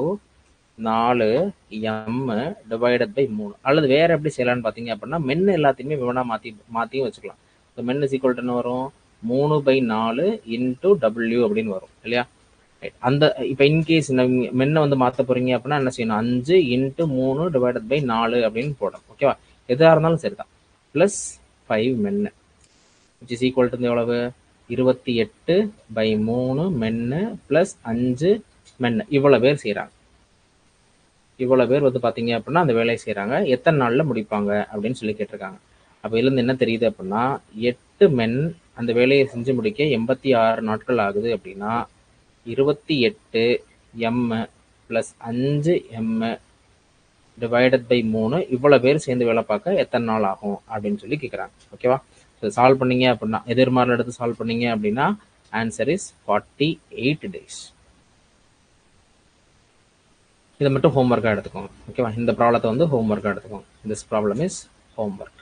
A: 4m டிவைடட் பை 3. அல்லது வேற எப்படி செய்யலாம்னு பார்த்தீங்க அப்படின்னா மென் எல்லாத்தையுமே விமனாக மாற்றியும் வச்சுக்கலாம். So men is equal to என்ன வரும்? 3/4 × W அப்படின்னு வரும் இல்லையா? அந்த இப்போ இன்கேஸ் இந்த மென்னை வந்து மாற்ற போறீங்க அப்படின்னா என்ன செய்யணும்? 5 × 3 டிவைடட் பை 4 அப்படின்னு போடணும். ஓகேவா? எதாக இருந்தாலும் சரிதான். ப்ளஸ் 5 மென்னு விச் இஸ் ஈக்குவல் டு எவ்வளவு? 28/3 மென்னு ப்ளஸ் 5 மென்னு. இவ்வளோ பேர் செய்கிறாங்க. இவ்வளோ பேர் வந்து பார்த்தீங்க அப்படின்னா அந்த வேலையை செய்கிறாங்க. எத்தனை நாளில் முடிப்பாங்க அப்படின்னு சொல்லி கேட்டிருக்காங்க. அப்போ இதுலேருந்து என்ன தெரியுது அப்படின்னா 8 மென் அந்த வேலையை செஞ்சு முடிக்க 86 நாட்கள் ஆகுது அப்படின்னா 28m plus 5m divided by 3 இவ்வளோ பேர் சேர்ந்து வேலை பார்க்க எத்தனை நாள் ஆகும் அப்படின்னு சொல்லி கேட்குறாங்க. ஓகேவா? ஸோ சால்வ் பண்ணீங்க அப்படின்னா எதிர்மாரில் எடுத்து சால்வ் பண்ணீங்க அப்படின்னா ஆன்சர் இஸ் 48 days. இதை மட்டும் ஹோம்ஒர்க்காக எடுத்துக்கோங்க. ஓகேவா? இந்த ப்ராப்ளத்தை வந்து ஹோம்ஒர்க்காக எடுத்துக்கோங்க. This problem is homework.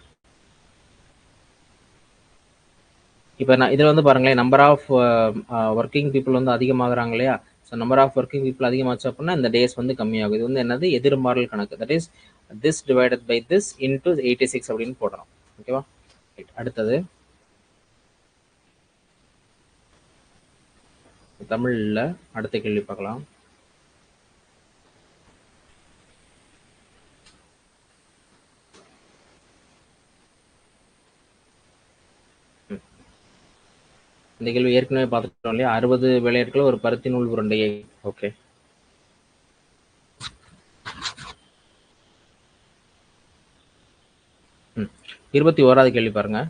A: இப்போ நான் இதில் வந்து பாருங்களேன், நம்பர் ஆஃப் ஒர்க்கிங் பீப்புள் வந்து அதிகமாகறாங்க இல்லையா? So number of working people அதிகமாச்சு அப்படின்னா இந்த டேஸ் வந்து கம்மியாகும். இது வந்து என்னது? எதிர்மாறல் கணக்கு. That is this divided by this into 86 அப்படின்னு போடுறோம். ஓகேவா? அடுத்தது தமிழில் அடுத்த கேள்வி பார்க்கலாம். இந்த கேள்வி ஏற்கனவே பார்த்துட்டோம் இல்லையா? 60 வேலையாட்கள் ஒரு பருத்தி நூல் உருண்டையை. ஓகே, 21வது கேள்வி பாருங்க.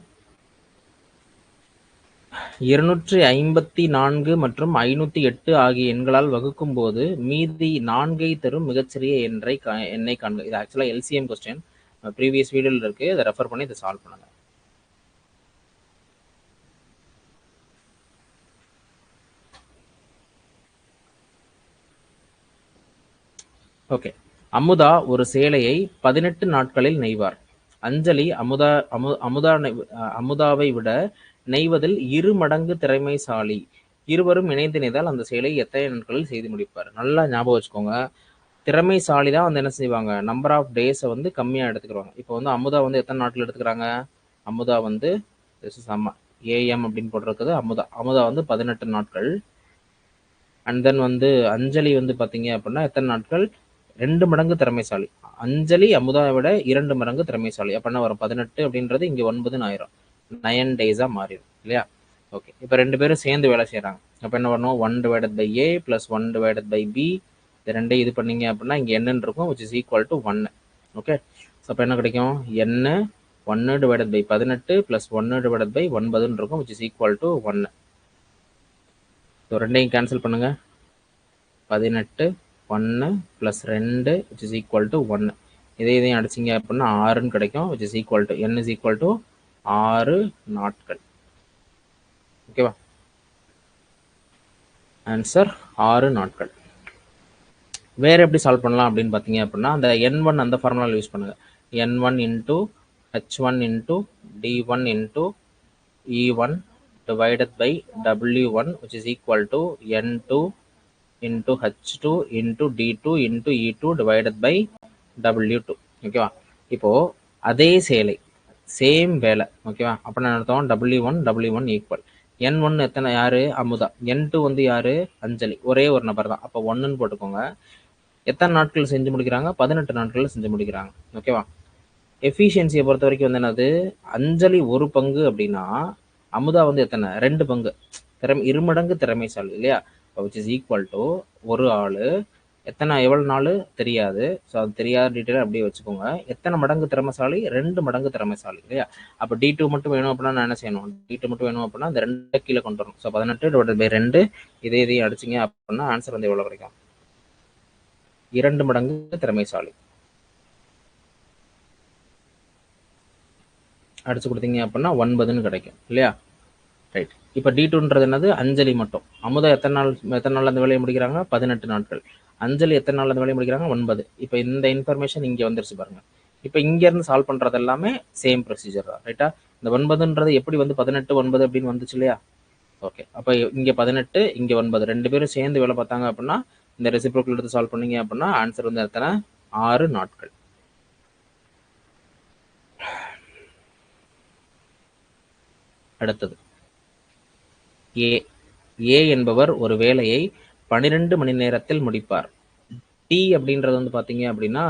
A: 254 மற்றும் 508 ஆகிய எண்களால் வகுக்கும் போது மீதி 4ஐ தரும் மிகச்சிறிய எண்ணை காண்க. இது ஆக்சுவலாக எல்சிஎம் கொஸ்டின், ப்ரீவியஸ் வீடியோவில் இருக்கு. அதை ரெஃபர் பண்ணி இதை சால்வ் பண்ணுங்க. ஓகே, அமுதா ஒரு சேலையை 18 நாட்களில் நெய்வார். அஞ்சலி அமுதாவை விட நெய்வதில் 2 மடங்கு திறமைசாலி. இருவரும் இணைந்து நெய்தால் அந்த சேலை எத்தனை நாட்களில் செய்து முடிப்பார்? நல்லா ஞாபகம் வச்சுக்கோங்க. திறமைசாலி தான் வந்து என்ன செய்வாங்க? நம்பர் ஆஃப் டேஸை வந்து கம்மியாக எடுத்துக்கிறாங்க. இப்போ வந்து அமுதா வந்து எத்தனை நாட்கள் எடுத்துக்கிறாங்க? அமுதா வந்து ஏஎம் அப்படின்னு போட்டிருக்குது. அமுதா வந்து 18 நாட்கள். அண்ட் தென் வந்து அஞ்சலி வந்து பார்த்தீங்க அப்படின்னா எத்தனை நாட்கள்? 2 மடங்கு திறமைசாலி. அஞ்சலி அமுதாவை விட 2 மடங்கு திறமைசாலி. அப்படின்னா வரும் 18 அப்படின்றது இங்கே 9 ஆயிரும். 9 டேஸாக மாறிடும் இல்லையா? ஓகே, இப்போ 2 பேரும் சேர்ந்து வேலை செய்கிறாங்க. அப்போ என்ன வரணும்? 1 divided by A plus 1 divided by B. இது ரெண்டையும் இது பண்ணீங்க அப்படின்னா இங்கே என்னன்னு இருக்கும், which is equal to 1. Okay, so அப்போ என்ன கிடைக்கும்? என்ன 1 divided by 18 plus 1 divided by 9 இருக்கும், which is equal to 1. So ரெண்டையும் கேன்சல் பண்ணுங்கள். 18 1 plus 2 which is equal to 1. இதையும் அடிச்சிங்க அப்படின்னா 6ன்னு கிடைக்கும், which is equal to n is equal to 6 நாட்கள். ஓகேவா? ஆன்சர் 6 நாட்கள். வேறு எப்படி சால்வ் பண்ணலாம் அப்படின்னு பார்த்தீங்க அப்படின்னா அந்த n1 அந்த ஃபார்முலாவில் யூஸ் பண்ணுங்கள். n1 into h1 into d1 into e1 divided by w1 which is equal to n2 into h2 into d2 into e2 divided by w2. ஓகேவா? இப்போது அதே சேலை சேம் வேலை. ஓகேவா? அப்போ நான் அர்த்தம் w1 ஈக்குவல் n1 எத்தனை? யாரு? அமுதா. n2 வந்து யாரு? அஞ்சலி. ஒரே ஒரு நபர் தான். அப்போ 1ன்னு போட்டுக்கோங்க. எத்தனை நாட்கள் செஞ்சு முடிக்கிறாங்க? 18 நாட்கள் செஞ்சு முடிக்கிறாங்க. ஓகேவா? எஃபிஷியன்சியை பொறுத்த வரைக்கும் வந்து என்னது? அஞ்சலி 1 பங்கு அப்படின்னா அமுதா வந்து எத்தனை? 2 பங்கு. 2 மடங்கு திறமைசாலி இல்லையா? விச் இஸ் ஈக்குவல் டு ஒரு ஆள் எவ்வளோ நாள் தெரியாது. ஸோ அது தெரியாத டீட்டெயில் அப்படியே வச்சுக்கோங்க. எத்தனை மடங்கு திறமைசாலி? 2 மடங்கு திறமைசாலி இல்லையா? அப்போ D2 மட்டும் வேணும் அப்படின்னா நான் என்ன செய்யணும்? D2 மட்டும் வேணும் அப்படின்னா அந்த 2 கீழே கொண்டு வரணும். ஸோ 18 டிவைடட் பை 2 இதையும் அடிச்சிங்க அப்படின்னா ஆன்சர் வந்து எவ்வளோ கிடைக்கும்? 2 மடங்கு திறமைசாலி. அடிச்சு கொடுத்தீங்க அப்படின்னா 9ன்னு கிடைக்கும் இல்லையா? ரைட். இப்போ D2ன்றது என்னது? அஞ்சலி மட்டும். அமுதா எத்தனை நாள் அந்த வேலையை முடிக்கிறாங்க? 18 நாட்கள். அஞ்சலி எத்தனை நாள் அந்த வேலையை முடிக்கிறாங்க? 9. இப்போ இந்த இன்ஃபர்மேஷன் இங்கே வந்துருச்சு பாருங்க. இப்போ இங்கேருந்து சால்வ் பண்ணுறது எல்லாமே சேம் ப்ரொசீஜர் தான். ரைட்டா? இந்த 9ன்றது எப்படி வந்து 18 9 அப்படின்னு வந்துச்சு இல்லையா? ஓகே, அப்போ இங்கே 18 இங்கே 9 2 பேரும் சேர்ந்து வேலை பார்த்தாங்க அப்படின்னா இந்த ரெசிப்ரோக்கல் எடுத்து சால்வ் பண்ணீங்க அப்படின்னா ஆன்சர் வந்து எத்தனை? 6 நாட்கள். அடுத்தது ஏ என்பவர் ஒரு வேலையை 12 மணி நேரத்தில் முடிப்பார். டி அப்படின்றது வந்து பார்த்தீங்க அப்படின்னா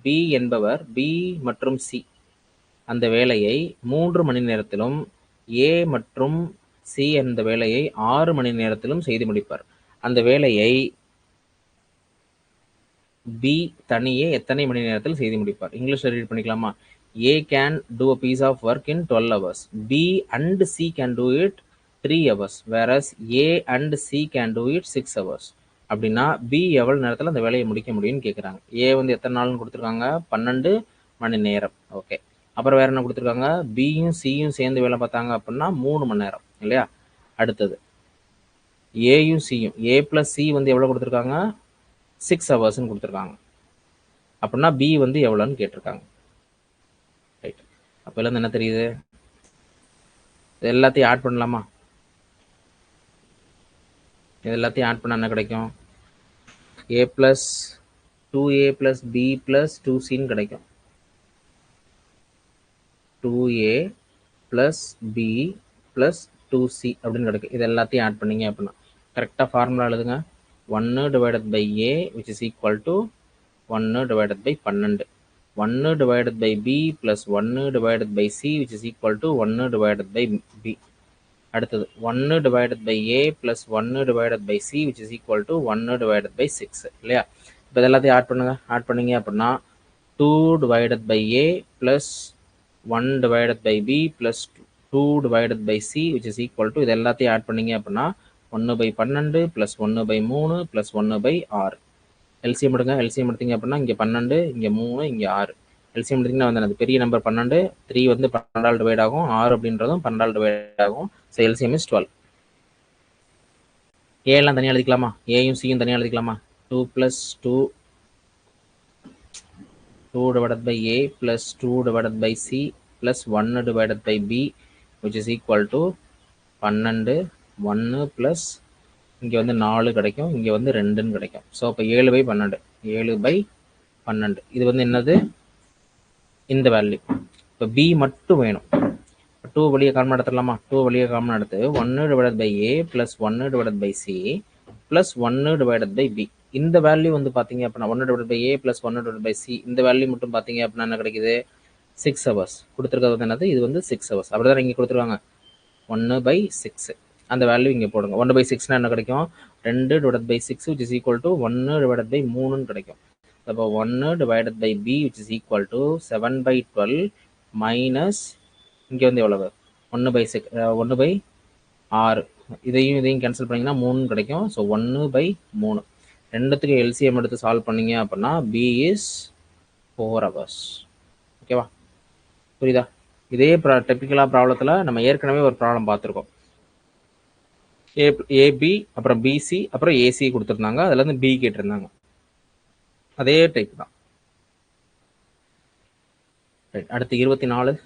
A: பி என்பவர் பி மற்றும் சி அந்த வேலையை 3 மணி நேரத்திலும் ஏ மற்றும் சி அந்த வேலையை 6 மணி நேரத்திலும் செய்து முடிப்பார். அந்த வேலையை பி தனியே எத்தனை மணி நேரத்தில் செய்து முடிப்பார்? இங்கிலீஷில் ரீட் பண்ணிக்கலாமா? A can do a piece of work in 12 hours. B and C can do it 3 hours. Whereas A and C can do it 6 hours. அப்படின்னா B எவ்வளோ நேரத்தில் அந்த வேலையை முடிக்க முடியும்னு கேட்குறாங்க. ஏ வந்து எத்தனை நாள்னு கொடுத்துருக்காங்க? 12 மணி நேரம். ஓகே, அப்புறம் வேறு என்ன கொடுத்துருக்காங்க? பியும் சியும் சேர்ந்து வேலை பார்த்தாங்க அப்படின்னா 3 மணி நேரம் இல்லையா? அடுத்தது ஏயும் சியும் ஏ ப்ளஸ் சி வந்து எவ்வளோ கொடுத்துருக்காங்க? 6 ஹவர்ஸ்ன்னு கொடுத்துருக்காங்க. அப்படின்னா பி வந்து எவ்வளோன்னு கேட்டிருக்காங்க. ரைட், அப்போ எல்லாம் என்ன தெரியுது? இது எல்லாத்தையும் ஆட் பண்ணலாமா? இது எல்லாத்தையும் ஆட் பண்ணால் என்ன கிடைக்கும்? a plus 2a plus b plus 2cன்னு கிடைக்கும். 2a plus b plus 2c அப்படின்னு கிடைக்கும். இது எல்லாத்தையும் ஆட் பண்ணீங்க அப்படின்னா கரெக்டாக ஃபார்முலா எழுதுங்க. 1 divided by a which is equal to 1 divided by 12. 1 divided by b plus 1 divided by c which is equal to 1 divided by b. அடுத்தது 1 divided by a plus 1 divided by c which is equal to 1 divided by 6 இல்லையா? இப்போ இதெல்லாத்தையும் add பண்ணுங்க. Add பண்ணீங்க அப்படின்னா 2 divided by a plus 1 divided by b plus 2 divided by c which is equal to இது எல்லாத்தையும் add பண்ணீங்க அப்படின்னா 1 by 12 plus 1 by 3 plus 1 by 6. LCM எடுங்க. எல்சிஎம் எடுத்தீங்க அப்படின்னா இங்கே 12, இங்கே 3, இங்கே 6. எல்சிஎம் எடுத்தீங்கன்னா வந்து அது பெரிய நம்பர் 12, 3 வந்து 12 டிவைட் ஆகும், 6 அப்படின்றதும் 12 டிவைட் ஆகும். So LCM is 12. ஏ எல்லாம் தனியாக எழுதிக்கலாமா? ஏயும் சியும் தனியாக எழுதிக்கலாமா? 2 plus 2 divided by a plus 2 divided by c plus 1 divided by b which is equal to 12, 1 plus இங்கே வந்து 4 கிடைக்கும், இங்கே வந்து 2ன்னு கிடைக்கும். ஸோ அப்போ 7/12, 7/12 இது வந்து என்னது? இந்த வேல்யூ. இப்போ பி மட்டும் வேணும். 2 வெளியே காமன் எடுத்துடலாமா? 2 வெளியே காமன் எடுத்து 1 divided by a plus 1 divided by c plus 1 divided by b. இந்த வேல்யூ வந்து பார்த்தீங்க அப்படின்னா 1 divided by a plus 1 divided by c இந்த வேல்யூ மட்டும் பார்த்தீங்க அப்படின்னா என்ன கிடைக்குது? 6 ஹவர்ஸ் கொடுத்துருக்கிறது வந்து என்னது? இது வந்து 6 ஹவர்ஸ். அப்படி தான் இங்கே கொடுத்துருவாங்க 1/6. அந்த வேல்யூ இங்கே போடுங்க. 1/6னா என்ன கிடைக்கும்? 2 divided by 6 which is equal to 1 divided by 3ன்னு கிடைக்கும். அப்போ 1 divided by b which is equal to 7/12 minus இங்கே வந்து எவ்வளவு? 1/6 1/6. இதையும் கேன்சல் பண்ணிங்கன்னா 3 கிடைக்கும். ஸோ 1/3. ரெண்டுத்துக்கு எல்சிஎம் எடுத்து சால்வ் பண்ணீங்க அப்படின்னா பி இஸ் 4 ஹவர்ஸ். ஓகேவா? புரியுதா? இதே டிபிக்கலாக ப்ராப்ளத்தில் நம்ம ஏற்கனவே ஒரு ப்ராப்ளம் பார்த்துருக்கோம். ஏபி அப்புறம் பிசி அப்புறம் ஏசி கொடுத்துருந்தாங்க. அதில் இருந்து பி கேட்டிருந்தாங்க. அதே டைப் தான். ரைட், அடுத்து 24.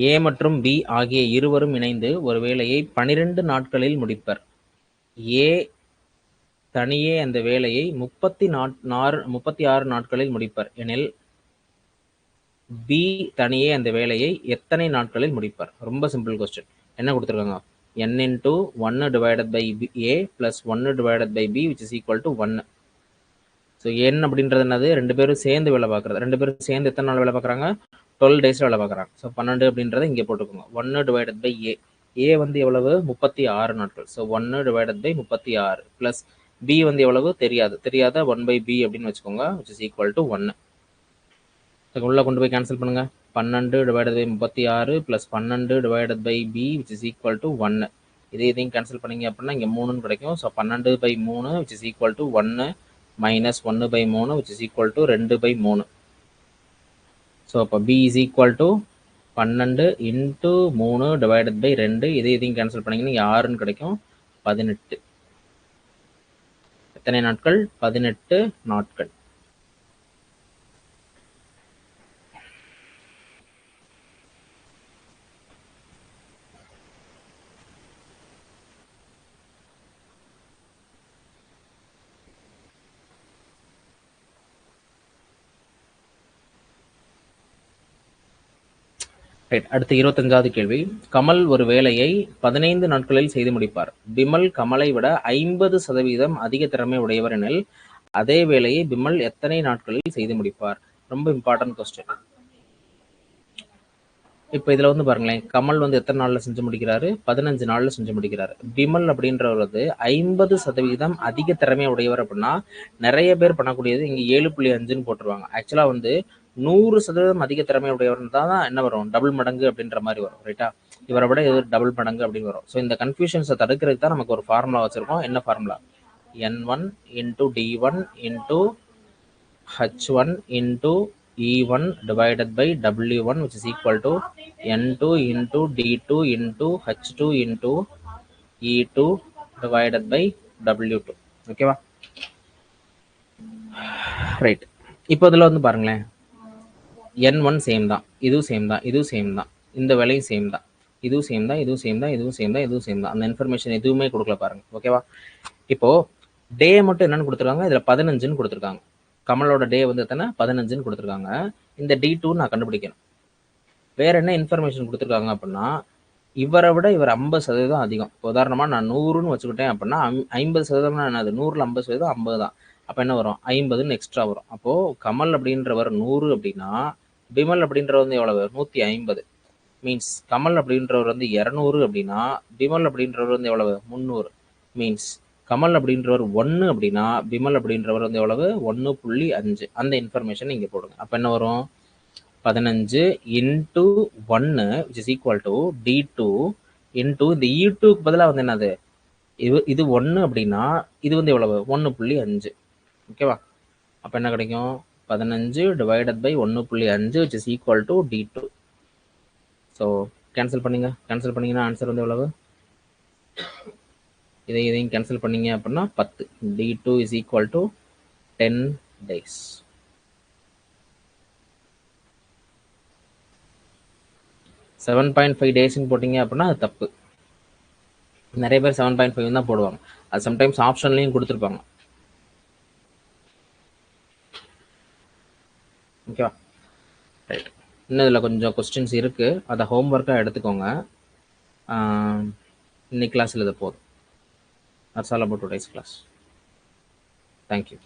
A: ஏ மற்றும் பி ஆகிய இருவரும் இணைந்து ஒரு வேலையை 12 நாட்களில் முடிப்பர். ஏ தனியே அந்த வேலையை 36 நாட்களில் முடிப்பர் எனில் பி தனியே அந்த வேலையை எத்தனை நாட்களில் முடிப்பர்? ரொம்ப சிம்பிள் கொஸ்டின். என்ன கொடுத்துருக்காங்க? n into 1 divided by a plus 1 divided by b which is equal to 1. So n அப்படின்றது என்னது? ரெண்டு பேரும் சேர்ந்து வேலை பார்க்குறது. ரெண்டு பேரும் சேர்ந்து எத்தனை நாள் வேலை பார்க்குறாங்க? 12 டேஸில் வேலை பார்க்குறாங்க. ஸோ 12 அப்படின்றத இங்கே போட்டுக்கோங்க. 1 divided by a. a வந்து எவ்வளவு? 36 நாட்கள். So 1 divided by 36 plus b வந்து எவ்வளவு? தெரியாத 1/b அப்படின்னு வச்சுக்கோங்க which is equal to 1. உள்ள கொண்டு போய் கேன்சல் பண்ணுங்க. 12 divided by 36 plus 12 divided by b which is equal to 1. இதையும் கேன்சல் பண்ணீங்க அப்படின்னா இங்கே 3ன்னு கிடைக்கும். So 12/3 which is equal to 1 minus 1/3 which is equal to 2/3. So அப்போ b is equal to 12 into 3 divided by 2. இதையும் கேன்சல் பண்ணிங்கன்னா 6ன்னு கிடைக்கும். 18. எத்தனை நாட்கள்? 18 நாட்கள். ரைட், அடுத்து 25வது கேள்வி. கமல் ஒரு வேலையை 15 நாட்களில் செய்து முடிப்பார். பிமல் கமலை விட 50% அதிக திறமை உடையவர் எனில் அதே வேலையை பிமல் எத்தனை நாட்களில் செய்து முடிப்பார்? ரொம்ப இம்பார்ட்டன்ட் கொஸ்டின். இப்போ இதில் வந்து பாருங்களேன், கமல் வந்து எத்தனை நாளில் செஞ்சு முடிக்கிறாரு? 15 நாளில் செஞ்சு முடிக்கிறாரு. பிமல் அப்படின்றவர் வந்து 50% அதிக திறமை உடையவர் அப்படின்னா நிறைய பேர் பண்ணக்கூடியது இங்கே 7.5ன்னு போட்டுருவாங்க. ஆக்சுவலாக வந்து 100% அதிக திறமை உடையவர் தான் என்ன வரும்? டபுள் மடங்கு அப்படின்ற மாதிரி வரும். ரைட்டா? இவரை விட இது டபுள் மடங்கு அப்படின்னு வரும். ஸோ இந்த கன்ஃபியூஷன்ஸை தடுக்கிறதுக்கு தான் நமக்கு ஒரு ஃபார்முலா வச்சுருக்கோம். என்ன formula? n1 into d1 into h1 into E1 divided by W1 which is equal to N2 into D2 into H2 into E2 divided by W2. ஓகேவா? ரைட். இப்போ இதில் வந்து பாருங்களேன், N1 சேம் தான், இதுவும் சேம் தான், இதுவும் சேம் தான், இந்த வேலையும் சேம் தான், இதுவும் சேம் தான், இதுவும் சேம் தான், இதுவும் சேம் தான், இதுவும் சேம் தான். அந்த இன்ஃபர்மேஷன் எதுவுமே கொடுக்கல பாருங்க. ஓகேவா? இப்போ டே மட்டும் என்னன்னு கொடுத்துருக்காங்க, இதில் 15ன்னு கொடுத்துருக்காங்க. கமலோட டே வந்து எத்தனை? 15ன்னு கொடுத்துருக்காங்க. இந்த D2 நான் கண்டுபிடிக்கணும். வேற என்ன இன்ஃபர்மேஷன் கொடுத்துருக்காங்க அப்படின்னா, இவரை விட இவர் 50% அதிகம். உதாரணமாக நான் 100ன்னு வச்சுக்கிட்டேன் அப்படின்னா 50% என்னது? 100ல் 50% 50 தான். அப்போ என்ன வரும்? 50ன்னு எக்ஸ்ட்ரா வரும். அப்போது கமல் அப்படின்றவர் 100 அப்படின்னா பிமல் அப்படின்றவர் வந்து எவ்வளவு? 150. மீன்ஸ் கமல் அப்படின்றவர் வந்து 200 அப்படின்னா பிமல் அப்படின்றவர் வந்து எவ்வளவு? 300. மீன்ஸ் கமல் அப்படின்றவர் 1 அப்படின்னா பிமல் அப்படின்றவர் வந்து எவ்வளவு? 1.5. அந்த இன்ஃபர்மேஷன் இங்கே போடுங்க. அப்போ என்ன வரும்? 15 into 1 which is equal to D2 into இந்த E2க்கு பதிலாக வந்து என்னது? இது 1 அப்படின்னா இது வந்து எவ்வளவு? 1.5. ஓகேவா? அப்போ என்ன கிடைக்கும்? 15 divided by 1.5 which is equal to D2. So cancel பண்ணிங்க. கேன்சல் பண்ணிங்கன்னா ஆன்சர் வந்து எவ்வளவு? இதையும் கேன்சல் பண்ணிங்க அப்படின்னா 10. D2 is equal to 10 days. $7.5 டேஸ்ன்னு போட்டிங்க அப்படின்னா அது தப்பு. நிறைய பேர் 7.5 தான் போடுவாங்க. அது சம்டைம்ஸ் ஆப்ஷன்லையும் கொடுத்துருப்பாங்க. ஓகேவா? ரைட். இன்னும் இதில் கொஞ்சம் கொஸ்டின்ஸ் இருக்குது, அதை ஹோம்ஒர்க்காக எடுத்துக்கோங்க. இன்னைக்கு கிளாஸில் இது போதும். That's all about today's class. Thank you.